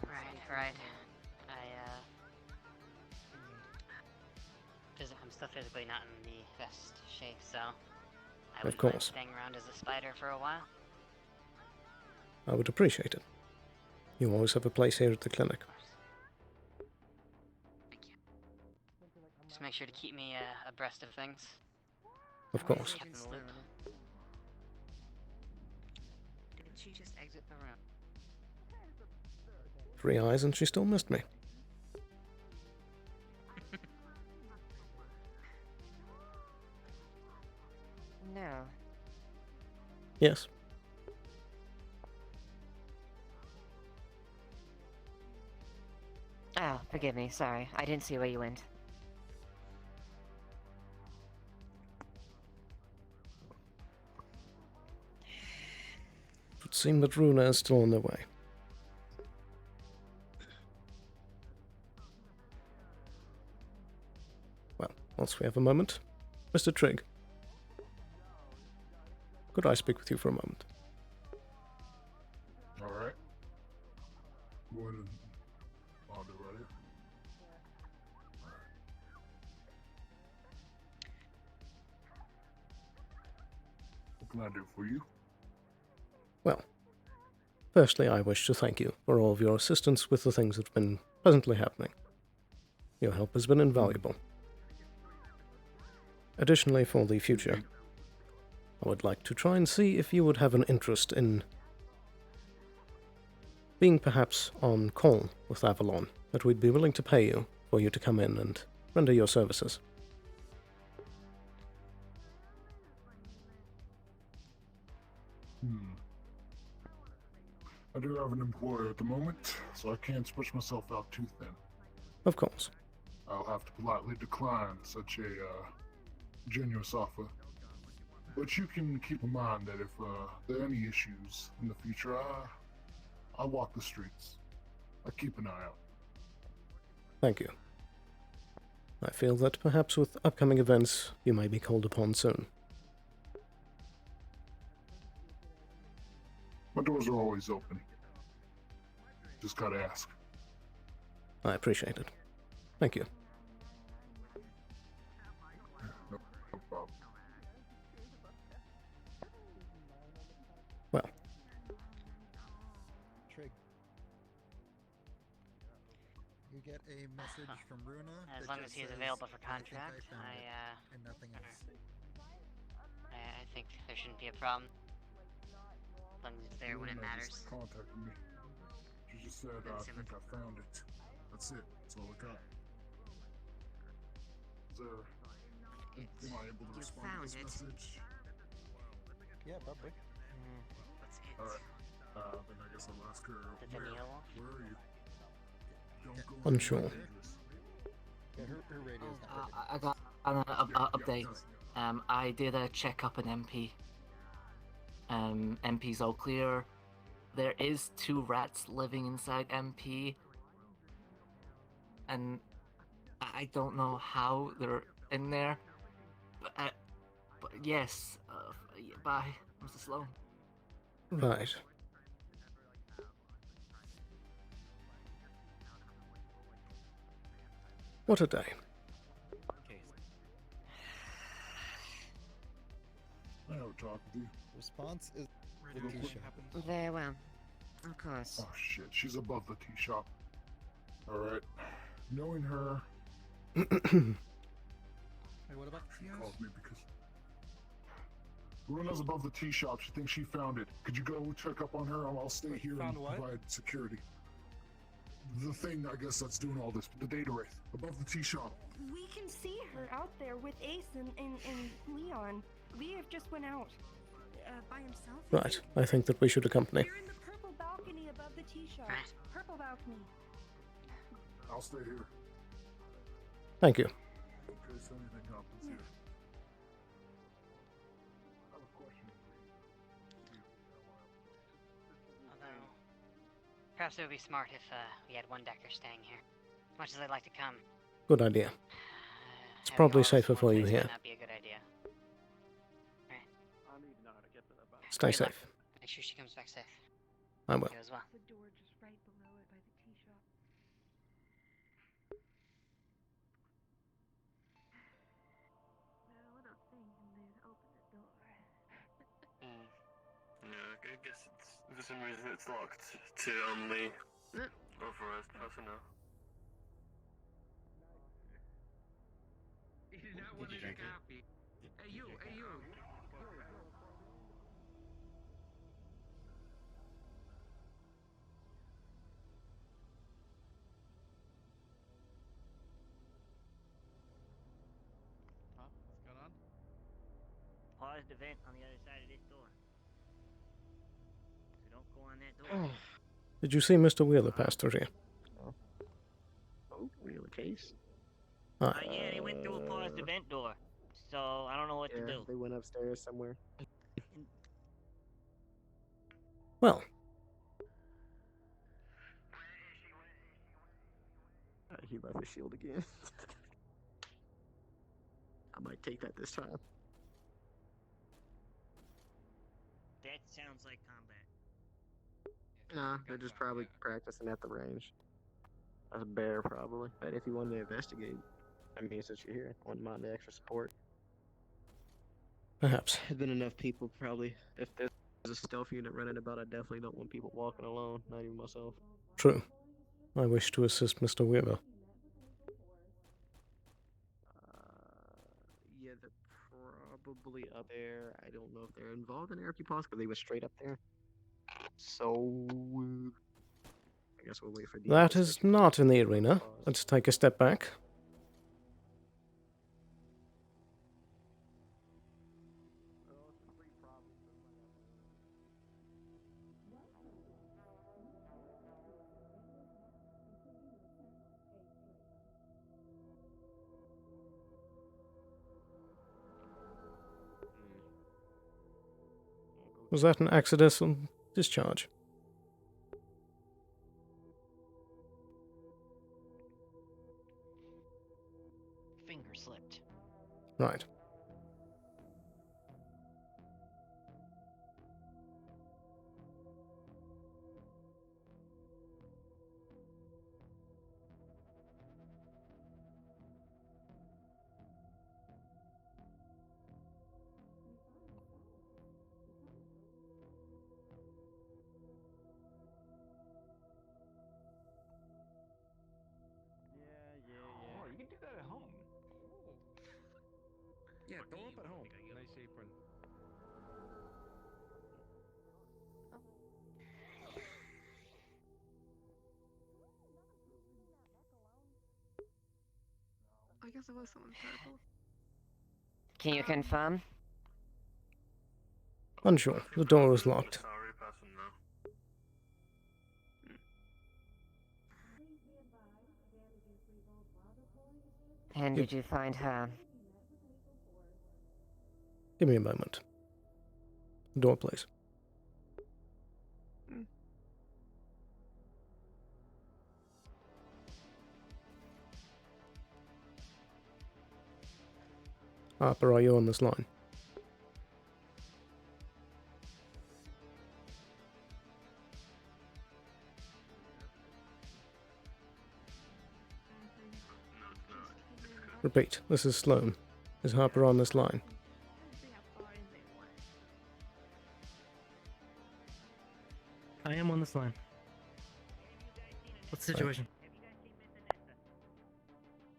Right. I'm still physically not in the best shape, so I Of wouldn't mind course. staying around as a spider for a while. I would appreciate it. You always have a place here at the clinic. Just make sure to keep me abreast of things. Of course. Kept in the loop. Did she just exit the room? 3 eyes and she still missed me. No. Yes. Oh, forgive me. Sorry. I didn't see where you went. It would seem that Runa is still on their way. Well, whilst we have a moment, Mr. Trigg, could I speak with you for a moment? Alright. Go ahead and I'll do right here. What can I do for you? Well, firstly, I wish to thank you for all of your assistance with the things that have been presently happening. Your help has been invaluable. Additionally, for the future, I would like to try and see if you would have an interest in being perhaps on call with Avalon, that we'd be willing to pay you for you to come in and render your services. I do have an employer at the moment, so I can't stretch myself out too thin. Of course. I'll have to politely decline such a generous offer. But you can keep in mind that if there are any issues in the future, I walk the streets. I keep an eye out. Thank you. I feel that perhaps with upcoming events, you may be called upon soon. My doors are always open. Just gotta ask. I appreciate it. Thank you. No problem. Well. Trig. You get a message from Runa. As that long just as he's says, available for "I think contract, found it," and nothing else. I think there shouldn't be a problem. As long as it's there when it matters. Just contacted me. She just said, I think I found it. That's it. That's all I got. Is there... Am I able to respond to this message? Yeah, probably. What's it? Alright. Then I guess I'll ask her, where are you? Don't go Unsure. Yeah, her radio's not working. I got an update. I did a checkup in MP. MP's all clear. There is 2 rats living inside MP. And I don't know how they're in there. But yes. Bye, Mr. Sloan. Right. What a day. I will talk with you. Response is the Real tea quick. shop. Very well. Of course. Oh shit, she's above the tea shop. Alright. Knowing her, Hey, what about the she TOs? called me because Runa's above the tea shop. She thinks she found it. Could you go check up on her? I'll stay here Found and what? provide security. The thing, I guess, that's doing all this. The data wraith. Above the tea shop. We can see her out there with Ace and Leon. Leah just went out. By himself? Right. I think that we should accompany. You're in the purple balcony above the tea shop. Purple balcony. I'll stay here. Thank you. In case anything happens here. Perhaps it would be smart if we had one decker staying here. As much as I'd like to come, Good idea. It's having probably all of us in safer one for you place here. might not be a good idea. Alright. Stay Good luck. safe. Make sure she comes back safe. I will. You as well. The door just right below it by the tea shop. Well, what a thing, and they'd open the door. Yeah, I guess it's for some reason it's locked to only authorized personnel. That one is a copy. Hey you, hey you. Huh? What's going on? Paused the vent on the other side of this door. So don't go on that door. Did you see Mr. Wheeler pass through here? Oh, wheel a case. Aye. Yeah, they went through a paused the vent door. So I don't know what to do. They went upstairs somewhere. Well, He left his shield again. I might take that this time. That sounds like combat. Nah, they're just probably practicing at the range. That's a bear, probably. But if you wanted to investigate, I mean, since you're here, I wouldn't mind the extra support. perhaps. There's been enough people, probably. If there's a stealth unit running about, I definitely don't want people walking alone, not even myself. True. I wish to assist Mr. Wheeler. Yeah, they're probably up there. I don't know if they're involved in RP Pause because they were straight up there. So, I guess we'll wait for That is not in the arena. Let's take a step back. Was that an accidental discharge? Finger slipped. Right. Oh, you can do that at home. Yeah, throw up at home. Nice apron. I guess it was someone's purple. Can you confirm? Unsure. The door was locked. And did you find her? Give me a moment. Door, please. Harper, are you on this line? Repeat, this is Sloan. Is Harper on this line? I am on this line. What's the situation?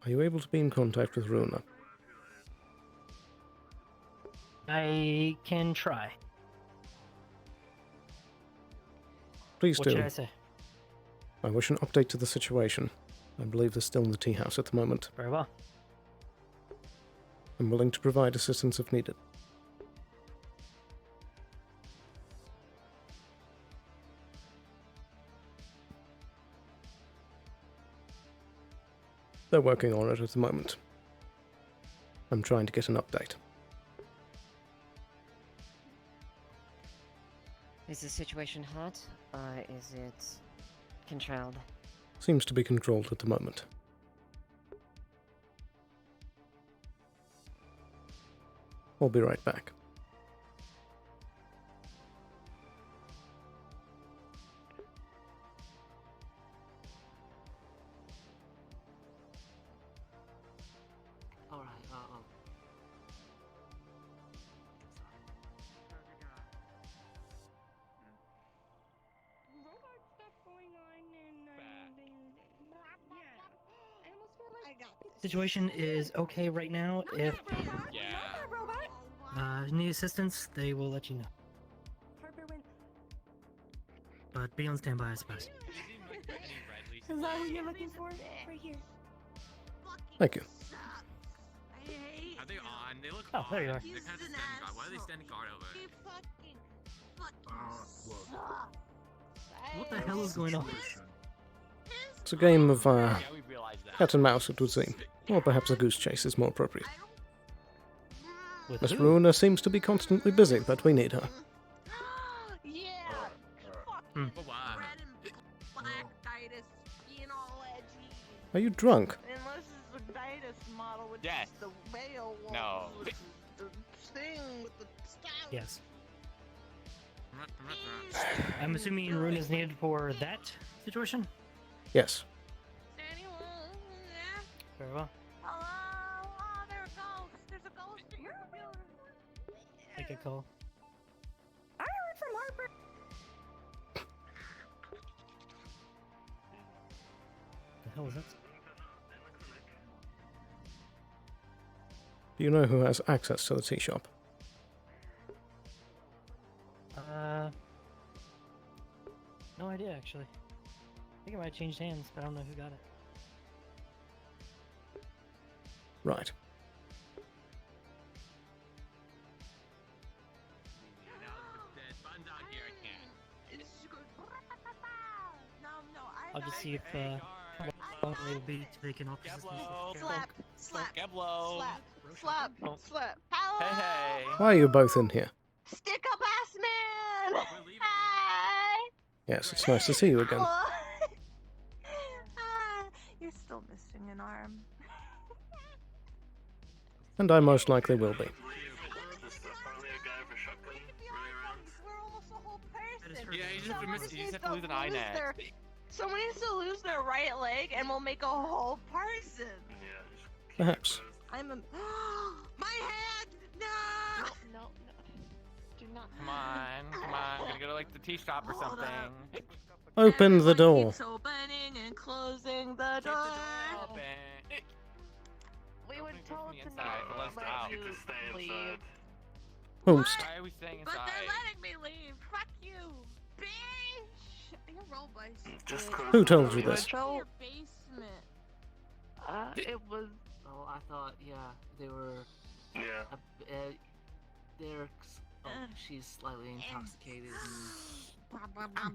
Are you able to be in contact with Runa? I can try. Please What do. should I say? I wish an update to the situation. I believe they're still in the tea house at the moment. Very well. I'm willing to provide assistance if needed. They're working on it at the moment. I'm trying to get an update. Is the situation hot, or is it controlled. Seems to be controlled at the moment. We'll be right back. Alright, Robot stuff going on and yeah. Animal store I got this. Situation is okay right now. If need assistance, they will let you know. Harper went. But be on standby, I suppose. Is that what you're looking for? Right here. Thank you. Are they on? They look Oh, there you are. They're kind of standing guard. Why are they standing guard over it? What the hell is going on? It's a game of cat and mouse, it would seem. Or perhaps a goose chase is more appropriate. Miss Ruina seems to be constantly busy, but we need her. Hmm. Are you drunk? Unless it's the Ditus model, which Yes. is the whale one. No. With the thing with the style. Yes. I'm assuming rune is needed for that situation? Yes. Very well. Oh, there it goes. There's a ghost in your computer. Take a call. I heard from Harper. The hell is that? Do you know who has access to the tea shop? No idea actually. I think it might have changed hands, but I don't know who got it. Right. I'll just see if how long it will be to take an office assistance. Slap, slap, Geblo. slap, slap, Oh. slap. Hello. Hey. Why are you both in here? Stick up ass man. Hi. Yes, it's nice to see you again. Ah, you're still missing an arm. And I most likely will be. Yeah, you just have to lose an eye next. Someone needs to lose their right leg, and we'll make a whole person. Perhaps. I'm a. My hand! No! No. Do not. Come on. We're gonna go to like the tea shop or something. Open the door. Keeps opening and closing the door. We were told to inside, not but let's let out. you You stay leave. inside. Whomst. Why are we staying But inside? they're letting me leave. Fuck you, bitch! You're robots. Just close Who the told door. you this? Your basement. It was. Oh, I thought, yeah, they were. Yeah. They're. Oh, she's slightly intoxicated. I'm.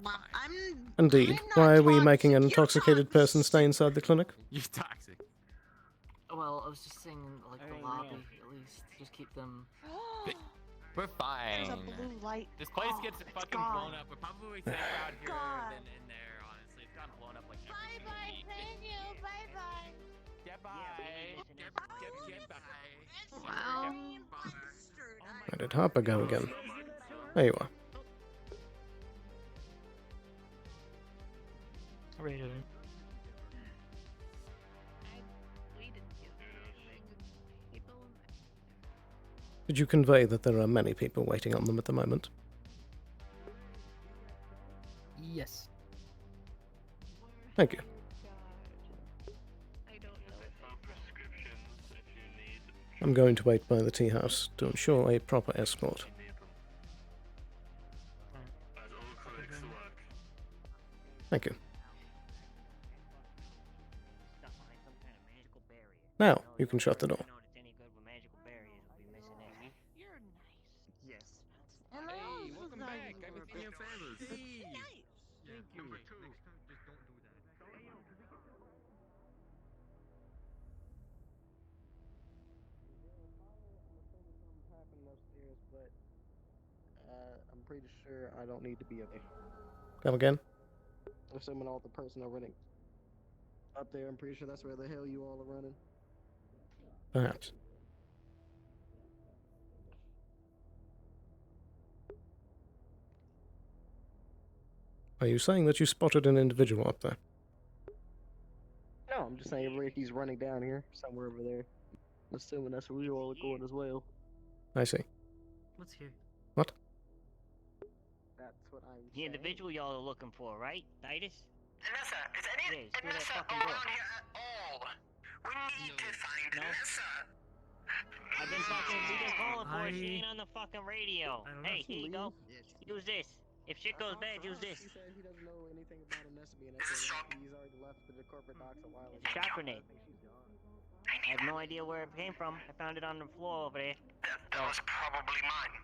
Indeed. Why are we making an intoxicated person stay inside the clinic? You're toxic. Well, I was just saying, like, the lobby, at least. Just keep them. We're fine. There's a blue light. This place Oh, gets it's fucking gone. blown up. We're probably safer out here gone. than in there, honestly. It's gotten blown up like every Bye single bye, week. thank you. Bye bye. Goodbye. Goodbye. Wow. Where did Harper go again? There you are. Ready to Did you convey that there are many people waiting on them at the moment? Yes. Thank you. I'm going to wait by the tea house to ensure a proper escort. Thank you. Now, you can shut the door. Yes. And hey, welcome back. I haven't seen your fellas. Nice. Thank you. Number two. Next time, just don't do that. But I'm pretty sure I don't need to be up there. Come again? Assuming all the personnel running up there, I'm pretty sure that's where the hell you all are running. Perhaps. Are you saying that you spotted an individual up there? No, I'm just saying Ricky's running down here, somewhere over there. I'm assuming that's where you all are going as well. I see. What's here? What? That's what I'm The individual y'all are looking for, right, Titus? Vanessa, is any Vanessa around here at all? We need to find Vanessa. We've been calling for her. She ain't on the fucking radio. Hey, here you go. Use this. If shit goes bad, use this. He said he doesn't know anything about Anessa being at He's already left the corporate docks a while ago. Shot grenade. I have no idea where it came from. I found it on the floor over there. That was probably mine.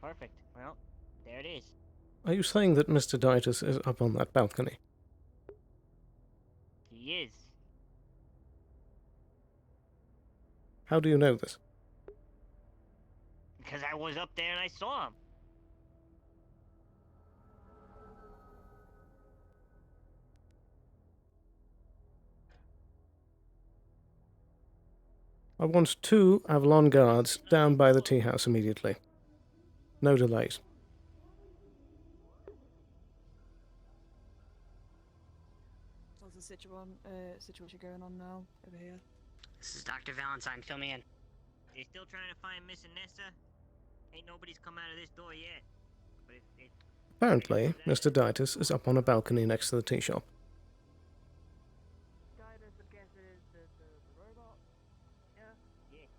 Perfect. Well, there it is. Are you saying that Mr. Ditus is up on that balcony? He is. How do you know this? Because I was up there and I saw him. I want 2 Avalon guards down by the tea house immediately. No delays. What's the situation going on now over here? This is Dr. Valentine. Fill me in. They're still trying to find Miss Anessa. Ain't nobody's come out of this door yet. But it Apparently, Mr. Ditus is up on a balcony next to the tea shop.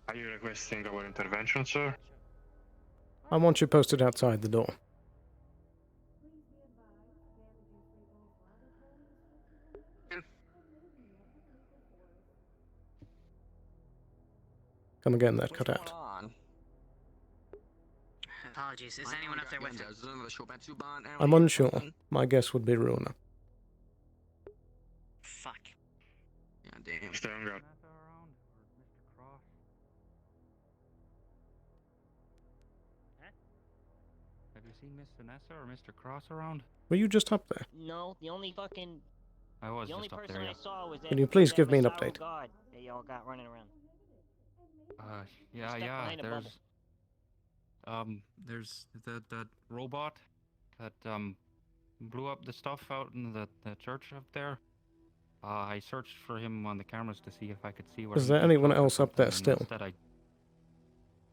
Are you requesting our intervention, sir? I want you posted outside the door. Come again, that cut out. Apologies. Is anyone up there with him? I'm unsure. My guess would be Runa. Fuck. Yeah, damn. Stay on guard. Have you seen Miss Vanessa or Mr. Cross around? Were you just up there? No, the only fucking... I was the only just up person there, yeah. I saw was that... Can you please that give me an Masaru update? guard that y'all got running around. Yeah, Step behind a there's that robot that, blew up the stuff out in the church up there. I searched for him on the cameras to see if I could see where Is he there was anyone or else up there something, and still? Instead, I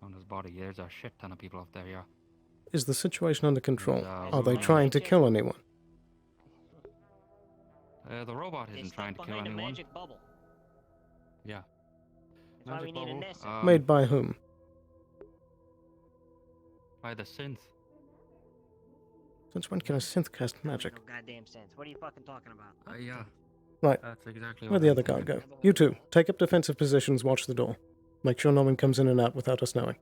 found his body. There's a shit ton of people up there, yeah. Is the situation under control? And, Are they trying to kill anyone? The robot They isn't stepped trying to kill behind a anyone. magic bubble. Yeah. That's why we need a bubble, Nessa. Made by whom? By the synth. Since when can a synth cast magic? No goddamn sense. What are you fucking talking about? Yeah. Right. That's exactly Where'd what the I'm other guard go? thinking. You two, take up defensive positions, watch the door. Make sure no one comes in and out without us knowing.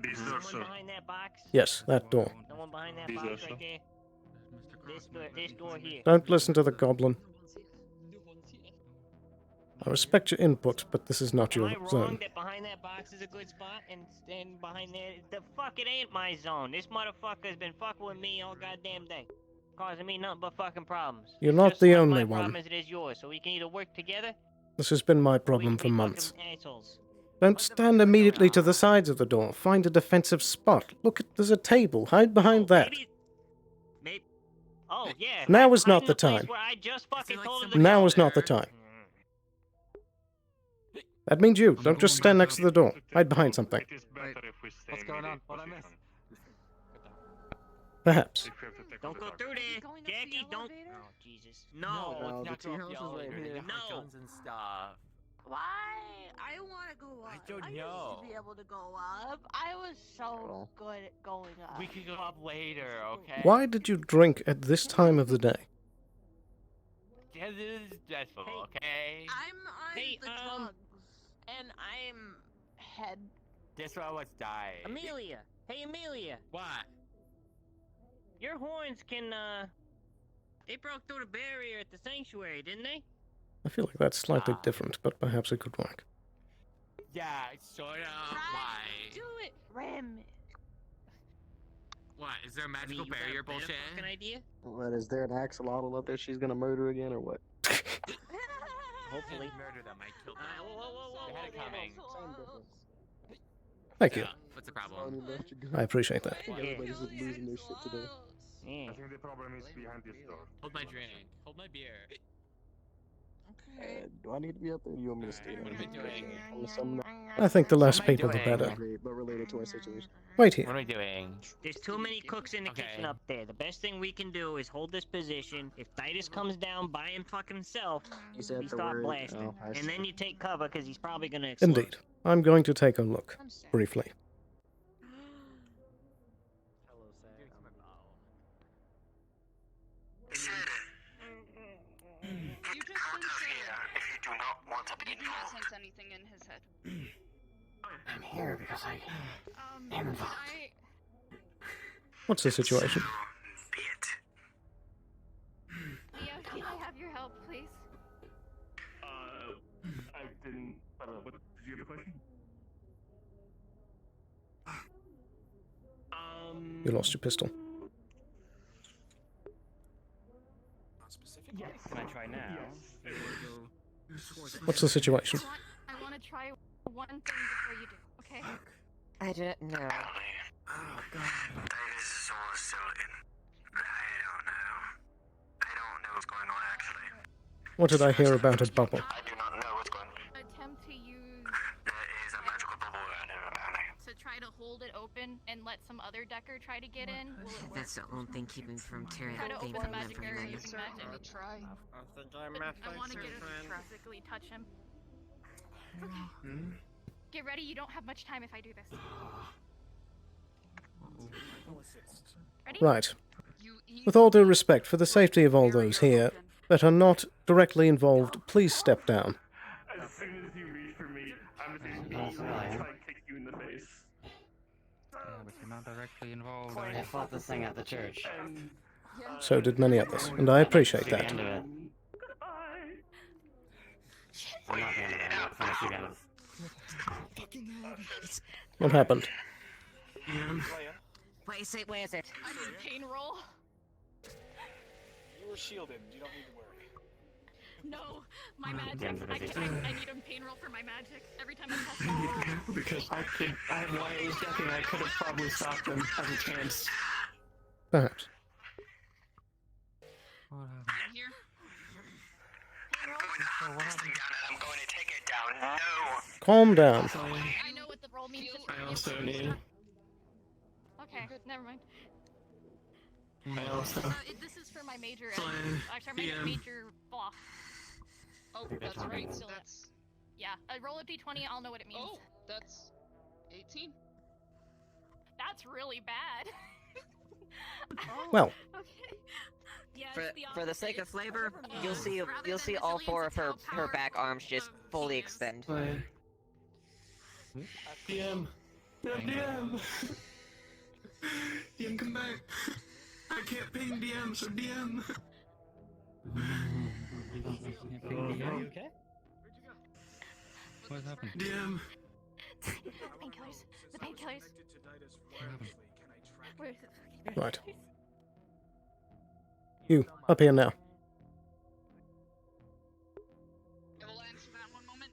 These Someone doors, sir. behind that box? Yes, that door. Someone behind that These box doors, sir. right there? This door here. Don't listen to the goblin. I respect your input, but this is not Am your I wrong zone. that behind that box is a good spot and behind there the fuck it ain't my zone. This motherfucker's been fucking with me all goddamn day. Causing me nothing but fucking problems. You're It's not just the as much only my one. problem as it is yours, so we can either work together. This has been my or we problem can for be months. fucking assholes. Don't stand immediately to the sides of the door. Find a defensive spot. Look, there's a table. Hide behind that. Maybe. Oh yeah. Now is hide not in the place time. where I just fucking told him to Now go. is not the time. That means you. Don't just stand next to the door. Hide behind something. It is better if we stay What's in going on? immediate What I position. Perhaps. If we have to take Don't the go dark. through there, Jackie. Don't. Oh Jesus. No. No, the tea house is right here. No. and stuff. Why? I want to go up. I don't used know. to be able to go up. I was so good at going up. We can go up later, okay? Why did you drink at this time of the day? Because it is stressful, okay? I'm on Hey, the drugs, and I'm head. This one was dying. Amelia. Hey Amelia. What? Your horns can they broke through the barrier at the sanctuary, didn't they? I feel like that's slightly different, but perhaps it could work. Yeah, sort of. Why? Do it, Ram. What? Is there a magical barrier bullshit? Fucking idea? What, is there an axolotl up there she's gonna murder again, or what? Hopefully. Murder them. I killed them. They had it coming. Thank you. What's the problem? I appreciate that. Everybody's just losing their shit today. I think the problem is behind this door. Hold my drink. Hold my beer. Do I need to be up there? Or do you want me to stay there? What am I doing? I think the less What am I people, the doing? better. But related to our situation. Wait here. What are we doing? There's too many cooks in the kitchen up there. The best thing we can do is hold this position. If Titus comes down by him fucking himself, You said we the start word. blasting. Oh, I And see. then you take cover because he's probably gonna explode. Indeed. I'm going to take a look, briefly. Keep the count out here if you do not want to be You do not involved. sense anything in his head. I'm here because I am involved. What's the situation? Be it. Leo, can I have your help, please? I didn't. What? Did you have a question? You lost your pistol. Yes. Can I try now? What's the situation? I want to try one thing before you do, okay? I don't know. Oh god. Titus is all still in. I don't know. I don't know what's going on actually. What did I hear about a bubble? I do not know what's going on. Attempt to use There is a magical bubble around here apparently. to try to hold it open and let some other decker try to get in. Will it work? That's the only thing keeping from tearing Try to that thing open from the them magic from area them. using magic. Try. I think I But I want to get to physically touch him. Okay. Get ready. You don't have much time if I do this. Ready? Right. With all due respect, for the safety of all those here that are not directly involved, please step down. As soon as you reach for me, I'm just gonna try and kick you in the face. Yeah, but you're not directly involved. I fought this thing at the church. So did many others, and I appreciate that. End of it. I'm not the end of it. I'm gonna shoot at him. What happened? Wait, where is it? I did a pain roll. You were shielded. You don't need to worry. No, my magic. Damn, I need a pain roll for my magic every time I touch him. Because while I was ducking, I could have probably stopped him as a chance. Perhaps. Here. I'm going to hunt this thing down and I'm going to take it down. No! Calm down. I know what the roll means. I also need. Okay, never mind. I also. This is for my major. Sorry, my major boss. Oh, that's right. So that's. Yeah, roll a d20. I'll know what it means. Oh, that's 18. That's really bad. Well. Okay. Yeah, For the sake of flavor, you'll see all four of her back arms just fully extend. DM. DM. DM, come back. I can't ping DM, so DM. You okay? What happened? DM. Painkillers. The painkillers. Where is it? Right. You, up here now. I will answer that one moment.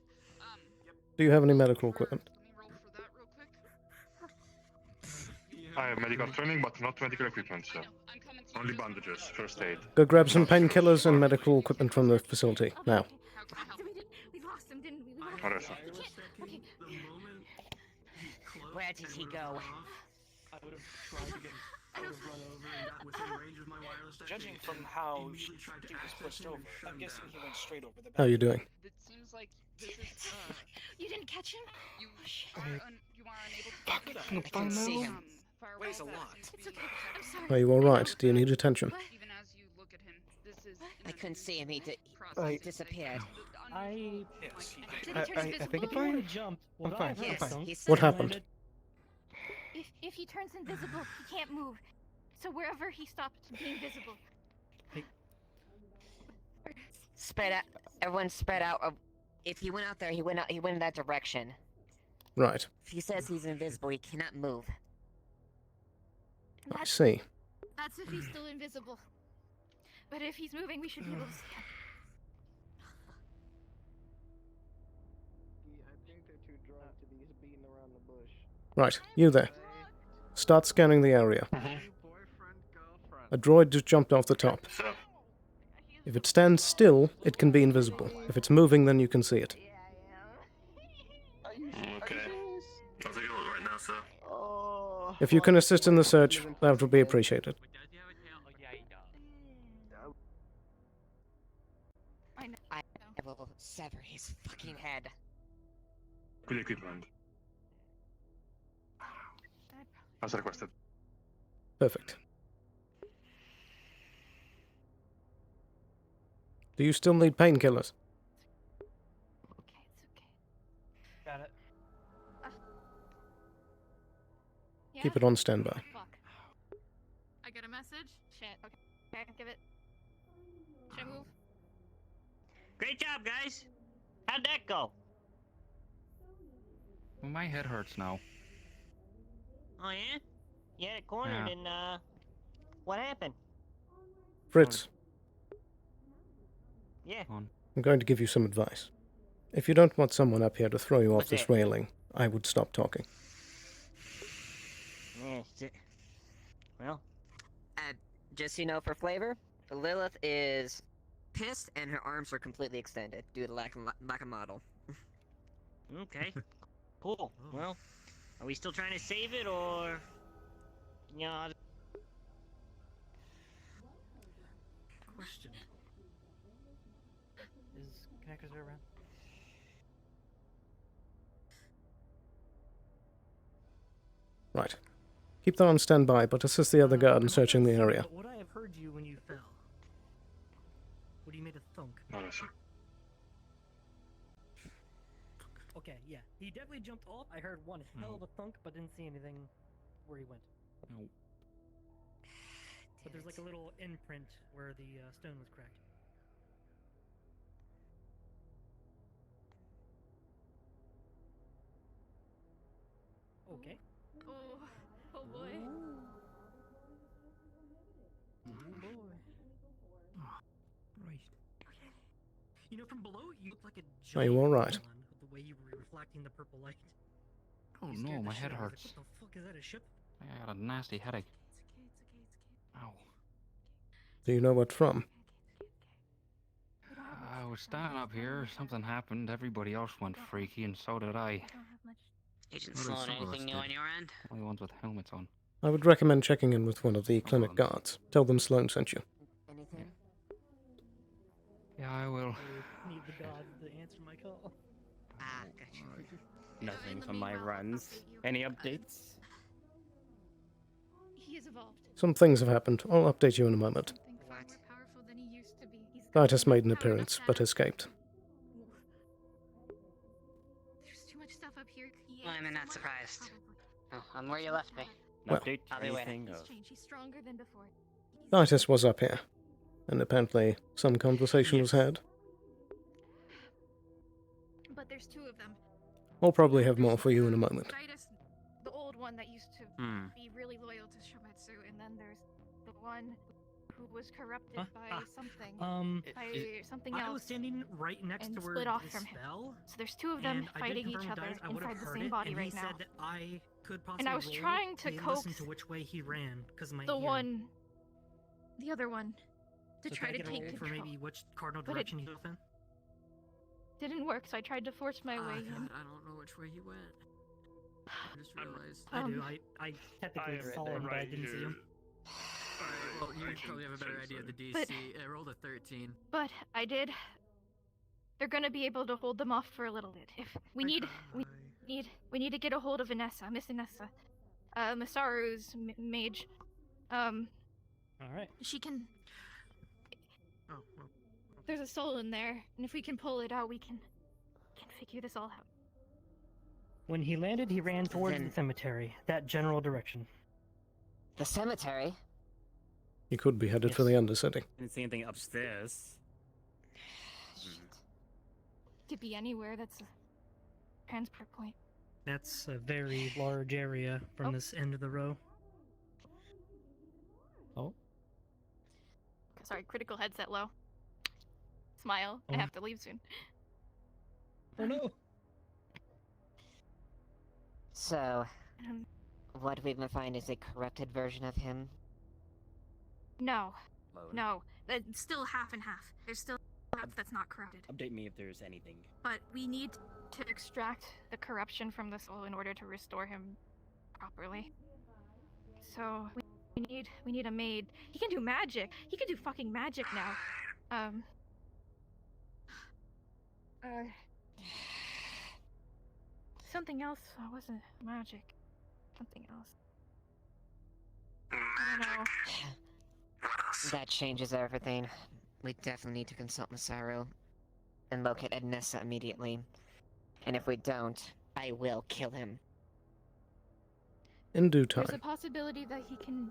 Do you have any medical equipment? Let me roll for that real quick. I have medical training, but not medical equipment, so. Only bandages, first aid. Go grab some painkillers and medical equipment from the facility, now. We lost him, didn't we? Alright. Okay. Where did he go? I would have tried to get. I would have run over and got within range of my wireless. Judging from how she was pushed over, I'm guessing he went straight over the back. How are you doing? It seems like this is. You didn't catch him? You are unable to. I can see him. Weighs a lot. It's okay. I'm sorry. Are you alright? Do you need attention? Even as you look at him, this is. I couldn't see him. He disappeared. I Did he turn I invisible? think if you want to jump, I'm fine. Yes, fine. he What said- happened? If he turns invisible, he can't move. So wherever he stopped being visible. Spread out. Everyone spread out. If he went out there, he went out. He went in that direction. Right. If he says he's invisible, he cannot move. I see. That's if he's still invisible. But if he's moving, we should be able to see him. I think they're too drunk to be beating around the bush. Right, you there. Start scanning the area. A droid just jumped off the top. If it stands still, it can be invisible. If it's moving, then you can see it. Okay. I'll take a look right now, sir. Oh. If you can assist in the search, that would be appreciated. I will sever his fucking head. Good equipment. As requested. Perfect. Do you still need painkillers? Got it. Yeah? Keep it on standby. Fuck. I get a message? Shit. Okay, give it. Should I move? Great job, guys. How'd that go? Well, my head hurts now. Oh yeah? You had it cornered, Yeah. and what happened? Fritz, Yeah. I'm going to give you some advice. If you don't want someone up here to throw you off What's this that? railing, I would stop talking. Yeah. Well. Just so you know, for flavor, Lilith is pissed and her arms are completely extended due to lack of model. Okay. Cool. Well, are we still trying to save it, or you know? Question. Is connectors around? Right. Keep that on standby, but assist the other guard in searching the area. Would I have heard you when you fell? Would you made a thunk? No, sir. Okay, yeah. He definitely jumped off. I heard one hell of a thunk, but didn't see anything where he went. No. But there's like a little imprint where the stone was cracked. Okay. Oh boy. Oh boy. Right. You know, from below, you look like a Are giant you alright? neon with the way you were reflecting the purple light. Oh You scared no, the my shit head out of me. hurts. What the fuck is that, a ship? I got a nasty headache. Ow. Do you know what from? I was standing up here, something happened, everybody else went freaky, and so did I. Agent What are Sloan, some of us anything new did? on your end? Only ones with helmets on. I would recommend checking in with one of the clinic guards. Tell them Sloan sent you. Anything? Yeah, I will. I need the gods to answer my call. Ah, gotcha. Nothing from my runs. Any updates? He is evolved. Some things have happened. I'll update you in a moment. Far more powerful than he used to be. He's Titus made an appearance, but escaped. There's too much stuff up here. Well, I'm not surprised. Oh, I'm where you left me. Well, Update I'll be waiting. anything of. He's stronger than before. Titus was up here, and apparently some conversation was had. But there's two of them. I'll probably have more for you in a moment. Titus, the old one that used to be really loyal to Shometsu, and then there's the one who was corrupted by something. By something else. I was standing right next and to where split off this from him. fell. So there's two of them and I did fighting confirm each with other Dice, I would've inside the heard same it, body and right he now. said that I could possibly And I was roll trying to pay coax listen to which way he ran because of my the ear. one, the other one, to So try can I to get a take roll for control. maybe which cardinal But it direction he was in? didn't work, so I tried to force my way in. I don't know which way he went. I just realized. I do. I technically saw him, but I didn't see him. Alright, well, you probably have a better idea of the DC. But- I rolled a 13. But I did. They're gonna be able to hold them off for a little bit. If we need to get a hold of Vanessa, Miss Vanessa, Masaru's mage. All right. She can. Oh, well. There's a soul in there, and if we can pull it out, we can figure this all out. When he landed, he ran towards Then- the cemetery, that general direction. The cemetery? You could be headed for the Undercity. Didn't see anything upstairs. Could be anywhere that's a transport point. That's a very large area from this end of the row. Sorry, critical headset low. Smile. I Oh. have to leave soon. Oh no. So, Um, what we've been finding is a corrupted version of him. No. Loan. No. It's still half and half. There's still half that's not corrupted. Update me if there's anything. But we need to extract the corruption from the soul in order to restore him properly. So we need a maid. He can do magic. He can do fucking magic now. Something else wasn't magic. Something else. I don't know. That changes everything. We definitely need to consult Masaru and locate Ednessa immediately. And if we don't, I will kill him. In due time. There's a possibility that he can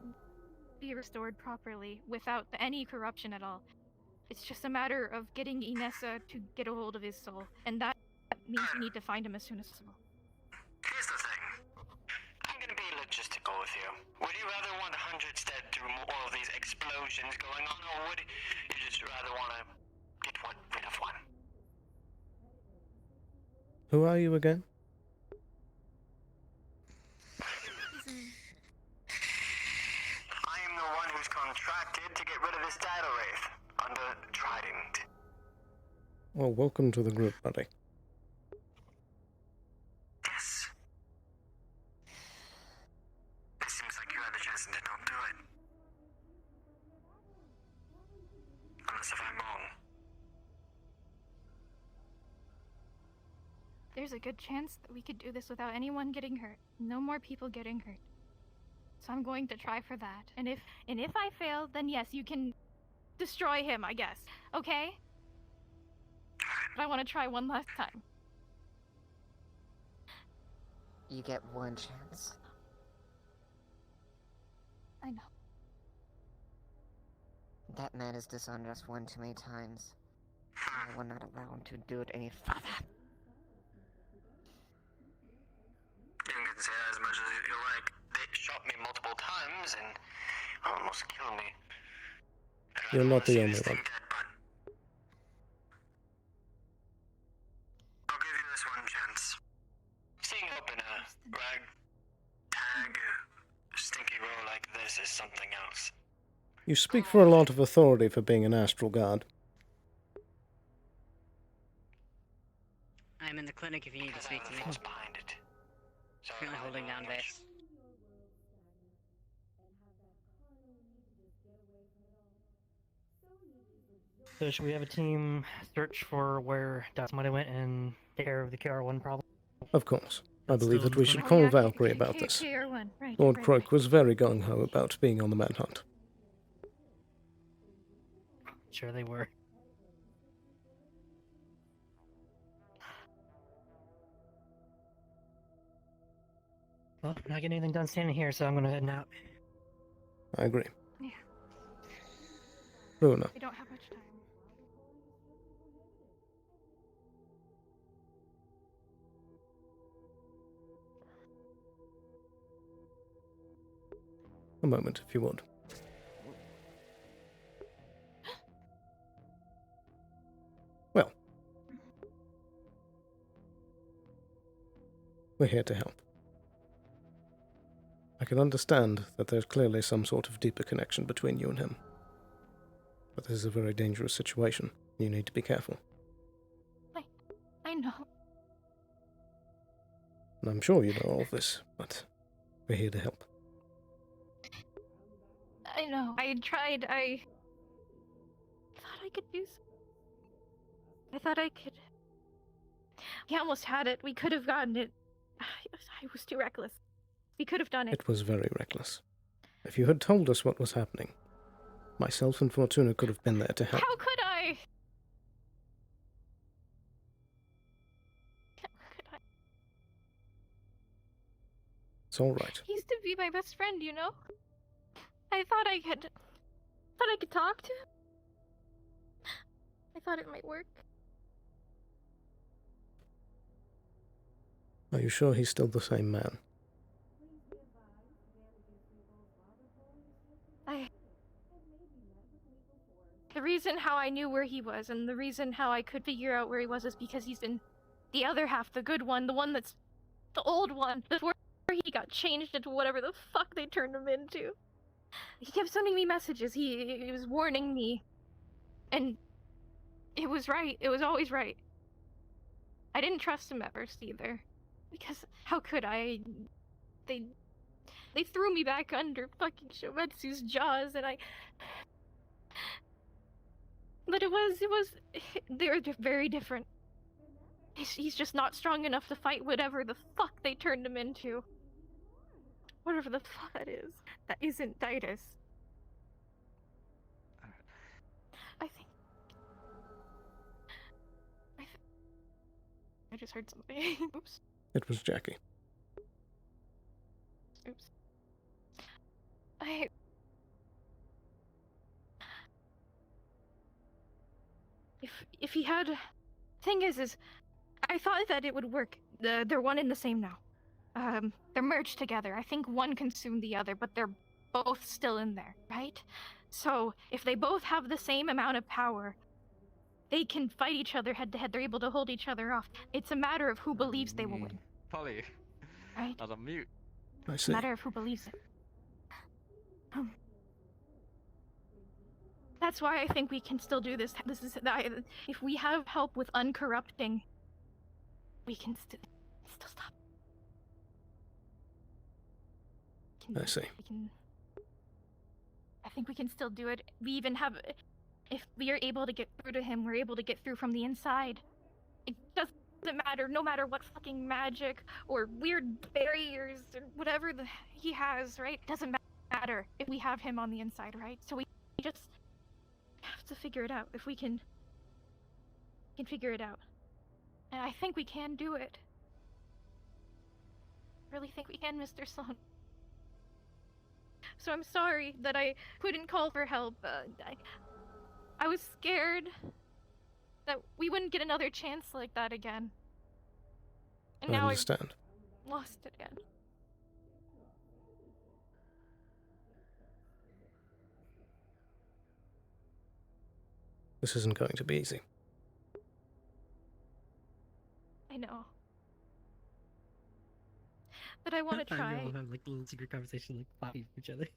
be restored properly without any corruption at all. It's just a matter of getting Inessa to get a hold of his soul, and that means we need to find him as soon as possible. Here's the thing. I'm gonna be logistical with you. Would you rather want hundreds dead through all of these explosions going on, or would you just rather want to get rid of one? Who are you again? I am the one who's contracted to get rid of this data wraith under Trident. Well, welcome to the group, buddy. Yes. It seems like you had the chance and did not do it. Unless if I'm wrong. There's a good chance that we could do this without anyone getting hurt. No more people getting hurt. So I'm going to try for that. And if I fail, then yes, you can destroy him, I guess. Okay? But I want to try one last time. You get one chance. I know. That man has dishonored us one too many times. I will not allow him to do it any further. You can say that as much as you like. They shot me multiple times and almost killed me. You're not the only one. I'll give you this one chance. Seeing you up in a ragtag, stinky row like this is something else. You speak for a lot of authority for being an astral guard. I'm in the clinic if you need to speak to me. Behind it. Currently holding down this. So should we have a team search for where somebody went and take care of the KR1 problem? Of course. I believe that we should Oh, call yeah, Valkyrie about this. KR1, right, Lord right, Croak was very gung-ho about being on the manhunt. Sure they were. Well, I'm not getting anything done standing here, so I'm gonna head out. I agree. Yeah. Luna. We don't have much time. A moment, if you would. Well. We're here to help. I can understand that there's clearly some sort of deeper connection between you and him. But this is a very dangerous situation. You need to be careful. I know. And I'm sure you know all of this, but we're here to help. I know. I tried. I thought I could do I thought I could. We almost had it. We could have gotten it. I was too reckless. We could have done it. It was very reckless. If you had told us what was happening, myself and Fortuna could have been there to help. How could I? It's all right. He used to be my best friend, you know? I thought I could talk to him. I thought it might work. Are you sure he's still the same man? The reason how I knew where he was, and the reason how I could figure out where he was, is because he's in the other half, the good one, the one that's the old one, before he got changed into whatever the fuck they turned him into. He kept sending me messages, he was warning me. And it was right, it was always right. I didn't trust him at first either. Because how could I? They threw me back under fucking Shometsu's jaws, and But they're very different. He's just not strong enough to fight whatever the fuck they turned him into. Whatever the fuck that is. That isn't Titus. I just heard somebody. Oops. It was Jackie. Oops. If he had... Thing is I thought that it would work. They're one and the same now. They're merged together. I think one consumed the other, but they're both still in there, right? So, if they both have the same amount of power, they can fight each other head to head. They're able to hold each other off. It's a matter of who believes they will win. Polly. Right? I was on mute. I It's see. a matter of who believes it. That's why I think we can still do this. If we have help with uncorrupting, we can still stop. I see. I think we can still do it. We even have... If we are able to get through to him, we're able to get through from the inside. It doesn't matter, no matter what fucking magic or weird barriers or whatever he has, right? Doesn't matter if we have him on the inside, right? So we just have to figure it out. If we can figure it out. And I think we can do it. I really think we can, Mr. Sloan. So I'm sorry that I couldn't call for help. I was scared that we wouldn't get another chance like that again. And I now understand. I lost it again. This isn't going to be easy. I know. But I want to try. We'll have like a little secret conversation, like fighting for each other.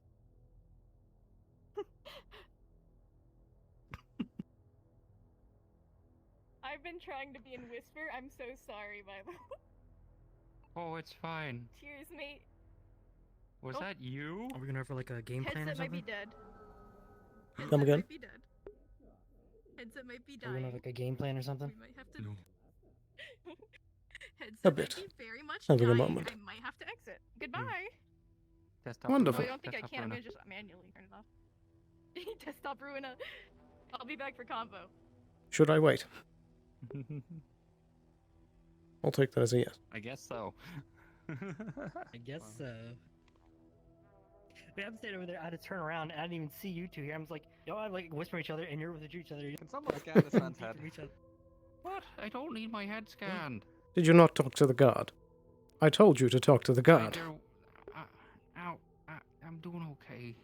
I've been trying to be in Whisper. I'm so sorry, by the way. Oh, it's fine. Cheers, mate. Was that you? Are we gonna have for like a game plan or Headset might something? be dead. Come again? Might be dead. Headset might be Are we gonna have dying. like a game plan or something? We might have to. No. Headset A might bit. be very much Having a dying. moment. I might have to exit. Goodbye. Desktop Wonderful. Oh, I don't think I desktop can. I'm runner. gonna just manually turn it off. Desktop ruiner. I'll be back for combo. Should I wait? I'll take that as a yes. I guess so. I guess so. But I'm standing over there. I had to turn around, and I didn't even see you two here. I'm just like, yo, I like whisper each other, and you're with each other. Can someone scan this man's head? What? I don't need my head scanned. Did you not talk to the guard? I told you to talk to the guard. Ow, I'm doing okay.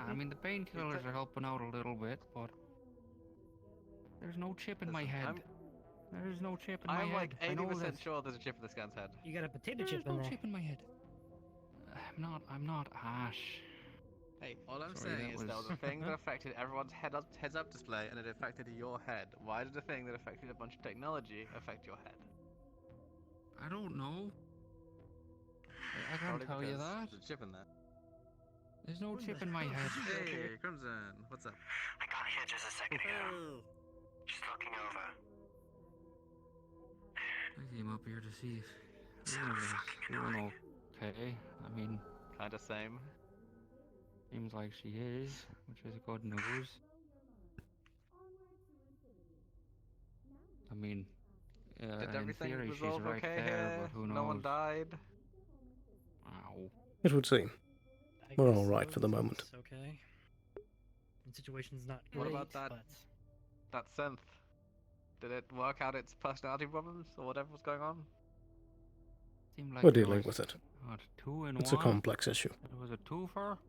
I mean, the painkillers are helping out a little bit, but there's no chip in my head. There's no chip in my head. I'm like I know 80% this. sure there's a chip in this guy's head. You got a potato There's chip no in there. chip in my head. I'm not Ash. Hey, all I'm Sorry, saying that is there was- was a thing that affected everyone's heads up display, and it affected your head. Why did a thing that affected a bunch of technology affect your head? I don't know. I can't Probably tell you because that. There's a chip in there. There's no chip in my head. Hey, Crimson, what's up? I got here just a second ago. Just looking over. I came up here to see if Luna was doing okay. I mean, Kinda same. seems like she is, which is good news. I mean, Did in everything theory she's resolve right okay there, here? but who knows? No one died? Ow. It would seem. I We're guess all right so. for the moment. It's okay. The situation's not What great, about that? but That synth. Did it work out its personality problems or whatever was going on? Seemed like We're there dealing was, with it. what, two in It's a one? complex issue. It was a twofer? Oh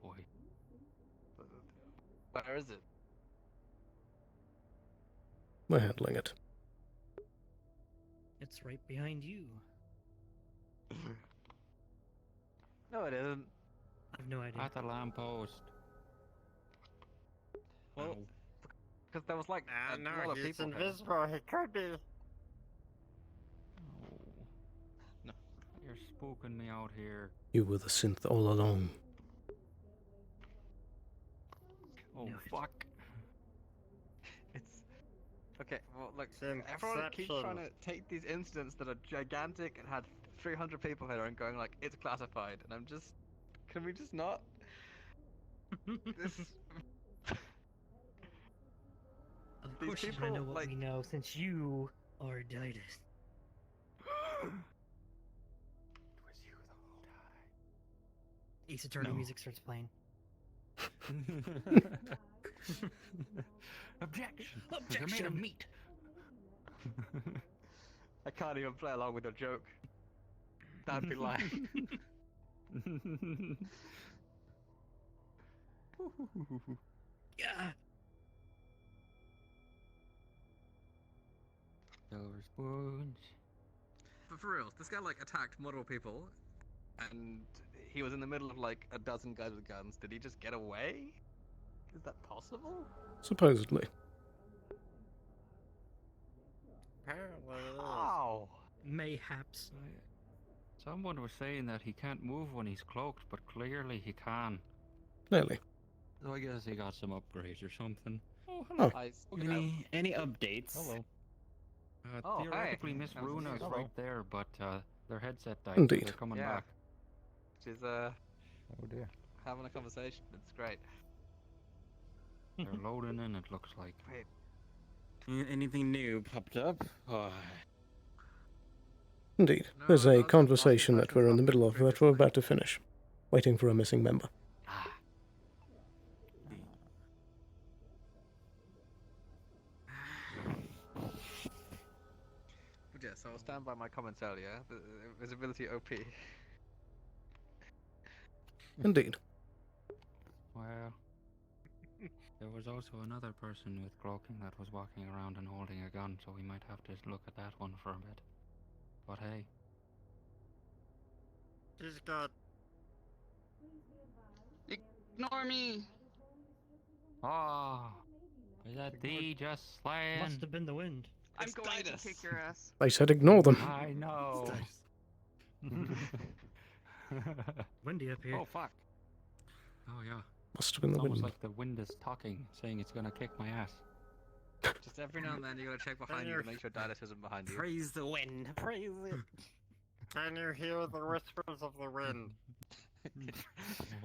boy. Where is it? We're handling it. It's right behind you. No, it isn't. I've no idea. At the lamppost. Well, because there was like a no, lot of he's people. invisible. He could be. No. You're spooking me out here. You were the synth all along. Oh, fuck. It's okay. Well, look, everyone keeps trying to take these incidents that are gigantic and had 300 people here and going like it's classified, and I'm just, can we just not? This. Of These course you people, wanna know what like- we know, since you are Didas. Ace Attorney No. music starts playing. Objection! They're made Objection! of meat. I can't even play along with your joke. That'd be lying. Yeah. Silver spoons. But for real, this guy like attacked multiple people, and he was in the middle of like a dozen guys with guns. Did he just get away? Is that possible? Supposedly. How? Mayhaps. Someone was saying that he can't move when he's cloaked, but clearly he can. Clearly. So I guess he got some upgrades or something. Oh. Any updates? Hello. Oh, Theoretically, hey. Miss How's it Runa's going? right there, but their headset died. Indeed. So they're coming Yeah. back. She's Oh dear. having a conversation. It's great. They're loading in, it looks like. Wait. Anything new popped up? Oh. Indeed. There's a conversation that we're in the middle of that we're about to finish. Waiting for a missing member. But yeah, so I'll stand by my comments earlier. The visibility OP. Indeed. Well, there was also another person with cloaking that was walking around and holding a gun, so we might have to look at that one for a bit. But hey. He's got. Ignore me. Ah, is that thee just slaying? Must have been the wind. I'm going to kick your ass. I said ignore them. I know. Windy up here. Oh fuck. Oh yeah. Must have been the Almost wind. like the wind is talking, saying it's gonna kick my ass. Just every now and then you gotta check behind you to make sure Didas isn't behind you. Praise the wind. Praise it. Can you hear the whispers of the wind?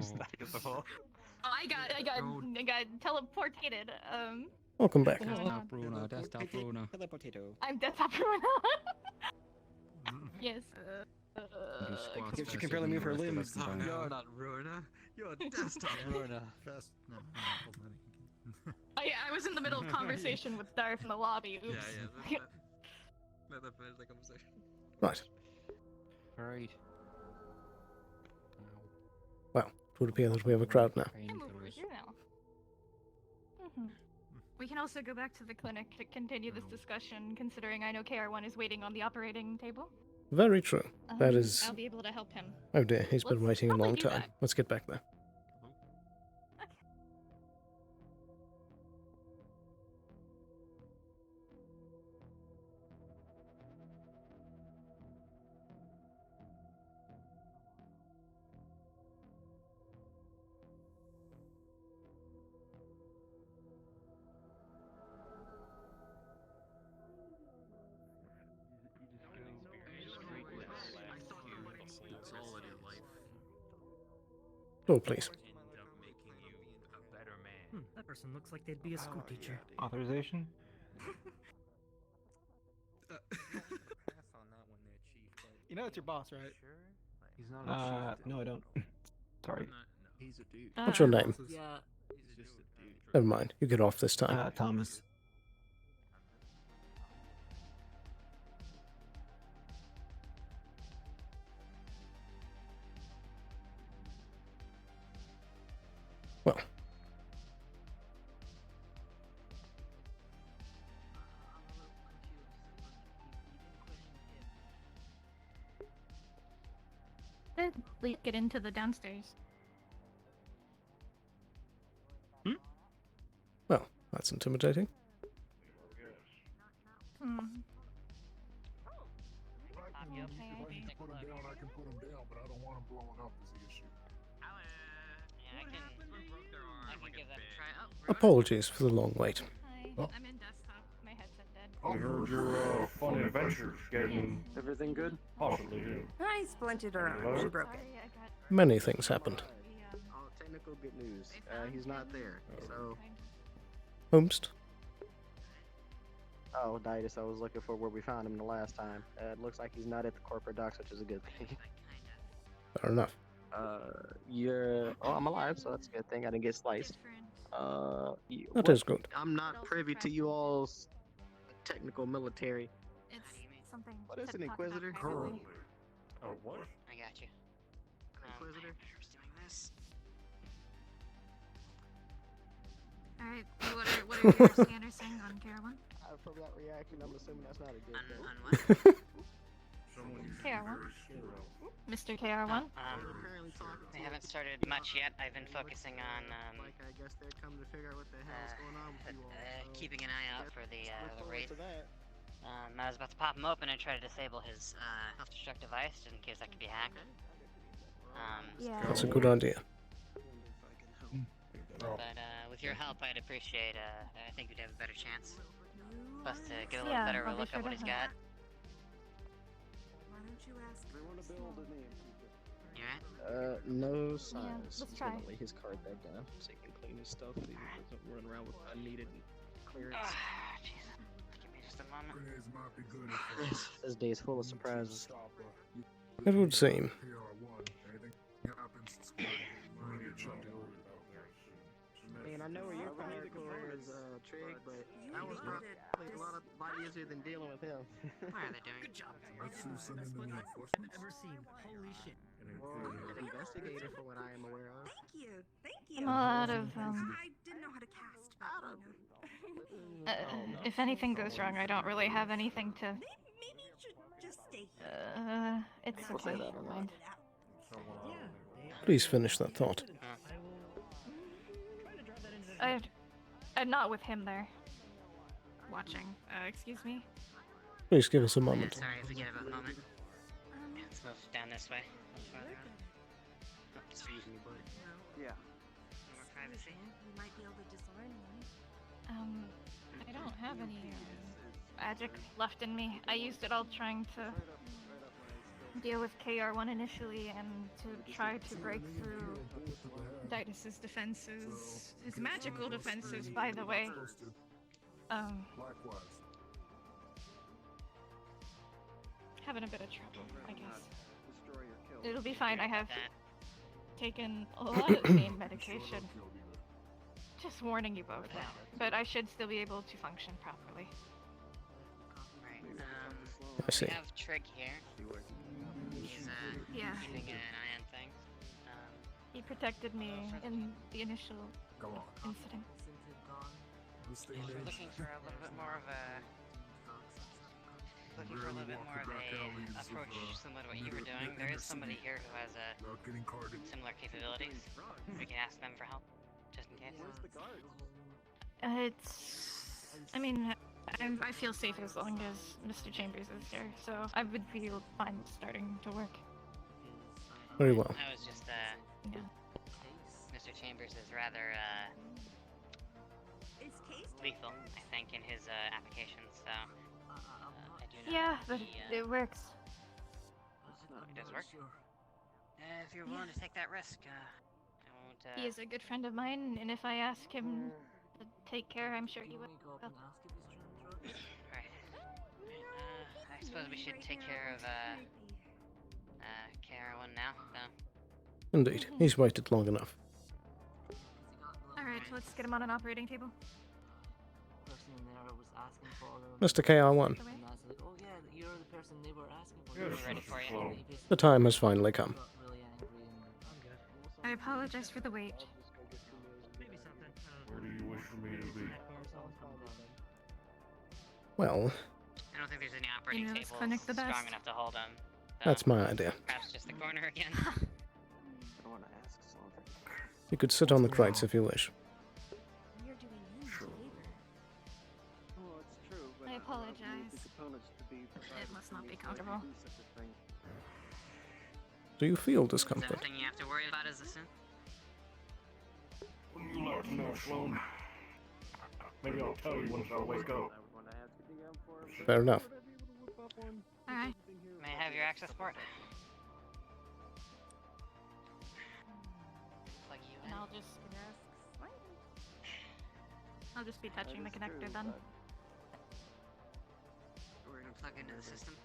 Snack is the whole. Oh, I got teleported. Welcome back. Desktop Bruno, desktop Bruno. Hello, potato. I'm desktop Bruno. Yes. She can barely move her limbs. Oh, you're not Ruiner. You're desktop Ruiner. I was in the middle of conversation with Darth in the lobby. Oops. Yeah. Let that finish the conversation. Right. Alright. Well, it would appear that we have a crowd now. I can move over here now. We can also go back to the clinic to continue this discussion, considering I know KR1 is waiting on the operating table. Very true. That is... I'll be able to help him. Oh dear, he's been Let's waiting a probably long do time. that. Let's get back there. Oh, please. That person looks like they'd be a school teacher. Authorization? You know it's your boss, right? He's not no, I don't. Sorry. He's a dude. What's your name? Yeah. He's just a dude. Never mind. You get off this time. Thomas. Well. Get into the downstairs. Well, that's intimidating. Hmm. If you can put him down, I can put him down, but I don't want him blowing up is the issue. Yeah, I can give that a try. Oh, Apologies for the long wait. Hi, Oh. I'm in desktop. My headset dead. I heard your fun adventures getting Everything good? possibly do. I splintered her arm. She broke it. Sorry, I got Many things happened. Oh, technical good news. He's not there. So. Homest? Oh, Ditus, I was looking for where we found him the last time. It looks like he's not at the corporate docks, which is a good thing. Fair enough. Oh, I'm alive, so that's a good thing. I didn't get sliced. That is good. I'm not privy to you all's technical military. It's something. What is to an talk about inquisitor? privately. Oh, what? I got you. Inquisitor? Doing this. Alright, what are your scanners saying on KR1? From that reaction, I'm assuming that's not a good thing. On what? KR1? Mr. KR1? They haven't started much yet. I've been focusing on Like, I guess they're coming to figure out what the hell is going on with you all. So keeping an eye out for the look wraith. forward to that. I was about to pop him open and try to disable his self-destruct device, just in case that could be hacked. Yeah. That's a good idea. But with your help, I'd appreciate. I think we'd have a better chance. Plus, to get a little Yeah, better I'll be look sure at what to he's help. got. Why don't you ask? They want to build a name. You alright? No signs. let's He's try. gonna lay his card back down so he can clean his stuff. So he doesn't run around with unneeded clearance. Jeez. Give me just a moment. Grenades might be good if This day is full of surprises. It would seem. PR1. Anything happens, it's good. We're gonna get chucked over. And I know where your hardcore is, Trig, but that was probably a lot easier than dealing with him. What are they doing? Good job. Let's do some That's in the what I've reinforcements. ever seen. Holy shit. Well, an investigator, for what I am aware of. Thank you. Thank you. I'm a lot of, I didn't know how to cast, but you know. if anything goes wrong, I don't really have anything to. Maybe you should just stay here. It's We'll say okay. that, Never mind. Please finish that thought. I'm not with him there. Watching. Excuse me? Please give us a moment. Sorry if we get a moment. Let's move down this way. Excuse me, but yeah. More privacy. We might be able to disarm them. I don't have any magic left in me. I used it all trying to deal with KR1 initially and to try to break through Ditus's defenses. His magical defenses, by the way. Likewise. Having a bit of trouble, I guess. It'll be fine. I have taken a lot of pain medication. Just warning you both. But I should still be able to function properly. Right. I see. We have Trig here. He's Yeah. keeping an eye on things. He protected me in the initial incident. This thing If you're is looking for a little bit more of a approach similar to what you were doing, there is somebody here who has getting carded. similar capabilities. We can ask them for help, just in case. I mean, I feel safe as long as Mr. Chambers is here, so I would feel fine starting to work. Very well. I was just, Yeah. Mr. Chambers is rather, lethal, I think, in his, applications, so, I do know Yeah, but he, it works. it does work. If you're willing to take that risk, I won't, He is a good friend of mine, and if I ask him to take care, I'm sure he will. Right. I suppose we should take care of, KR1 now, though. Indeed. He's waited long enough. Alright, let's get him on an operating table. Person in there was asking for Mr. KR1. and I was like, oh yeah, you're the person they were asking for. We're ready for you. The time has finally come. Got really angry and I apologize for the wait. Maybe something. Where do you wish for me to be? Well, I don't think there's any operating You know this tables clinic the best. strong enough to hold him. That's my idea. Perhaps just the corner again. I don't want to ask something. You could sit on the crates if you wish. You're doing him a favor. Well, it's true, but I don't need apologize. the components to be provided It must for not me be so I can comfortable. do such a thing. Do you feel Is discomfort? everything you have to worry about is the synth? What do you like to know, Sloan? Maybe I'll tell you once I wake up. I would want to ask a DM for him, but Fair enough. would I be able to whip up one? Alright. May I have your access port? Plug you in. And I'll just be touching the connector then. We're gonna plug into the system.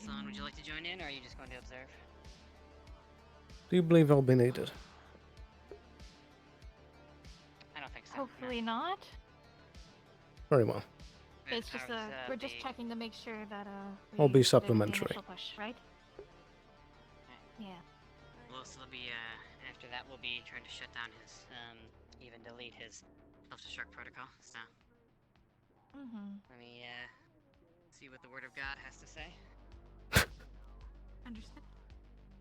Sloan, would you like to join in, or are you just going to observe? Do you believe I'll be needed? I don't think so. Hopefully not. Very well. It's just we're just checking to make sure that I'll be we did the supplementary. initial push, right? Yeah. We'll also be after that we'll be trying to shut down his even delete his self-destruct protocol. So let me see what the Word of God has to say. Understood.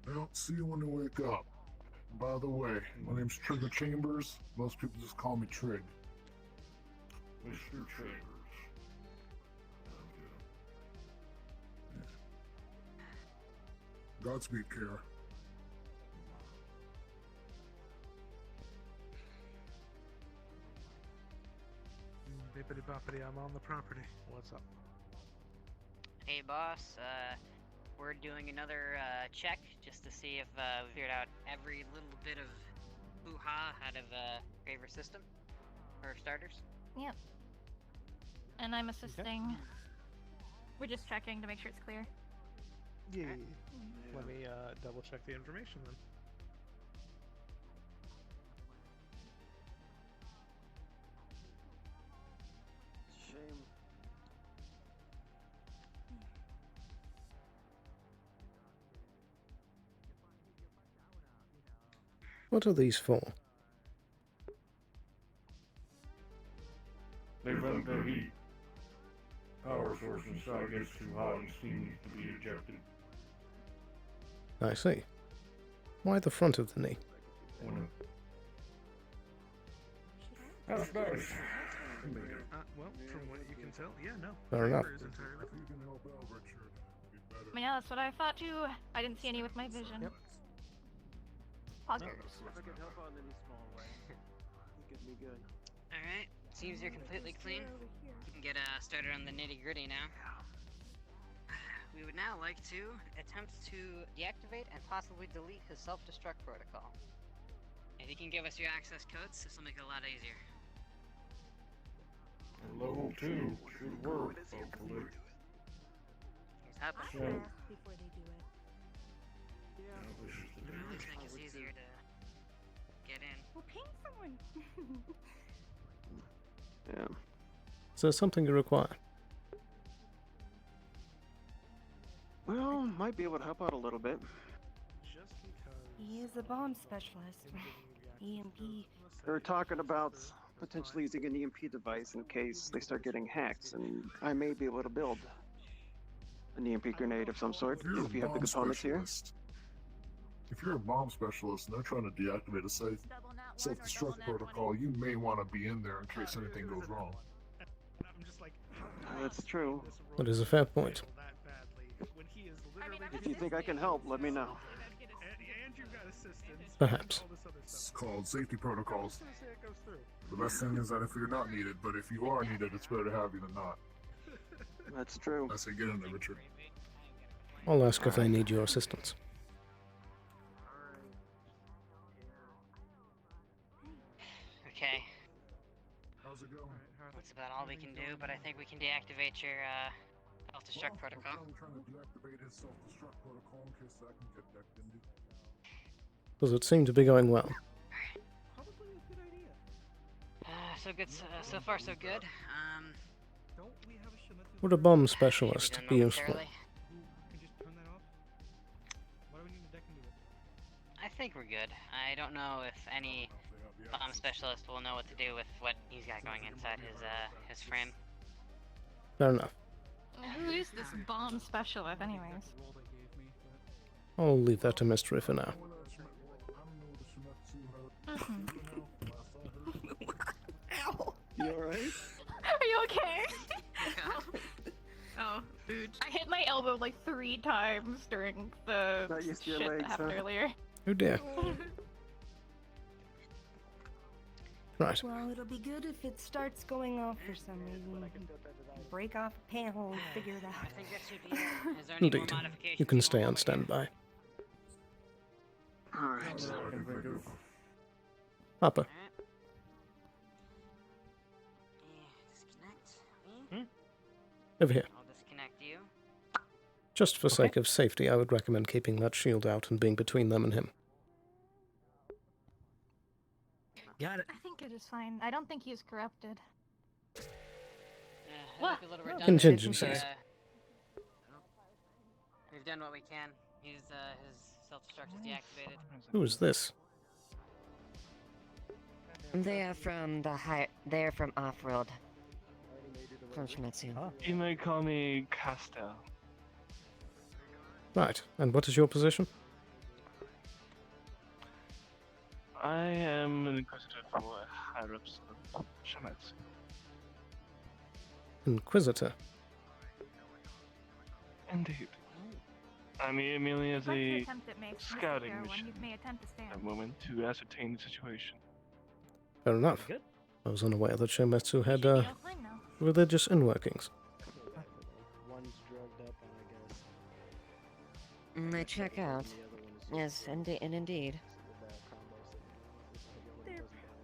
Well, see you when you wake up. By the way, my name's Trigger Chambers. Most people just call me Trig. Mr. Chambers. Godspeed, Kara. Bippity boppity, I'm on the property. What's up? Hey boss, we're doing another check just to see if we figured out every little bit of hoo-ha out of Graver's system for starters. Yep. And I'm assisting. We're just checking to make sure it's clear. Yeah. Let me double check the information then. Shame. What are these for? They vent their heat. Power source inside gets too hot and steam needs to be ejected. I see. Why the front of the knee? That's nice. Well, from what you can tell, yeah, no. Fair enough. Graver is entirely If you can help out, Richard, it'd be better. Yeah, that's what I thought too. I didn't see any with my vision. Yep. Poggers. If I could help out in any small way, I think it'd be good. Alright, seems you're completely clean. You can get started on the nitty-gritty now. We would now like to attempt to deactivate and possibly delete his self-destruct protocol. If you can give us your access codes, this will make it a lot easier. Level 2 should work, hopefully. Here's happening. So, Before they do it. I really think it's easier to get in. We're paying someone. Yeah. Is there something you require? Well, might be able to help out a little bit. Just because He is a bomb specialist. EMP. They're talking about potentially using an EMP device in case they start getting hacked, and I may be able to build an EMP grenade of some sort If you're if a you have the bomb components here. specialist, if you're a bomb specialist and they're trying to deactivate a safe self-destruct protocol, you may want to be in there in case anything goes wrong. I'm just like, That's true. That is a fair point. that badly when he is literally If you think I can help, let me know. and you've got assistance. Perhaps. And all this other It's stuff. called safety protocols. Let's say it goes through. The best thing is that if you're not needed, but if you are needed, it's better to have you than not. That's true. I say get in there, Richard. I'll ask if they need your assistance. Okay, How's it going? that's about all we can do, but I think we can deactivate your self-destruct protocol. I'm trying to deactivate his self-destruct protocol in case that can get decked into. Does it seem to be going well? Probably a good idea. So good, so far so good. Don't we have a Shimizu Would a bomb specialist done be useful? momentarily. who can just turn that off? Why do we need a deck into it? I think we're good. I don't know if any bomb specialist will know what to do with what he's got going inside his frame. Fair enough. Who is this bomb specialist, anyways? I'll leave that to mystery for now. Ow! You alright? Are you okay? Oh, dude. I hit my elbow like 3 times during the Not used to your shit legs, that happened huh? earlier. Oh dear. Right. Well, it'll be good if it starts going off for some reason. Break off a panel and figure it out. I think that should be it. Is there any more Indeed. modifications You can you stay want on over here? standby. Alright. Hopper. Disconnect me. Over here. I'll disconnect you. Just for sake of safety, I would recommend keeping that shield out and being between them and him. Got it. I think it is fine. I don't think he's corrupted. It What? might be a little redundant. Contingencies. We've done what we can. His self-destruct is deactivated. Who is this? They are from they are from Off-World. From Shimizu. You may call me Castel. Right. And what is your position? I am an inquisitor for higher-ups of Shamatsu. Inquisitor. Indeed. I'm here merely as a Attempt at me, Mr. scouting Fairone. mission You may attempt to at stand. the moment to ascertain the situation. Fair enough. I was unaware that Shometsu had Fine now. religious inworkings. One's drugged up, I guess. I check out. Yes, indeed.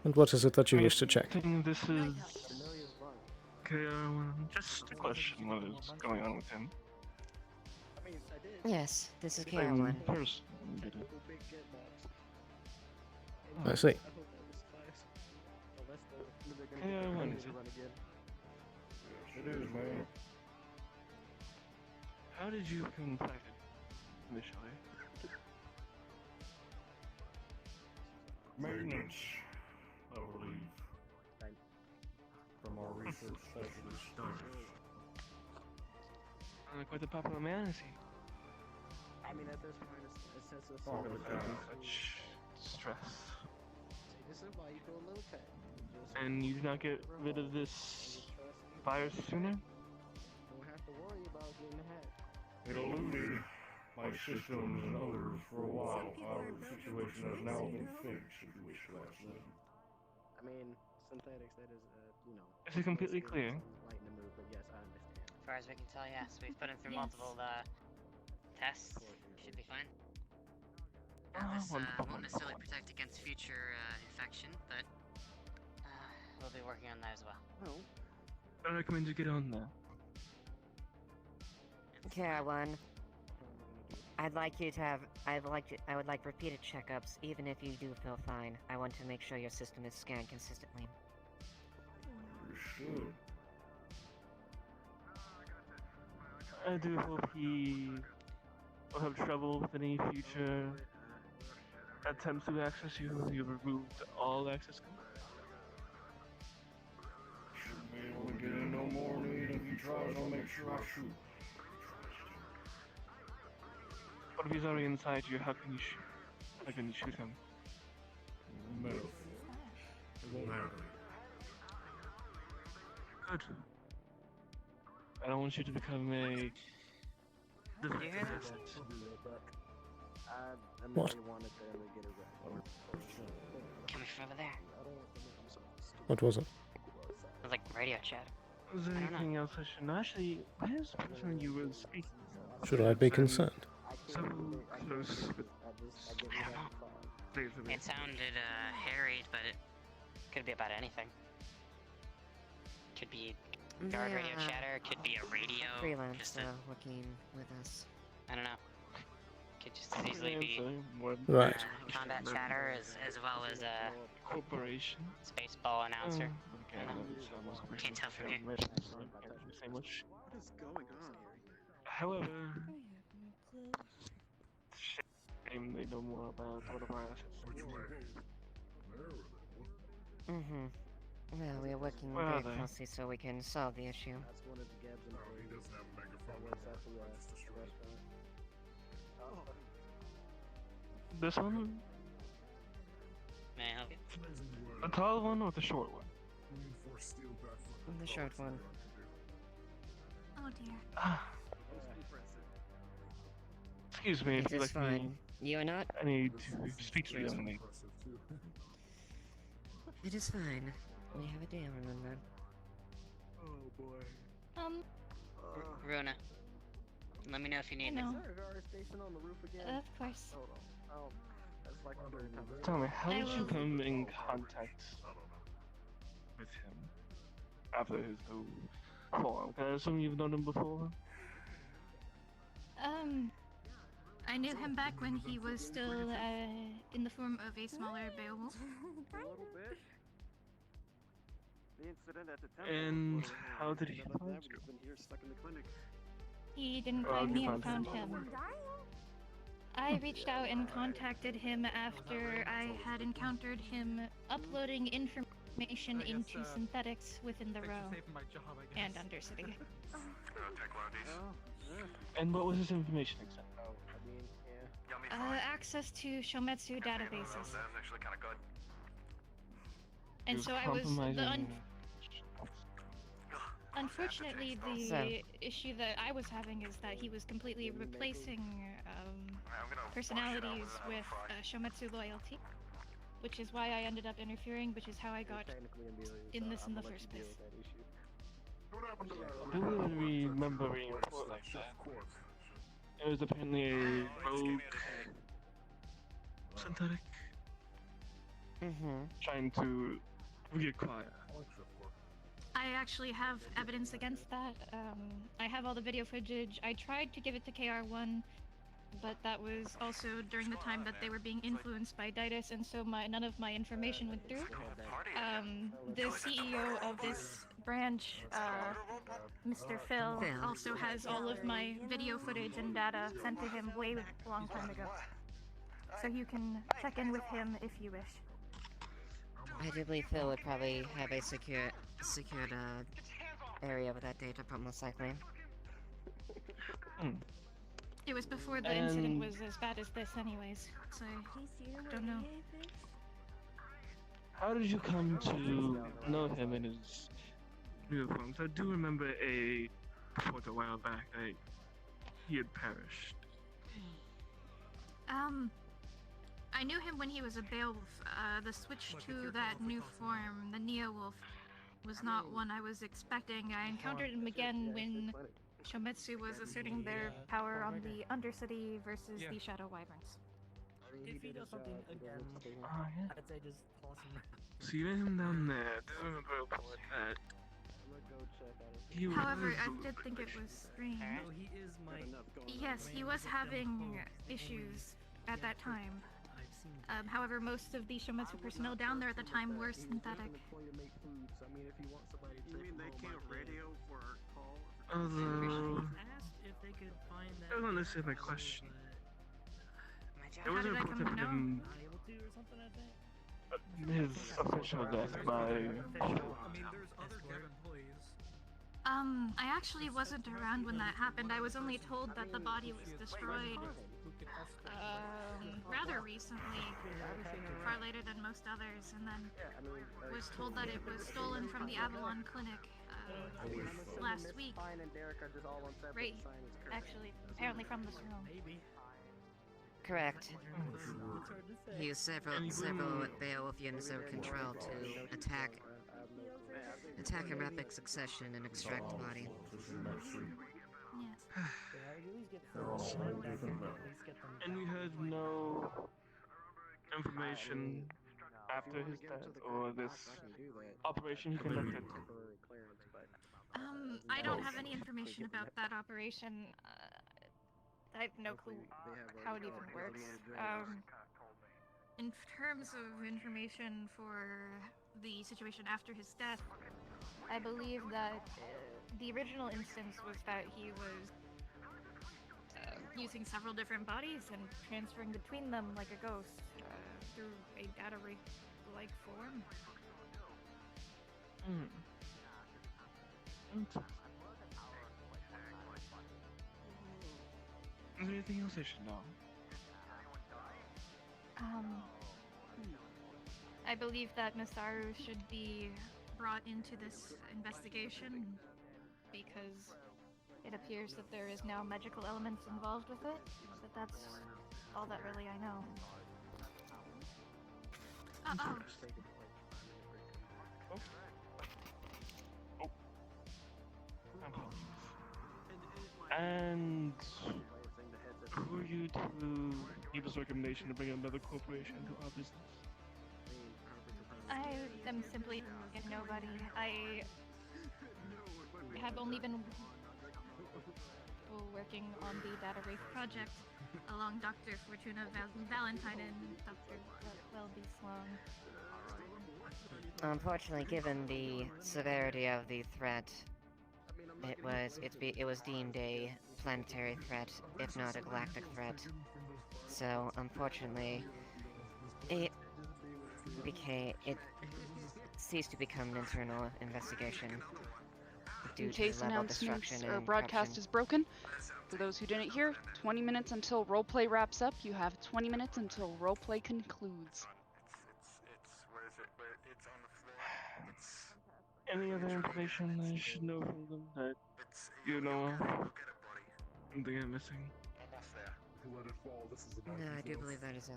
And what is it that you wish to check? I think this is... just a question, what is going on with him? Yes, this is I'm KR1. personally I see. KR1 is it? It is, man. How did you become infected initially? Maintenance, I believe. From our research specialist studies. Quite the popular man, is he? I mean, at this point, it's sense of Oh, Such stress. This is why you go low tech. And you did not get rid of this virus sooner? Don't have to worry about getting hacked. It eluded my systems and others for a while. However, the situation has now been fixed, if you wish to ask them. I mean, synthetics, that is, you know. Is it completely clear? Lighten the mood, but yes, I understand. As far as we can tell, yes. We've put him through multiple tests. Should be fine. This won't necessarily protect against future infection, but we'll be working on that as well. Oh. I recommend you get on there. KR1. I'd like you to have. I would like repeated checkups, even if you do feel fine. I want to make sure your system is scanned consistently. Understood. I do hope he will have trouble with any future attempts to access you. You've removed all access. Shouldn't be able to get in no more need. If he tries, I'll make sure I shoot. What if he's already inside you? How can you shoot? How can you shoot him? Metaphor. It won't happen. Good. I don't want you to become a defensive What? Coming from over there. What was it? It was like radio chat. Is there anything else I should know? Actually, where's the person you were speaking to? Should I be concerned? So close with I don't know. It sounded harried, but it could be about anything. Could be guard radio chatter, could be a radio. Freelance, just a, working with us. I don't know. Could just as easily be Right. combat chatter as well as a corporation spaceball announcer. Okay, Can't tell from here. Say much. What is going on here? However, shame they know more about what of our assets. Mm-hmm. Well, we are working Where very are they? closely so we can solve the issue. That's one of the Gab's He employees. doesn't have a That megaphone. works at the Just destroyed it. restaurant. This one? May I help you? The tall one or the short one? The short one. Oh dear. Excuse me if It you is like fine. me. You are not? I need to speak to you only. It is fine. We have a day, remember? Oh boy. Runa, let me know if you need I know. me. Is there a guard station on the roof again? Of course. Hold on. Oh, that's like the third time. Tell me, how I did you will- come in contact with him after his whole form? Can I assume you've known him before? I knew him back when he was still in the form of a smaller Beowulf. A little bit. The incident at the temple. And was- how did he None of find that, you? we've been here stuck in the clinic. He didn't Oh, find you me, I found found him. him. I reached out and contacted him after I had encountered him uploading information into synthetics within the row and Undercity. And what was his information exactly? Oh, I mean, yeah. Access to Shometsu databases. That's actually kind of good. And He so I was compromising- unfortunately the So- issue that I was having is that he was completely replacing personalities with Shometsu loyalty, which is why I ended up interfering, which is how I got Technically Amelia, in this so in the I'm gonna let first you deal place. with that issue. I do remember being reported like that. It was apparently a rogue synthetic Mm-hmm. trying to get quiet. I actually have evidence against that. I have all the video footage. I tried to give it to KR1, but that was also during the time that they were being influenced by Ditus, and so none of my information went through. The CEO of this branch, Mr. Phil, also has all of my video footage and data sent to him way long time ago. So you can check in with him if you wish. I do believe Phil would probably have a secured area with that data, most likely. It was before the incident was as bad as this anyways, so I don't know. How did you come to know him in his uniforms? I do remember a report a while back that he had perished. I knew him when he was a Beowulf. The switch to that new form, the Neo-Wolf, was not one I was expecting. I encountered him again when Shometsu was asserting their power on the Undercity versus the Shadow Wyverns. If he does something again, yeah. I'd say just toss him. So you met him down there. I do remember a report that he was However, I did think it was strange. No, he is my. Yes, he was having issues at that time. However, most of the Shometsu personnel down there at the time were synthetic. You mean they can't radio for a call? Although, Asked if they could find that. that wasn't necessarily my question. There How was a did I report come of to know? him, Not able to or something like that. his official death by... I mean, there's other Gab employees. I actually wasn't around when that happened. I was only told that the body was destroyed rather recently, far later than most others, and then was told that it was stolen from the Avalon Clinic last week. Right, actually, apparently from this room. Correct. He used several Beowulf units of control to attack in rapid succession and extract the body. And we had no information after his death or this operation he conducted. I don't have any information about that operation. I have no clue how it even works. In terms of information for the situation after his death, I believe that the original instance was that he was using several different bodies and transferring between them like a ghost through a data-like form. Is there anything else I should know? I believe that Masaru should be brought into this investigation because it appears that there is now magical elements involved with it, but that's all that really I know. And who are you to give us a recommendation to bring another corporation to our business? I am simply a nobody. I have only been working on the Data Wraith project along Dr. Fortuna Valentine and Dr. Welby Sloan. Unfortunately, given the severity of the threat, it was deemed a planetary threat, if not a galactic threat. So, unfortunately, it ceased to become an internal investigation due In to case level announcements destruction or and broadcast corruption. is broken, for those who didn't hear, 20 minutes until roleplay wraps up. You have 20 minutes until roleplay concludes. Any other information I should know from them that you know of? Anything I'm missing? No, I do believe that is all.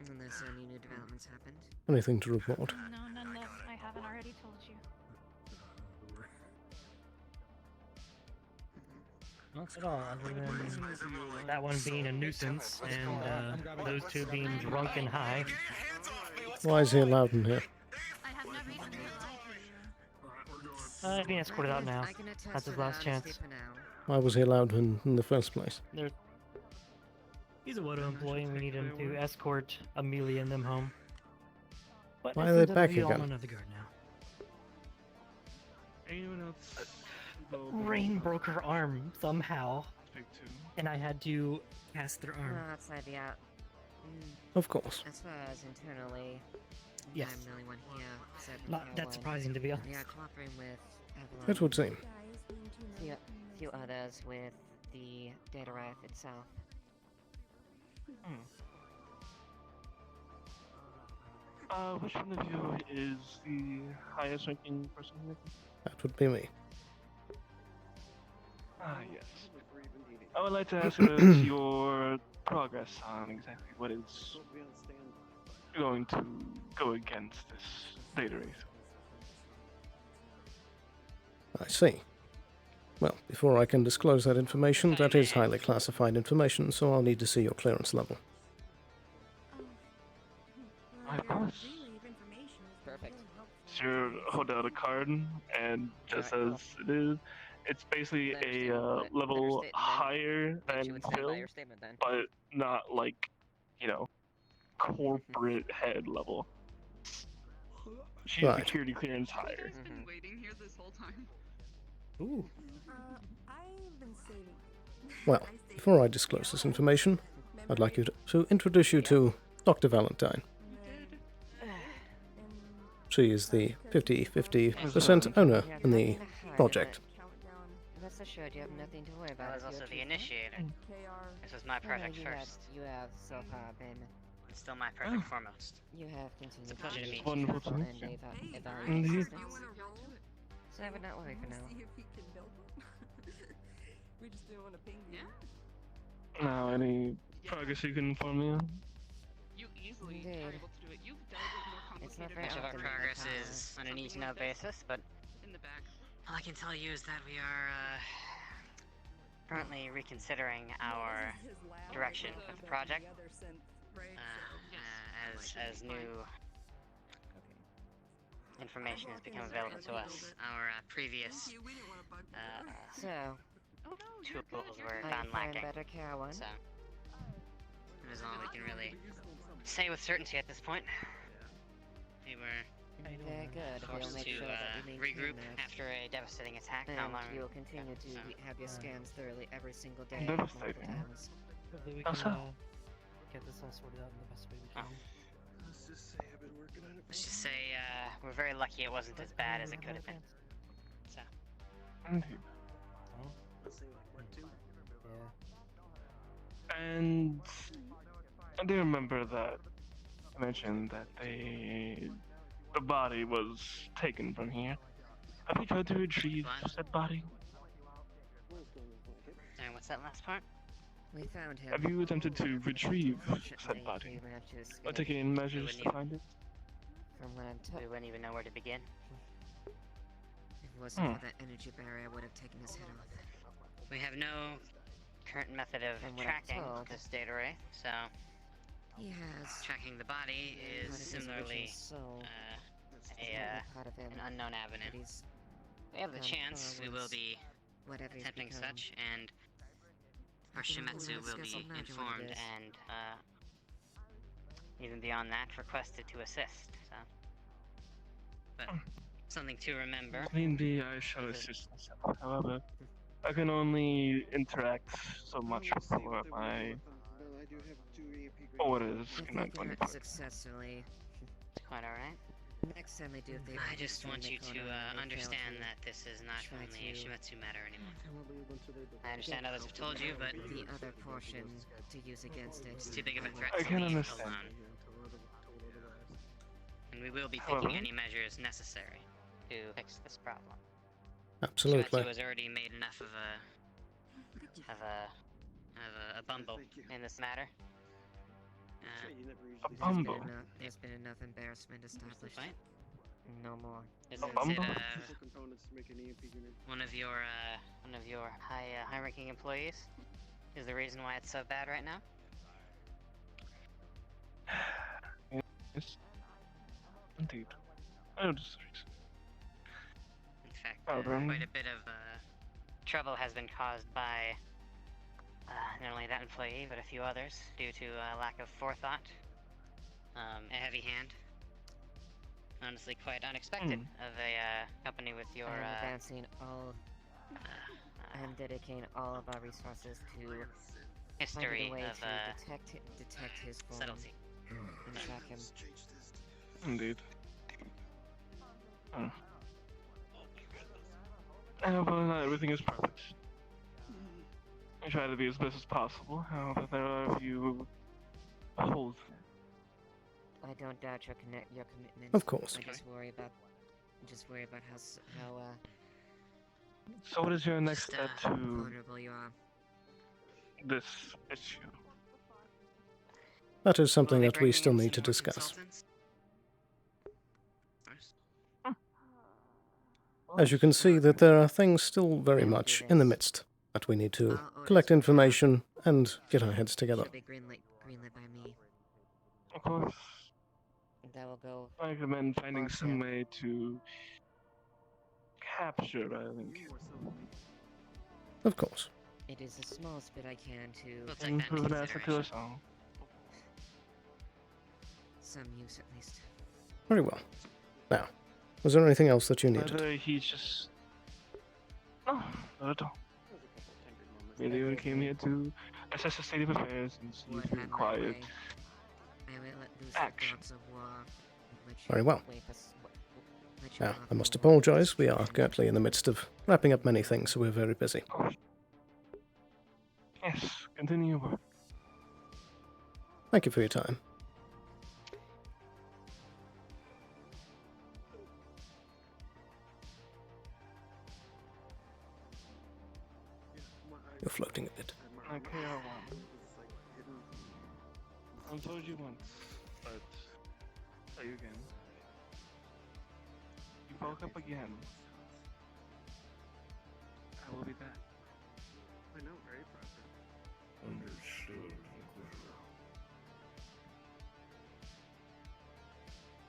Unless any new developments happened. Anything to report? No, none that I haven't already told you. Not at all, other than that one being a nuisance and those two being drunk and high. Why is he allowed in here? I have no reason to lie to you. Being escorted out now. That's his last chance. Why was he allowed in the first place? He's a Wodo employee and we need him to escort Amelia and them home. But Why I are think they that back we all again? know another guard now. Anyone else? Rain broke her arm somehow, and I had to cast their arm. No, outside the out. Of course. As far as internally, Yes. I'm the only one here. aside from Not that Caroline. surprising, to be honest. We are cooperating with Avalon. It would seem. Few others with the Data Wraith itself. Which one of you is the highest ranking person here? That would be me. Ah, yes. I would like to ask us your progress on exactly what is going to go against this data wraith. I see. Well, before I can disclose that information, that is highly classified information, so I'll need to see your clearance level. Of course. Perfect. So hold out a card, and just as it is, it's basically a level higher than Stand by Phil, your statement then. but not like, you know, corporate head level. She's Right. security clearance higher. I've been waiting here this whole time. Ooh. I've been saving. Well, before I disclose this information, I'd like you to introduce you to Dr. Valentine. She is the 50-50% owner in the project. Rest assured, you have nothing to worry about. I was also the initiator. This was my project first. You have so far been. It's still my project foremost. You have continued It's a pleasure to meet you. Wonderful to meet and you. evaluate Indeed. assistance. So I would not worry for now. We just didn't want to ping you. Now, any progress you can inform me on? You easily Indeed. are able to do it. You've dealt with more It's not complicated very Much of our often that progress my is on a need-to-know basis, but in the back. all I can tell you is that we are currently reconsidering our direction with the project. As new information has become available to us, our previous So, tools were are you found faring lacking. better, Caroline? So it is all we can really say with certainty at this point. We were Very good. We'll forced make to sure that we maintain regroup that. after a devastating attack not And long you will continue to so, have your scans thoroughly every single day, Devastating. multiple times. Hopefully we How can so? get this all sorted out in the best way we can. Let's just say I've been working let's just say we're very lucky it wasn't as bad as it could have been. So. Indeed. And I do remember that I mentioned that the body was taken from here. Have you tried to retrieve said body? And what's that last part? We found him. Have you attempted to retrieve said Unfortunately, body? we managed to escape. Or taking any measures to find it? From what I'm told. We wouldn't even know where to begin. If it wasn't for that energy barrier, I would have taken his head off. We have no current method of From what I'm tracking told, this data ray, so he has tracking the body is part of his similarly original soul. Part of him, an unknown avenue. he's We have the come chance, we will forwards, be whatever he's attempting become. such, and our I don't know, Shimetsu will guess be I'll imagine what informed it is. and even beyond that, requested to assist. So, but something to remember. Maybe I shall assist myself. However, I can only interact so much before my orders If cannot they go any cannot further. successfully, It's quite alright. next time they do, if they I just want you to understand to that this is not try only a to- Shimetsu matter anymore. I understand others have told you, but the other portion to use against it. it's too big of a threat I to can leave understand. alone. And we will be However- taking any measures necessary to fix this problem. Absolutely. Shimetsu has already made enough of a bumble in this matter. A bumble? There's been enough embarrassment established. Right? No more. Is A it bumble? one of your high-ranking employees? Is the reason why it's so bad right now? Yes. Indeed. I know this reason. In fact, However, quite a bit of trouble has been caused by not only that employee, but a few others, due to lack of forethought, a heavy hand. Honestly, quite unexpected of a company with your I'm advancing all. I'm dedicating all of our resources to history finding a way of to detect his form subtlety. and track him. Indeed. Oh. However, not everything is perfect. I try to be as best as possible. However, there are a few holes. I don't doubt your commitment. Of course. I just worry about how So, what is your next step to vulnerable you are. this issue? That is something Will we that we bring still in need some to more discuss. consultants? As you can see, that there are things still very much in the midst that we need to collect information and get our heads together. Should be greenlit by me. Of course. That will go. I recommend finding far some ahead. way to capture, I think. Of course. It is the smallest bit I can to. We'll take And that prove into an asset to us consideration. all. Some use at least. Very well. Now, was there anything else that you needed? Whether he just... No, not at all. Merely we came here to assess the state of affairs and see What if we had my required way, I will let loose the action. dogs of war, which Very well. wait us- which Now, will I must offer apologise. We war are currently in the midst of wrapping up many things, so we're very busy. Yes, continue your work. Thank you for your time. You're floating a bit. Okay, I won. I've told you once, but tell you again. You woke up again. I will be back. I know, very proper. Understood, Inquisitor.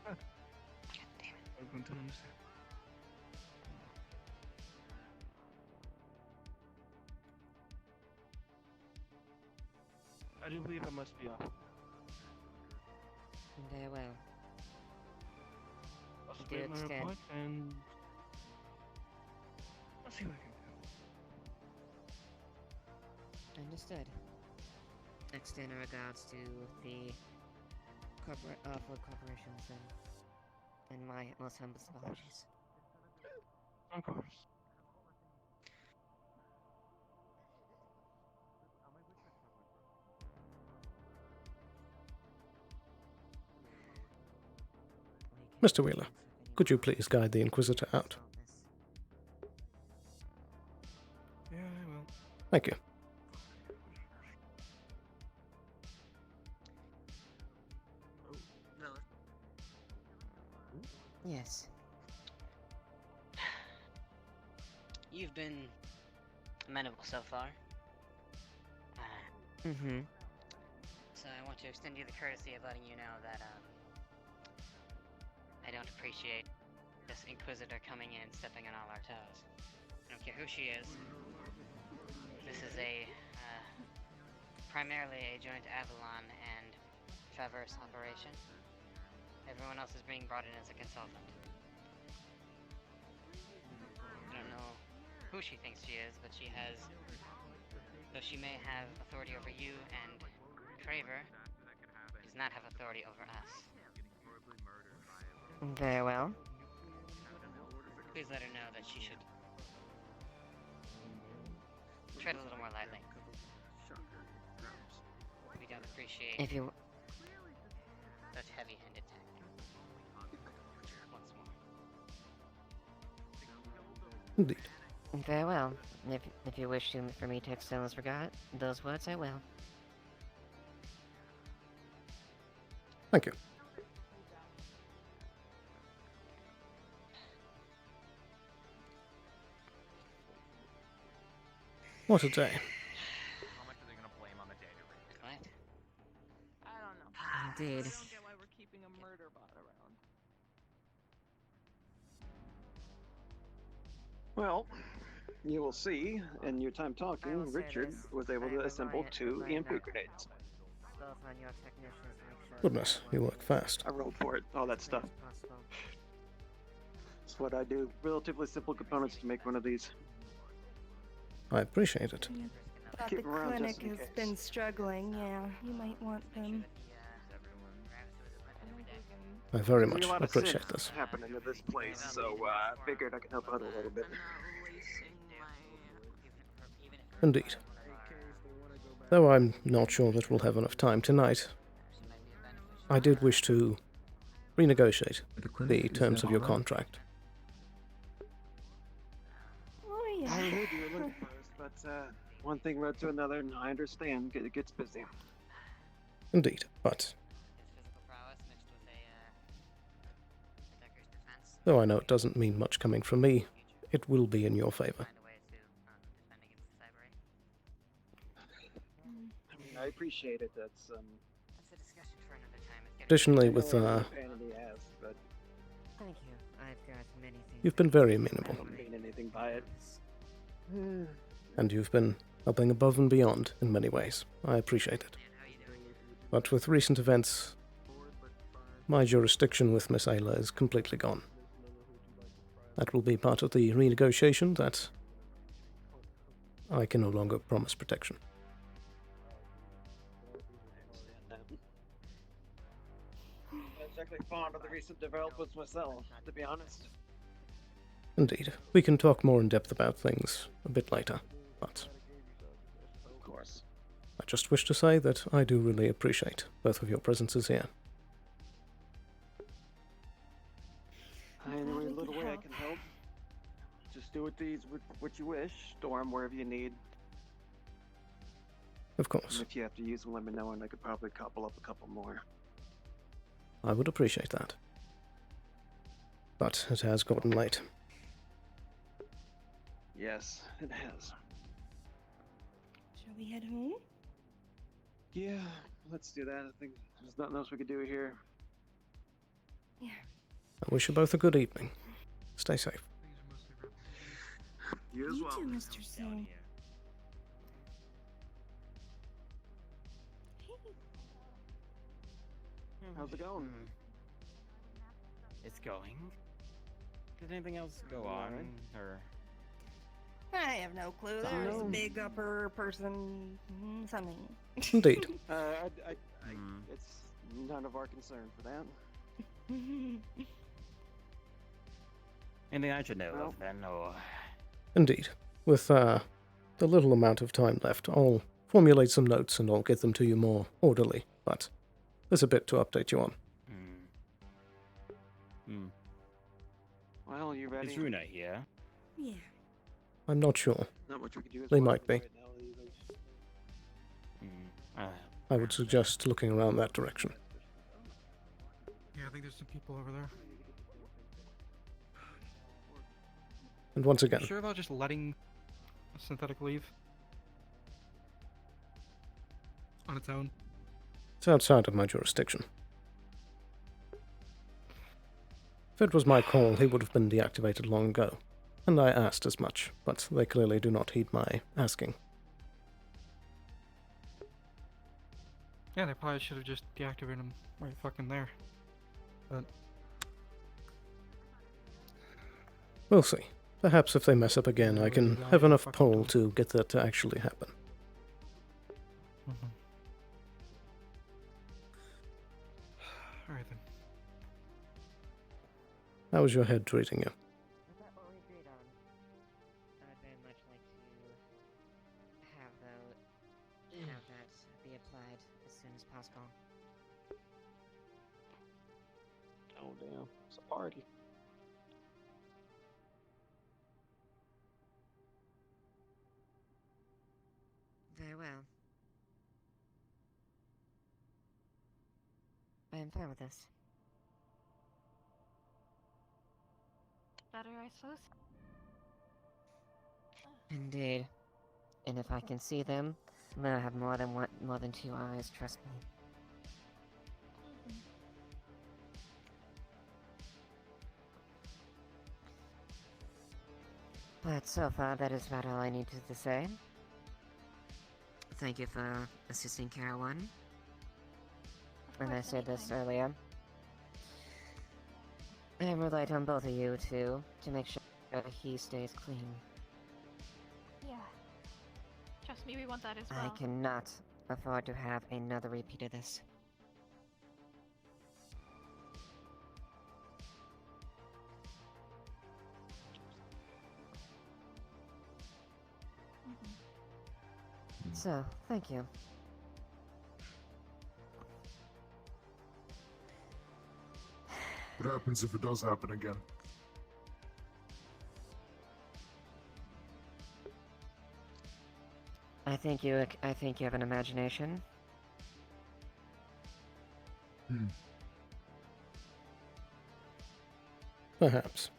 I'm going to understand. I do believe I must be off. Very well. I'll Do submit my extend. report and I'll see what I can do. Understood. Extend our regards to the Ford corporations then. And my most humble apologies. Of course. Mr. Wheeler, could you please guide the Inquisitor out? Yeah, I will. Thank you. Yes. You've been amenable so far. Mm-hmm. So I want to extend you the courtesy of letting you know that, I don't appreciate this Inquisitor coming in and stepping on all our toes. I don't care who she is. This is primarily a joint Avalon and Traverse operation. Everyone else is being brought in as a consultant. I don't know who she thinks she is, but she has, though she may have authority over you and Craver, does not have authority over us. Very well. Please let her know that she should tread a little more lightly. We don't appreciate If you... such heavy-handed tactics. Once more. Indeed. Very well. If you wish for me to extend those words, I will. Thank you. What a day. How much are they gonna blame on the data rate? What? I don't know. Indeed. I don't get why we're keeping a murder bot around. Well, you will see in your time talking, Richard was able to assemble 2 EMP grenades. Both on your technicians, make sure Goodness, you work fast. I rolled for it, all that stuff. possible. That's what I do. Relatively simple components to make one of these. I appreciate it. Thought Keep the 'em around clinic just in has case. been struggling, yeah. You might want them. I very There's much a lot of appreciate synth this. happening to this place, so I figured I could help out a little bit. Indeed. Though I'm not sure that we'll have enough time tonight, I did wish to renegotiate the terms of your contract. Oh, yeah. I heard you were looking for us, but one thing led to another, and I understand it gets busy. Indeed, but though I know it doesn't mean much coming from me, it will be in your favor. I mean, I appreciate it. That's That's a discussion for another time. It's getting Additionally, I know with it's a pain in the ass, but Thank you. I've got many things. you've been very I amenable, don't mean anything by it. and you've been helping above and beyond in many ways. I appreciate it. But with recent events, my jurisdiction with Miss Ayla is completely gone. That will be part of the renegotiation that I can no longer promise protection. I'm exactly fond of the recent developments myself, to be honest. Indeed, we can talk more in depth about things a bit later, but Of course. I just wish to say that I do really appreciate both of your presences here. In every little way I can help. Just do with these what you wish. Store them wherever you need. Of course, And if you have to use them, let me know, and I could probably couple up a couple more. I would appreciate that. But it has gotten late. Yes, it has. Shall we head home? Yeah, let's do that. I think there's nothing else we could do here. Yeah. I wish you both a good evening. Stay safe. You as You well. too, Mr. Sloan. How's it going? It's going. Did anything else go on, or? I have no clue. There's a big upper person something. Indeed. It's none of our concern for that. Anything I should know of then, or... Indeed. With the little amount of time left, I'll formulate some notes and I'll get them to you more orderly, but there's a bit to update you on. Well, you ready? Is Runa here? Yeah. I'm not sure. Not much we can do. They might be. Uh, I would suggest looking around that direction. Yeah, I think there's some people over there. And once again, Sure about just letting synthetic leave? On its own? it's outside of my jurisdiction. If it was my call, he would have been deactivated long ago. And I asked as much, but they clearly do not heed my asking. Yeah, they probably should have just deactivated him right fucking there. But We'll see. Perhaps if they mess up again, I can have enough pull to get that to actually happen. alright then. How is your head treating you? Is that what we agreed on? I'd very much like to have that be applied as soon as possible. Oh damn, it's a party. Very well. I am fine with this. Better, I suppose. Indeed. And if I can see them, then I have more than two eyes, trust me. But so far, that is about all I need to say. Thank you for assisting Carolyn. And I said this earlier. I relied on both of you to make sure he stays clean. Yeah. Trust me, we want that as well. I cannot afford to have another repeat of this. So, thank you. What happens if it does happen again? I think you have an imagination. Perhaps.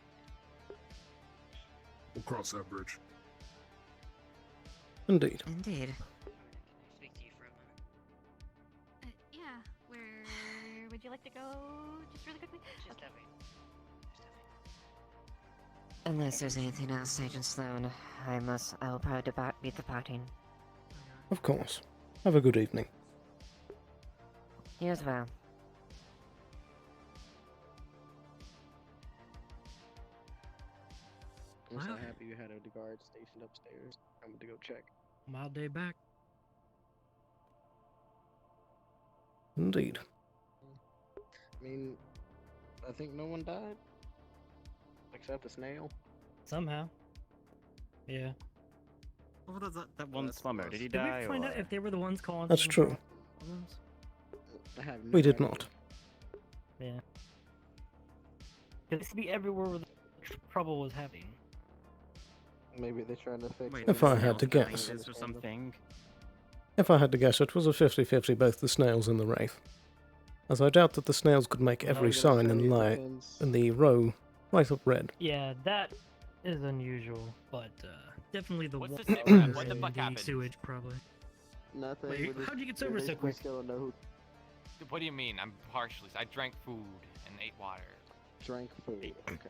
We'll cross that bridge. Indeed. Indeed. Speak to you for a moment. Yeah, where would you like to go? Just really quickly? Just that way. Unless there's anything else, Agent Sloan, I will probably be departing. Of course. Have a good evening. You as well. I'm so happy you had a guard stationed upstairs. I'm going to go check. Mild day back. Indeed. I mean, I think no one died. Except the snail. Somehow. Yeah. What was that one slumber? Did he Did die? we find or... out if they were the ones calling? That's for true. problems? I have no We did idea. not. Yeah. It used to be everywhere where the trouble was happening. Maybe they're trying to fix Wait, it. If I had to guess. Or something. If I had to guess, it was a 50-50 both the snails and the wraith. As I doubt that the snails could make every sign in the row light up red. Yeah, that is unusual, but definitely the What's water the sit rep? What the and fuck the happened? sewage probably. Nothing. Wait, we're how'd you get just- sober we so quick? still don't know who What do you mean? I'm partially. I drank food and ate water. drank food. Okay.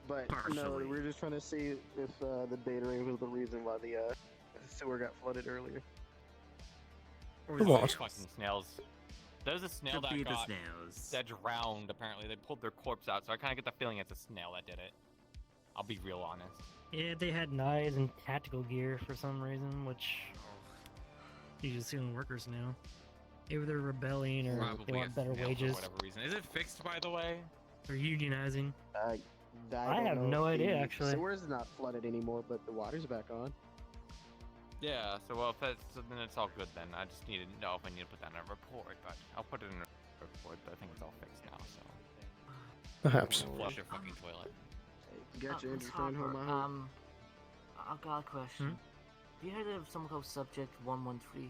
But no, Partially. we're just trying to see if the data ring was the reason why the sewer got flooded earlier. Or The was it what? Fucking snails. There's a snail Could that be the got snails. that drowned. Apparently, they pulled their corpse out. So I kind of get the feeling it's a snail that did it. I'll be real honest. Yeah, they had knives and tactical gear for some reason, which you just assume workers now. Either they're rebelling or they Probably want a better snail wages. for whatever reason. Is it fixed, by the way? They're unionizing. I have don't know no if idea, the actually. Sewers not flooded anymore, but the water's back on. Yeah, so well, if that's, then it's all good then. I just need to know if I need to put that in a report, but I'll put it in a report, but I think it's all fixed now, so. Perhaps. Flush your fucking toilet. Gotcha, Miss Andrew, staying home, Harper, I hope. I've got a question. Have you heard of something called Subject 113?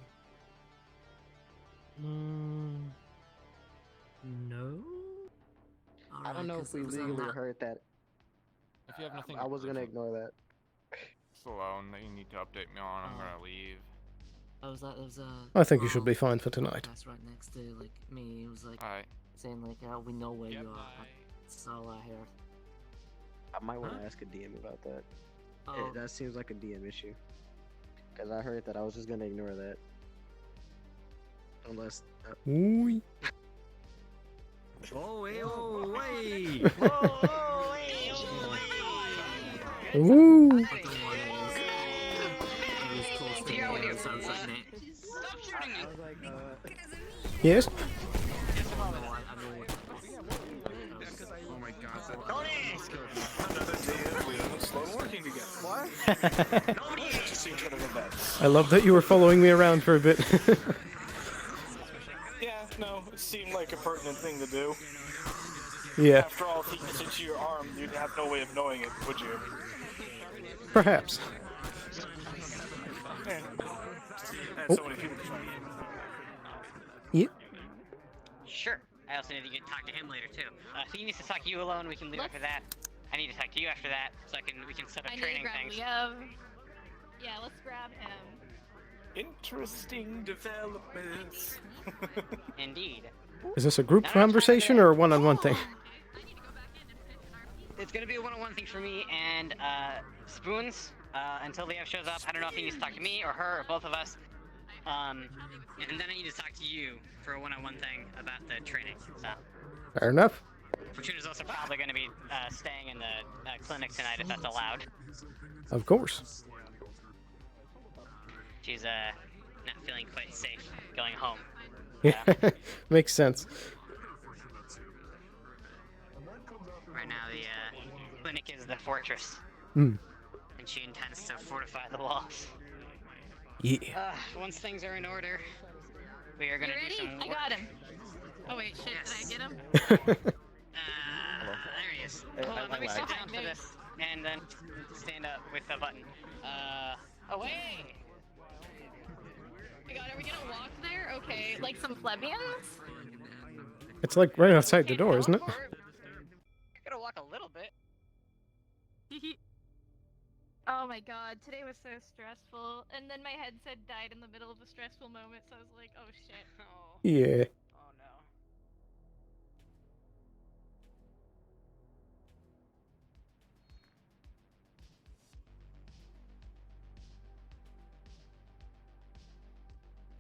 No. I don't know if we legally heard that. If you have nothing I was gonna ignore that. Sloan that you need to update me on, I'm gonna leave. I was like, there was a. I think you should be fine for tonight. That's right next to like me. It was like Alright. saying like, we know where you are. That's all I heard. I might want to ask a DM about that. Oh. That seems like a DM issue. Because I heard that, I was just gonna ignore that. Unless. Ooh. Oh, hey, oh, hey! Ooh. Yes. Oh my god, I love that you were following me around for a bit. Yeah, no, it seemed like a pertinent thing to do. Yeah. After all, if he gets into your arm, you'd have no way of knowing it, would you? Perhaps. Yeah. Oh. So many people trying. Yeah. Sure. I also need to talk to him later too. If he needs to talk to you alone, we can leave after that. I need to talk to you after that, so we can set up I need to training grab things. Yeah, let's grab him. Interesting developments. Indeed. Is this a group conversation or a one-on-one thing? It's gonna be a one-on-one thing for me and Spoons until the F shows up. I don't know if he needs to talk to me or her or both of us. And then I need to talk to you for a one-on-one thing about the training. So. Fair enough. Fortuna's also probably going to be staying in the clinic tonight if that's allowed. Of course. She's not feeling quite safe going home. Yeah, makes sense. Right now the clinic is the fortress. Hmm. And she intends to fortify the walls. Yeah. Once things are in order, we are going to do some work. I got him. Oh wait, shit, did I get him? There he is. Hold on, let me sit down for this, and then stand up with the button. Away! Oh my god, are we gonna walk there? Okay, like some plebeians? It's like right outside the door, isn't it? You're gonna walk a little bit. Oh my god, today was so stressful. And then my headset died in the middle of a stressful moment, so I was like, oh shit. Oh. Yeah. Oh no.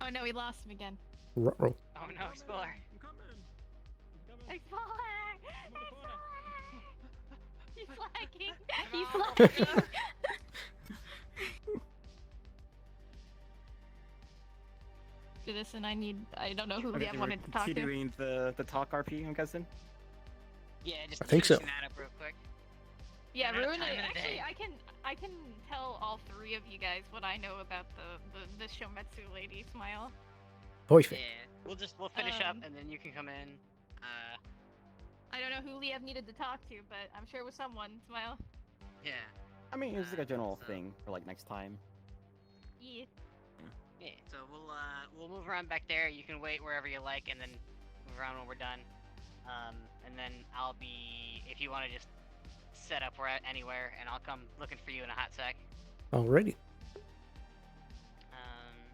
Oh no, we lost him again. Ruh-roh. Oh no, Explorer. Explorer! He's lagging! He's lagging! Do this and I don't know who we wanted to talk to. Continuing the talk RP, I'm guessing? Yeah, just I think so. finishing that up real quick. Yeah, We're out of ruin time it. in the Actually, day. I can tell all three of you guys what I know about the Shometsu lady. Smile. Boyfriend. Yeah, we'll finish up and then you can come in. I don't know who Liev needed to talk to, but I'm sure it was someone. Smile. Yeah. I mean, it's like a general thing for like next time. Yeah. Yeah. So we'll move around back there. You can wait wherever you like, and then move around when we're done. And then I'll be, if you want to just set up anywhere, and I'll come looking for you in a hot sec. Alrighty.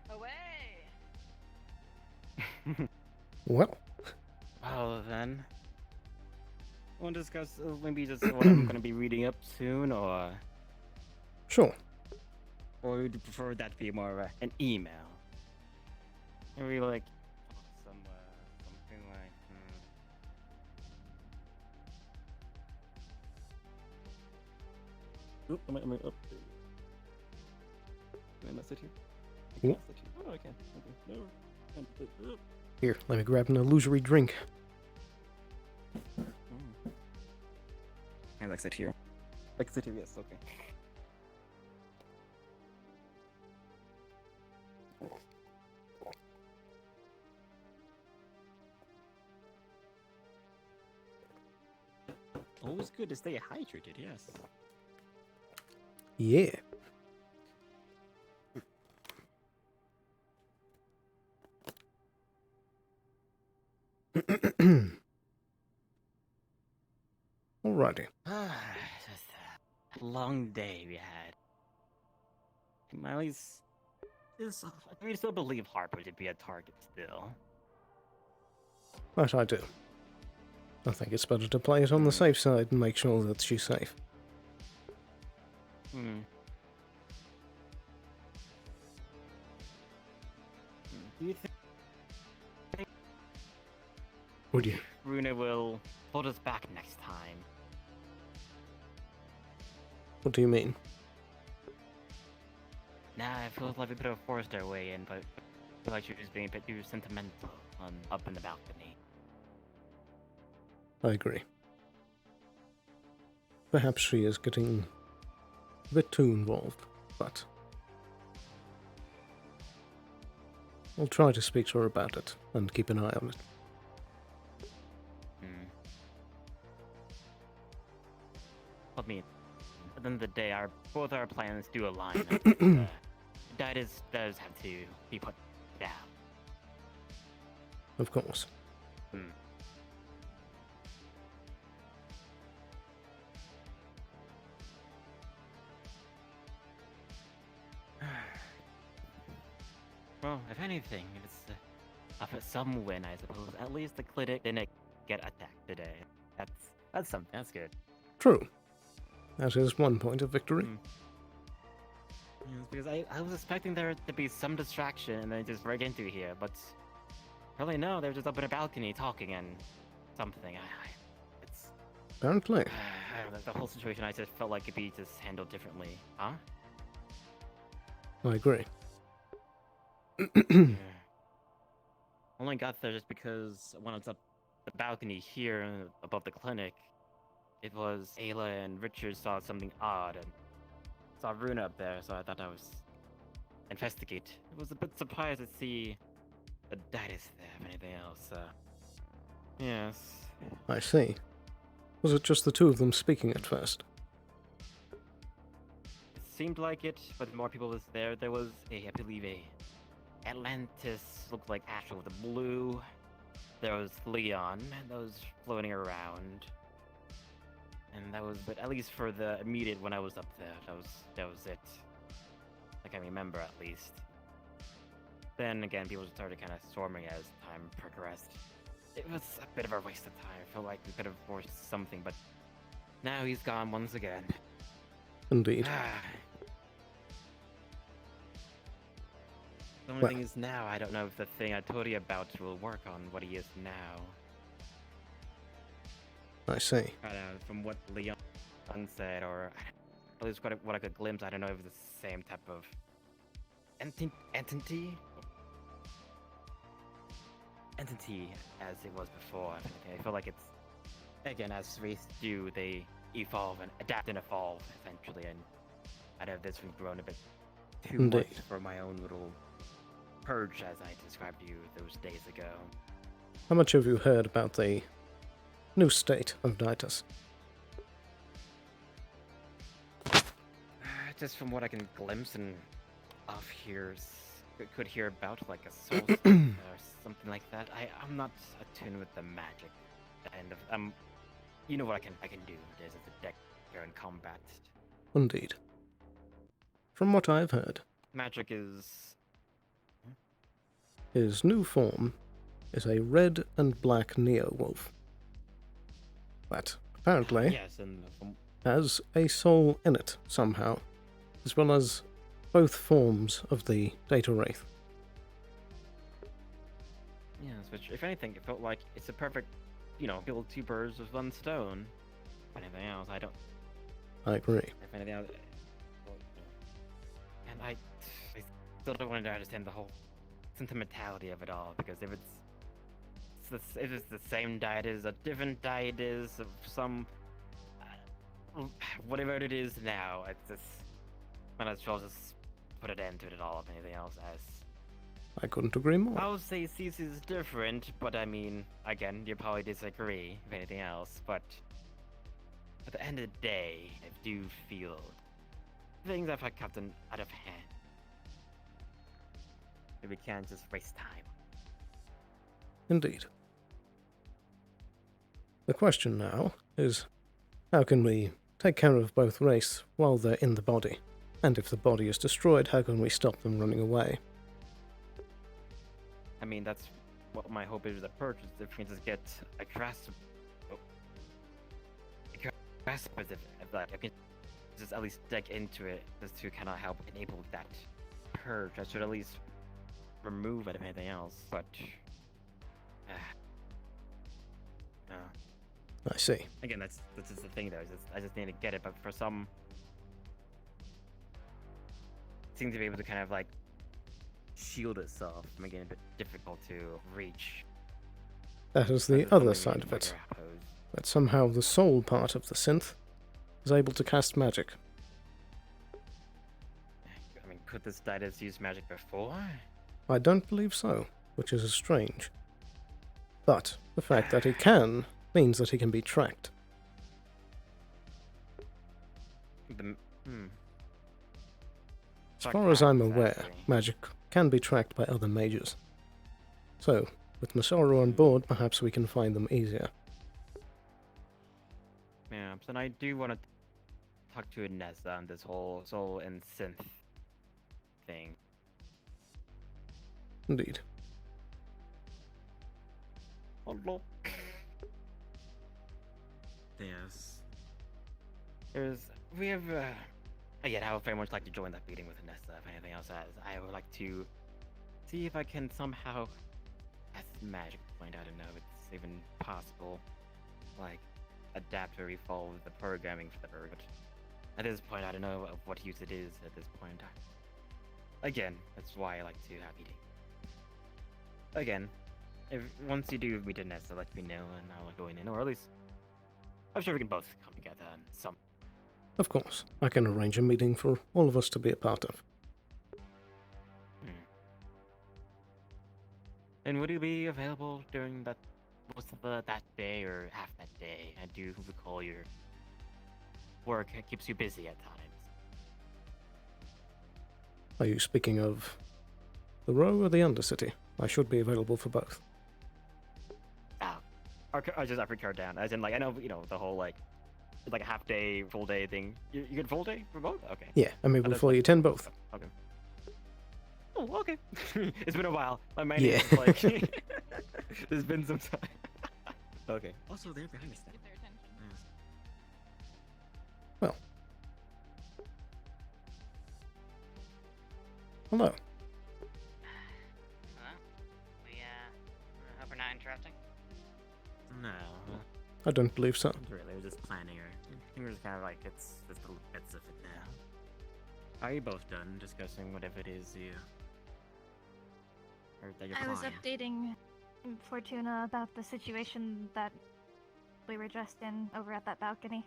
Away. Well. Well then, we'll discuss maybe just what I'm gonna be reading up soon, or Sure. or would you prefer that to be more of an email? Maybe like something like. Oop, am I up? Can I message here? Yeah. Message here? Oh, I can. Okay. No. Here, let me grab an illusory drink. I exit here. Exit here, yes, okay. Always good to stay hydrated, yes. Yeah. Alrighty. Just a long day we had. At least, we still believe Harper to be a target still. Right, I do. I think it's better to play it on the safe side and make sure that she's safe. Hmm. Do you think Would you? Runa will hold us back next time? What do you mean? Nah, I feel like we could have forced our way in, but I feel like she was being a bit too sentimental up in the balcony. I agree. Perhaps she is getting a bit too involved, but I'll try to speak to her about it and keep an eye on it. I mean, at the end of the day, both our plans do align. Didas does have to be put down. Of course. Well, if anything, it's some win, I suppose. At least the clinic didn't get attacked today. That's something. That's good. True. That is one point of victory. Yes, because I was expecting there to be some distraction and then just break into here, but really no, they're just up in a balcony talking and something. It's Apparently. I don't know, the whole situation I just felt like could be just handled differently. Huh? I agree. Only got there just because when I was up the balcony here above the clinic, it was Ayla and Richard saw something odd and saw Runa up there, so I thought I was investigate. I was a bit surprised to see a Didas there, if anything else. Yes. I see. Was it just the two of them speaking at first? It seemed like it, but more people was there. There was I believe a Atlantis looked like Ash with the blue. There was Leon that was floating around. And that was, but at least for the immediate when I was up there, that was it. I can remember at least. Then again, people started kind of storming as time progressed. It was a bit of a waste of time. I felt like we could have forced something, but now he's gone once again. Indeed. The only thing is now, I don't know if the thing I told you about will work on what he is now. I see. From what Leon said, or at least what I could glimpse, I don't know if it's the same type of entity as it was before. I feel like it's, again, as races do, they evolve and adapt and evolve, essentially, and I know this has grown a bit too much for my own little purge, as I described to you those days ago. How much have you heard about the new state of Didas? Just from what I can glimpse and could hear about, like a soul or something like that. I'm not attuned with the magic, and you know what I can do. There's a deck here in combat. Indeed. From what I've heard, magic is his new form is a red and black neo-wolf that apparently has a soul in it somehow, as well as both forms of the Data Wraith. Yes, which, if anything, it felt like it's a perfect, kill two birds with one stone. If anything else, I agree. If anything else, and I still don't want to understand the whole sentimentality of it all, because if it's the same diet as a different diet is of some, whatever it is now, it's just might as well just put an end to it all if anything else as. I couldn't agree more. I would say CC is different, but I mean, again, you probably disagree if anything else, but at the end of the day, I do feel things have gotten out of hand. We can't just waste time. Indeed. The question now is, how can we take care of both race while they're in the body? And if the body is destroyed, how can we stop them running away? I mean, that's what my hope is with the purchase. If we can just get a grasp of that, I can just at least dig into it just to kind of help enable that purge. I should at least remove it if anything else, but no. I see. Again, that's just the thing though. I just need to get it, but for some, it seems to be able to kind of like shield itself, making it a bit difficult to reach. That is the other side of it. That somehow the soul part of the synth is able to cast magic. I mean, could this Didas use magic before? I don't believe so, which is strange. But the fact that he can means that he can be tracked. As far as I'm aware, magic can be tracked by other mages. So, with Masaru on board, perhaps we can find them easier. Yeah, so I do want to talk to Inessa on this whole soul and synth thing. Indeed. Oh, look. Yes. We have, again, I would very much like to join that meeting with Inessa, if anything else has. I would like to see if I can somehow, as magic point, I don't know if it's even possible, like, adapt or evolve the programming for the bird. At this point, I don't know of what use it is at this point in time. Again, that's why I like to have meeting. Again, if once you do meet Inessa, let me know and I'll go in, or at least I'm sure we can both come together and some. Of course, I can arrange a meeting for all of us to be a part of. And would you be available during that most of that day or half that day? I do recall your work keeps you busy at times. Are you speaking of the Row or the Undercity? I should be available for both. I just have card down. As in, like, I know, the whole, like a half day, full day thing. You get full day for both? Okay. Yeah, I mean, before you attend both. Okay. Oh, okay. It's been a while. My mind Yeah. is like, there's been some time. Okay. Also, they're behind us. Get their attention. Yes. Well. Hello. Hello? We, hope we're not interrupting. No. I don't believe so. Not really, we're just planning her. I think we're just kind of like, it's just little bits of it now. Are you both done discussing whatever it is you... or that you're I was planning? updating Fortuna about the situation that we were just in over at that balcony.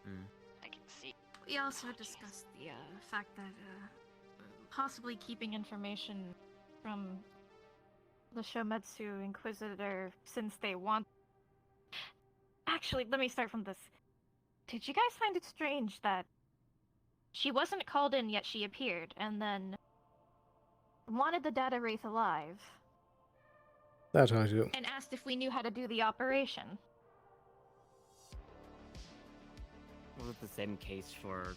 I can see. We also discussed the fact that possibly keeping information from the Shometsu Inquisitor since they want. Actually, let me start from this. Did you guys find it strange that she wasn't called in yet she appeared, and then wanted the data wraith alive? That I do. And asked if we knew how to do the operation. Was it the same case for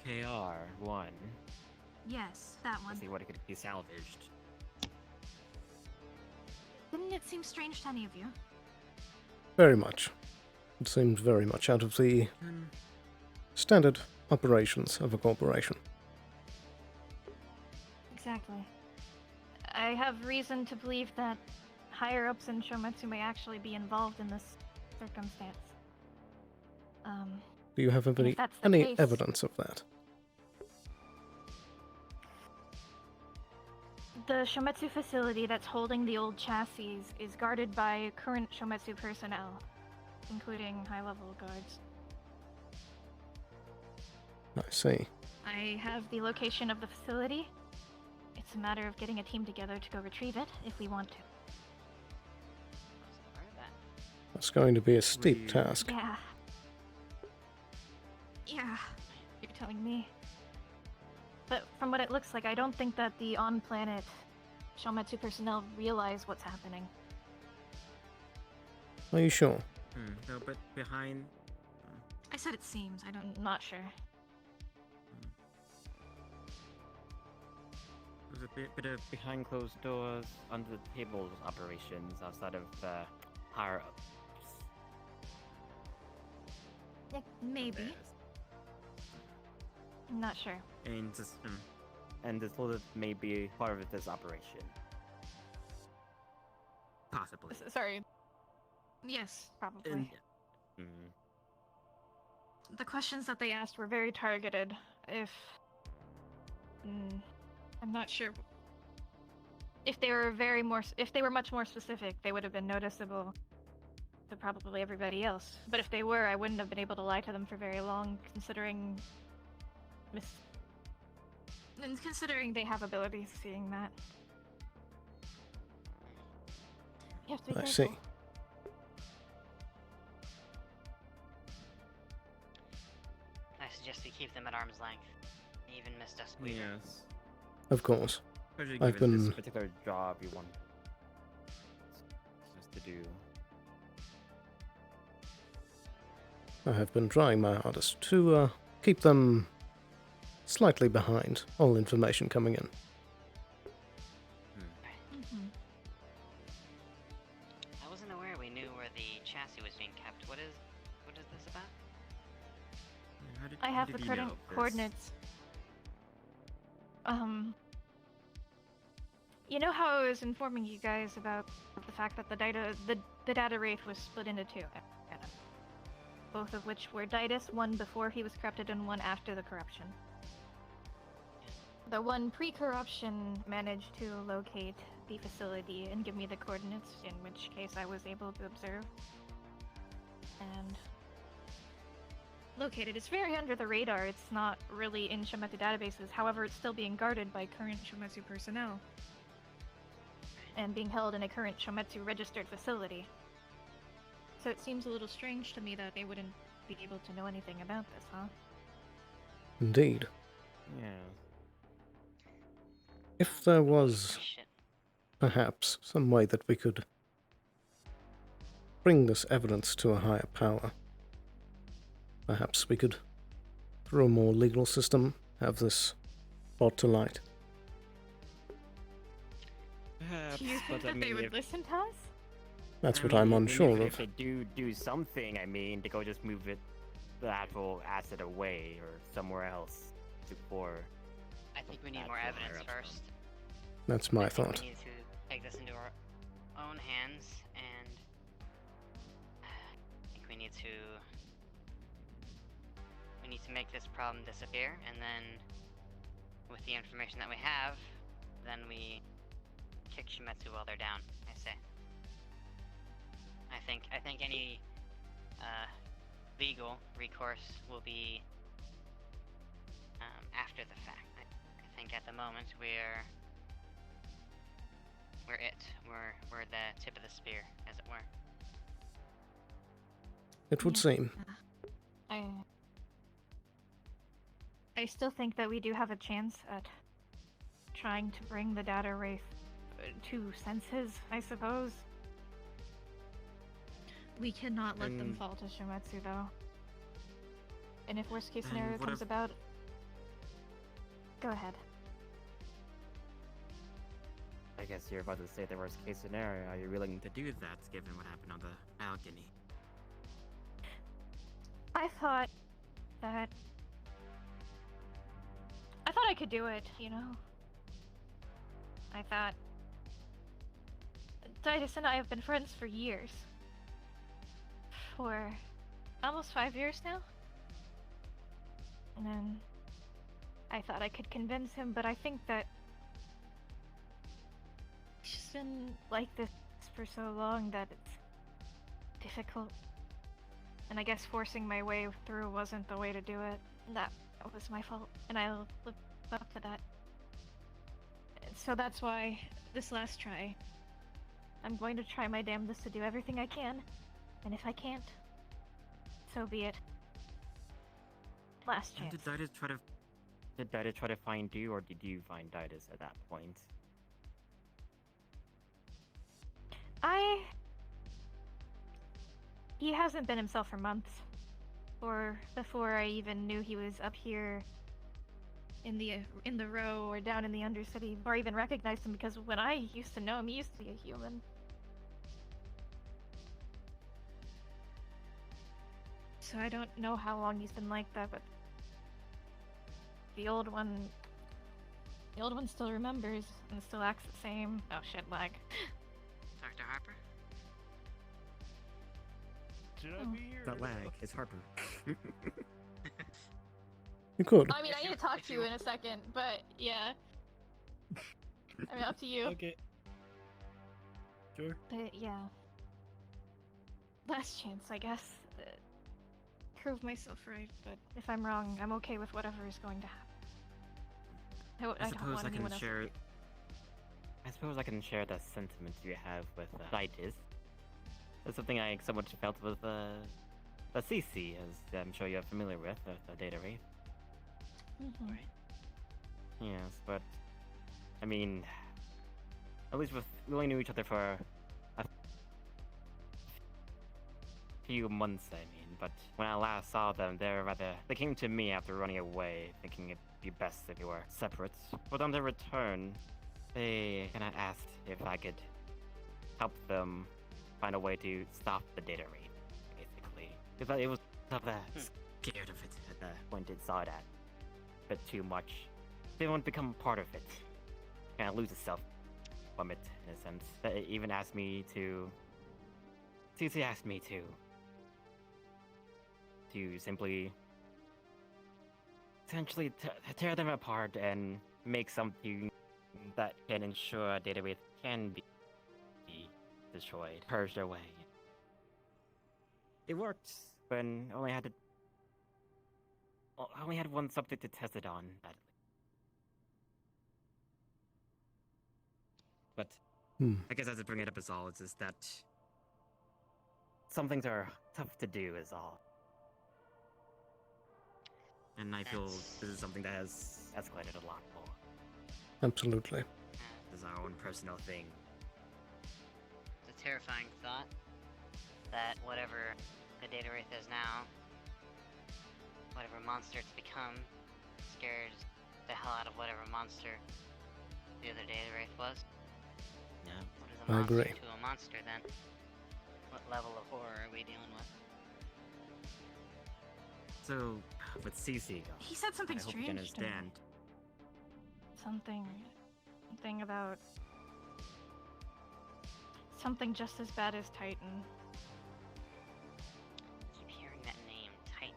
KR1? Yes, that one. To see what it could be salvaged. Didn't it seem strange to any of you? Very much. It seems very much out of the standard operations of a corporation. Exactly. I have reason to believe that higher-ups in Shometsu may actually be involved in this circumstance. Do you have if any that's the case, evidence of that? the Shometsu facility that's holding the old chassis is guarded by current Shometsu personnel, including high-level guards. I see. I have the location of the facility. It's a matter of getting a team together to go retrieve it if we want to. That's going to be a steep task. Yeah. Yeah, you're telling me. But from what it looks like, I don't think that the on-planet Shometsu personnel realize what's happening. Are you sure? No, but behind. I said it seems. I'm not sure. There's a bit of behind closed doors, under the tables operations outside of higher ups. Maybe. I'm not sure. And just, and this will maybe part of this operation. Possibly. Sorry. Yes, probably. And, The questions that they asked were very targeted. If... I'm not sure. If they were much more specific, they would have been noticeable to probably everybody else. But if they were, I wouldn't have been able to lie to them for very long, considering they have abilities seeing that. You have to be I careful. see. I suggest we keep them at arm's length. Even Miss Duskweaver. yes. Of course. Especially I've given been... this particular job you want us to do. I have been trying my hardest to keep them slightly behind all information coming in. I wasn't aware we knew where the chassis was being kept. What is this about? I have the coordinates. You know how I was informing you guys about the fact that the data wraith was split into two, both of which were Didus, one before he was corrupted and one after the corruption. The one pre-corruption managed to locate the facility and give me the coordinates, in which case I was able to observe and locate it. It's very under the radar. It's not really in Shometsu databases. However, it's still being guarded by current Shometsu personnel and being held in a current Shometsu registered facility. So it seems a little strange to me that they wouldn't be able to know anything about this, huh? Indeed. Yeah. If there was perhaps some way that we could bring this evidence to a higher power, perhaps we could, through a more legal system, have this brought to light. Perhaps, Do you think but I that they mean, would if, listen to us? That's I what mean, I'm even unsure if of. they do something, I mean, to go just move it, the actual asset away or somewhere else before. I think we need more evidence first. That's my I think thought. we need to take this into our own hands, and I think we need to make this problem disappear, and then with the information that we have, then we kick Shometsu while they're down. I say. I think any legal recourse will be after the fact. I think at the moment we're the tip of the spear, as it were. It would seem. I still think that we do have a chance at trying to bring the data wraith to senses, I suppose. We cannot let them fall to Shometsu, though. And if worst case scenario comes about... Go ahead. I guess you're about to say the worst case scenario. Are you willing to do that, given what happened on the balcony? I thought I could do it, you know? I thought... Titus and I have been friends for years. For almost 5 years now? And then I thought I could convince him, but I think that it's just been like this for so long that it's difficult. And I guess forcing my way through wasn't the way to do it. That That was my fault, and I'll live up to that. So that's why, this last try, I'm going to try my damnedest to do everything I can, and if I can't, so be it. Last chance. Did Didus try to find you, or did you find Didus at that point? He hasn't been himself for months. Or before I even knew he was up here in the row or down in the Undercity, or even recognized him, because when I used to know him, he used to be a human. So I don't know how long he's been like that, but the old one still remembers and still acts the same. Oh shit, lag. Dr. Harper? Should I be here? That lag, it's Harper. You could. I mean, I need to talk to you in a second, but yeah. I mean, up to you. Okay. Sure. But yeah. Last chance, I guess. Prove myself right, but if I'm wrong, I'm okay with whatever is going to happen. I suppose I can share. I suppose I can share the sentiments you have with Didus. That's something I somewhat felt with the CC, as I'm sure you're familiar with the data wraith. Mm-hmm. Right. Yes, but I mean, at least we only knew each other for a few months. I mean, but when I last saw them, they came to me after running away, thinking it'd be best if you were separate. But on their return, they kind of asked if I could help them find a way to stop the data raid, basically. Because it was scared of it at the point it saw it at. Bit too much. They won't become part of it. Kind of lose itself from it, in a sense. It even asked me to... CC asked me to simply... essentially tear them apart and make something that can ensure data wraith can be destroyed, purged away. It worked when I only had one subject to test it on. But I guess I have to bring it up as all. It's just that some things are tough to do is all. And I feel this is something that has escalated a lot more. Absolutely. This is our own personal thing. It's a terrifying thought that whatever the data wraith is now, whatever monster it's become, scares the hell out of whatever monster the other data wraith was. Yeah. What is a I monster agree. to a monster then? What level of horror are we dealing with? So, with CC, He said something I hope you can strange to me. understand. Something about something just as bad as Titan. I keep hearing that name, Titan.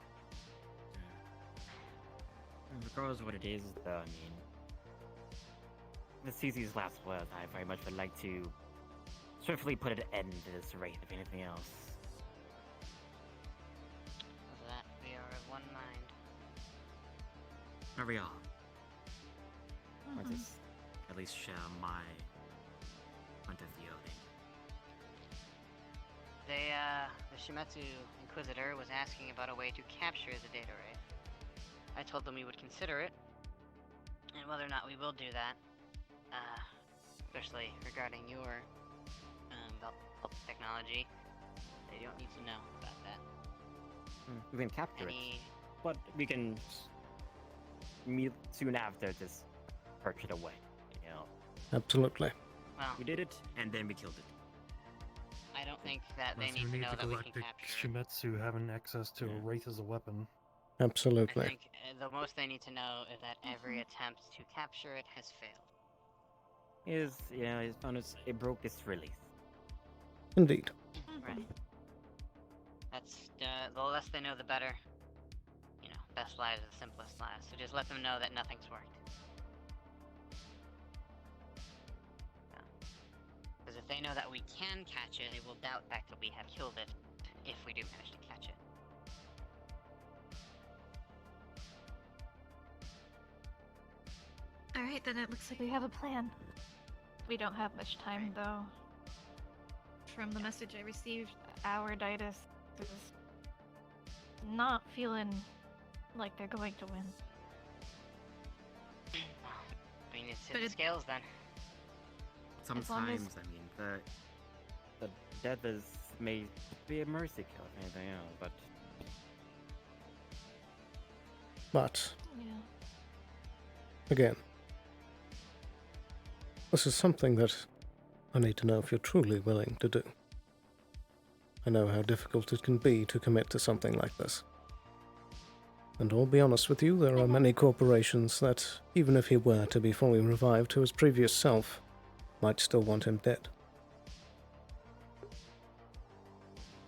Regardless of what it is, though, I mean, the CC's last words, I very much would like to swiftly put an end to this wraith, if anything else. Of that, we are of one mind. Are we all? Or just at least share my point of view of it. The Shimetsu Inquisitor was asking about a way to capture the data wraith. I told them we would consider it, and whether or not we will do that, especially regarding your technology, they don't need to know about that. We can capture Any... it, but we can soon after just purge it away, you know. Absolutely. Well, we did it, and then we killed it. I don't think that they Unless need we to need know the that we can galactic capture it. Shimetsu having access to a wraith as a weapon. Absolutely. I think the most they need to know is that every attempt to capture it has failed. It broke its release. Indeed. Right. That's the less they know, the better. You know, best lies are the simplest lies. So just let them know that nothing's worked. Because if they know that we can catch it, they will doubt the fact that we have killed it. If we do manage to catch it. Alright, then it looks like we have a plan. We don't have much time, though. From the message I received, our Ditus is not feeling like they're going to win. We need to But hit the it- scales then. As long as- Sometimes, I mean, the death is may be a mercy kill if anything else, but Yeah. again, this is something that I need to know if you're truly willing to do. I know how difficult it can be to commit to something like this. And I'll be honest with you, there are many corporations that, even if he were to be fully revived to his previous self, might still want him dead.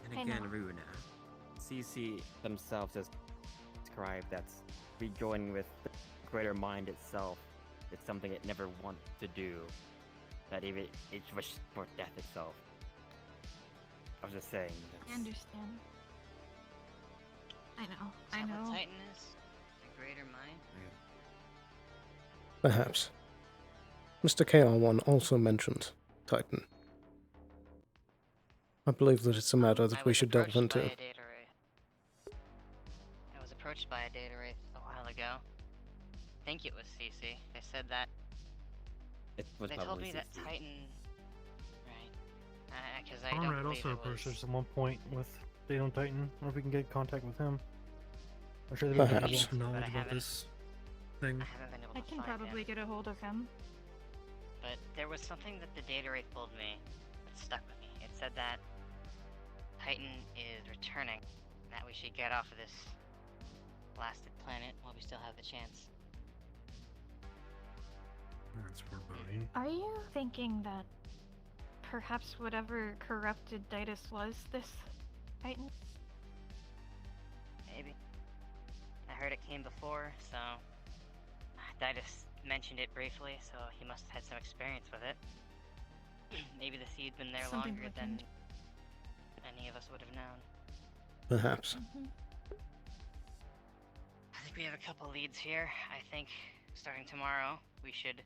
and I again, know. Runa, CC themselves has described that rejoining with the greater mind itself is something it never wants to do. That even it wishes for death itself. I was just saying. I understand. I know. Is I that know. what Titan is? The greater mind? Perhaps. Mr. KR1 also mentioned Titan. I believe that it's a matter that I we was should delve approached into. by a data wraith. I was approached by a data wraith a while ago. I think it was CC. They said that. It was They told probably me that CC. Titan. Right. Because I don't Conrad believe also it approached was. us at one point with Data on Titan. I wonder if we can get in contact with him. I'm sure there's Perhaps. a wealth of But I knowledge about haven't- this thing. I haven't been able I to can find probably him. get a hold of him. But there was something that the data wraith told me that stuck with me. It said that Titan is returning, and that we should get off of this blasted planet while we still have the chance. That's foreboding. Are you thinking that perhaps whatever corrupted Ditus was this Titan? Maybe. I heard it came before, so Ditus mentioned it briefly, so he must have had some experience with it. Maybe the seed's been there Something longer than quickened. any of us would have known. Perhaps. I think we have a couple leads here. I think starting tomorrow, we should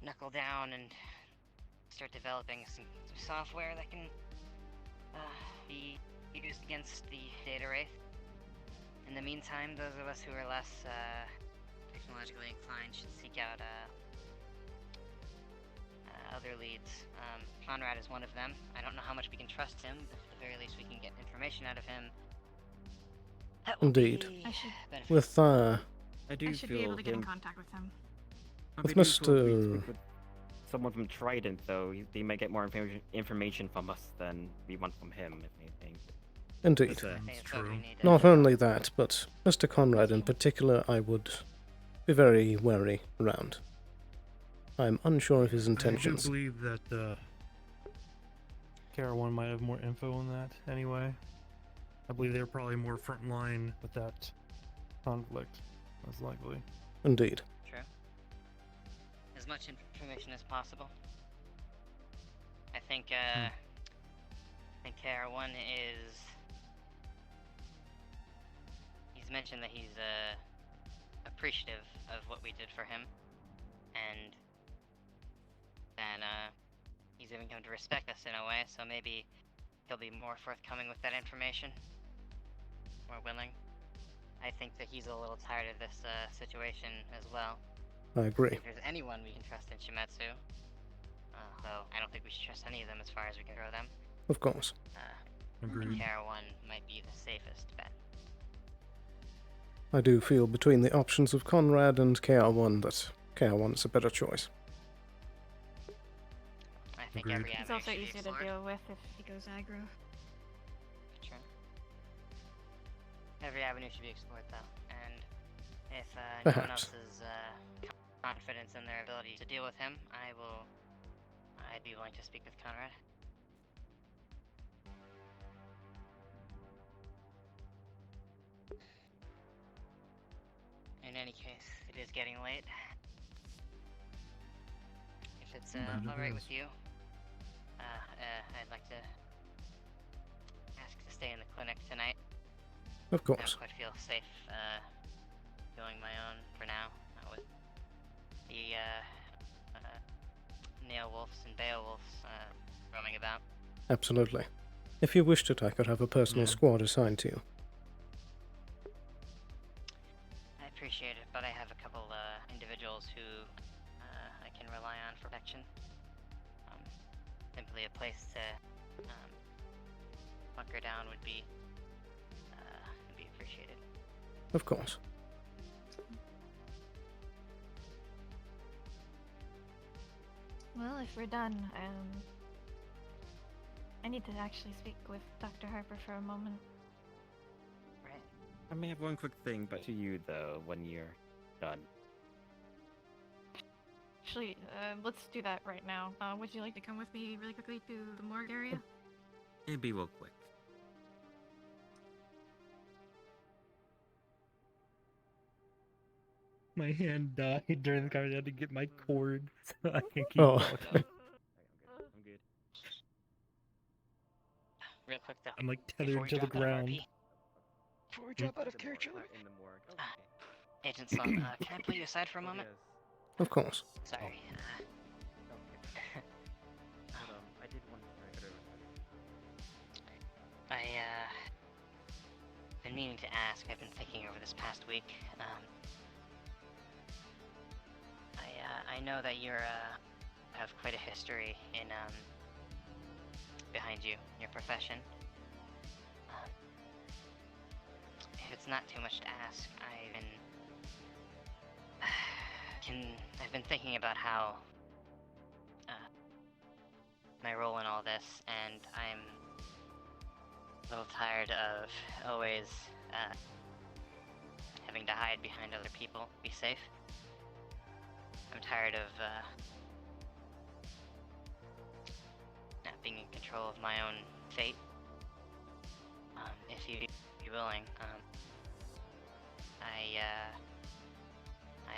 knuckle down and start developing some software that can be used against the data wraith. In the meantime, those of us who are less technologically inclined should seek out other leads. Conrad is one of them. I don't know how much we can trust him, but at the very least we can get information out of him. That will Indeed. be I should- beneficial. With, I do I should feel be able to get in him- contact with him. With I do feel if we Mr. speak with someone from Trident, though, they might get more information from us than we want from him, if anything. Indeed. That's, I think it's what we need. Not only that, but Mr. Conrad in particular, I would be very wary around. I'm unsure of his intentions. I do believe that KR1 might have more info on that anyway. I believe they're probably more front line with that conflict, most likely. Indeed. True. As much information as possible. I think KR1 is. He's mentioned that he's appreciative of what we did for him, and then he's even come to respect us in a way. So maybe he'll be more forthcoming with that information. More willing. I think that he's a little tired of this situation as well. I agree. If there's anyone we can trust in Shimetsu, though I don't think we should trust any of them as far as we can throw them. Of course. Agreed. KR1 might be the safest bet. I do feel between the options of Conrad and KR1 that KR1 is a better choice. I think Agreed. every He's avenue also should be easier to explored. deal with if he goes aggro. True. Every avenue should be explored, though, and if anyone Perhaps. else's confidence in their ability to deal with him, I'd be willing to speak with Conrad. In any case, it is getting late. If it's That it alright is. with you, I'd like to ask to stay in the clinic tonight. Of I course. don't quite feel safe doing my own for now, not with the nail wolves and beowulfs roaming about. Absolutely. If you wished it, I could have a personal squad assigned to you. I appreciate it, but I have a couple individuals who I can rely on for protection. Simply a place to bunker down would be appreciated. Of course. Well, if we're done, I need to actually speak with Dr. Harper for a moment. Right. I may have one quick thing, but to you though, when you're done. Actually, let's do that right now. Would you like to come with me really quickly to the morgue area? It'd be real quick. My hand died during the conversation. I had to get my cord so I can keep Oh. talking. I'm good. Real quick though. I'm like before tethered we to the drop out of ground. RP, Before we drop out of character. Agent Sloan, can I pull you aside for a moment? Of course. Sorry. I did want to try been meaning to ask. I've been thinking over this past week. I know that you're have quite a history in behind you in your profession. If it's not too much to ask, I've been thinking about how my role in all this, and I'm a little tired of always having to hide behind other people to be safe. I'm tired of not being in control of my own fate. If you'd be willing,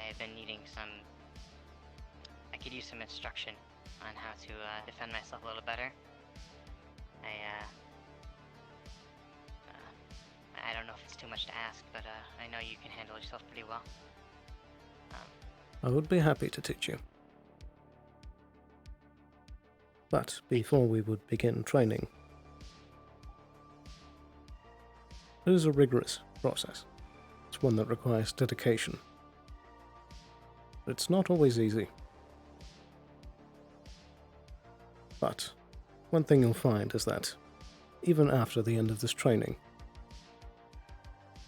I've been needing I could use some instruction on how to defend myself a little better. I don't know if it's too much to ask, but I know you can handle yourself pretty well. I would be happy to teach you. But before we would begin training, it is a rigorous process. It's one that requires dedication. It's not always easy. But one thing you'll find is that even after the end of this training,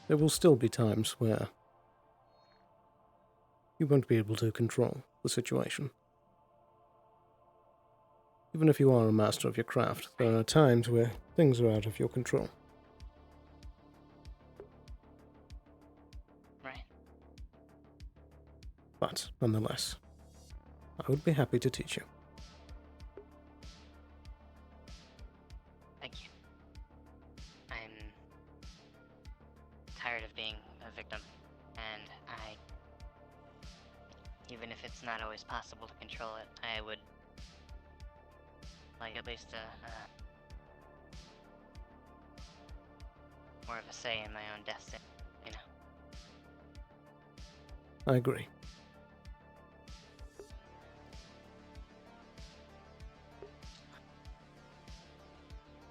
there will still be times where you won't be able to control the situation. Even if you are a master of your craft, there are times where things are out of your control. Right. But, nonetheless, I would be happy to teach you. Thank you. I'm tired of being a victim, and even if it's not always possible to control it, I would like at least more of a say in my own destiny, you know. I agree.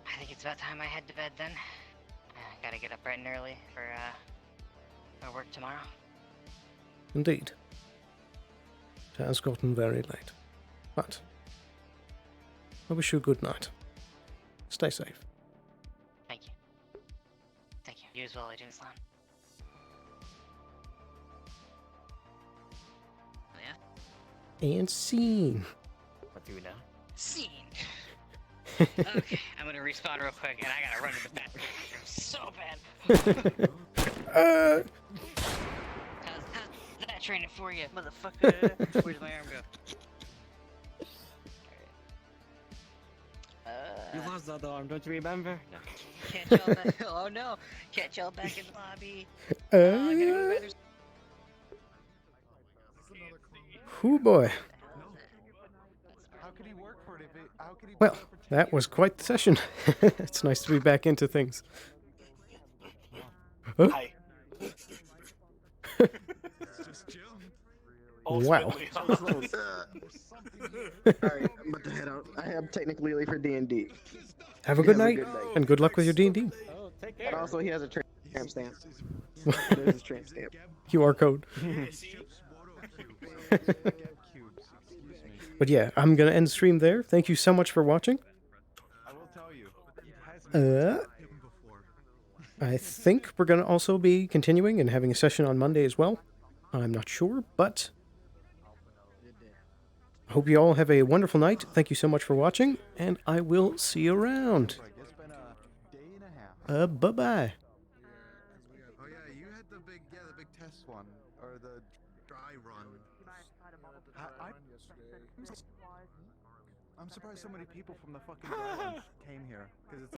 I think it's about time I head to bed then. Gotta get up bright and early for work tomorrow. Indeed. It has gotten very late. But I wish you a good night. Stay safe. Thank you. Thank you. You as well, Agent Sloan. Oh, yeah? And scene. What do we know? Scene. Okay, I'm gonna respawn real quick, and I gotta run to the bathroom. So bad. How's that training for you, motherfucker? Where's my arm go? You lost the other arm, don't you remember? No. Catch y'all back. Oh no! Catch y'all back in the lobby. I gotta go to the bathroom. Hoo boy. How could he work for it how could he Well, that was quite the session. It's nice to be back into things. Huh? Hi. It's just Jim. Wow. Alright, I'm about to head out. I am technically late for D&D. Have a good night, and good luck with your D&D. Oh, take And care. also, he has a tramp stamp. There's his tramp stamp. QR code. But yeah, I'm gonna end the stream there. Thank you so much for watching. I think we're gonna also be continuing and having a session on Monday as well. I'm not sure, but I hope you all have a wonderful night. Thank you so much for watching, and I will see you around. Bye-bye. Oh yeah, you had the big test one or the dry run. I'm surprised so many people from the fucking dry run came here because it's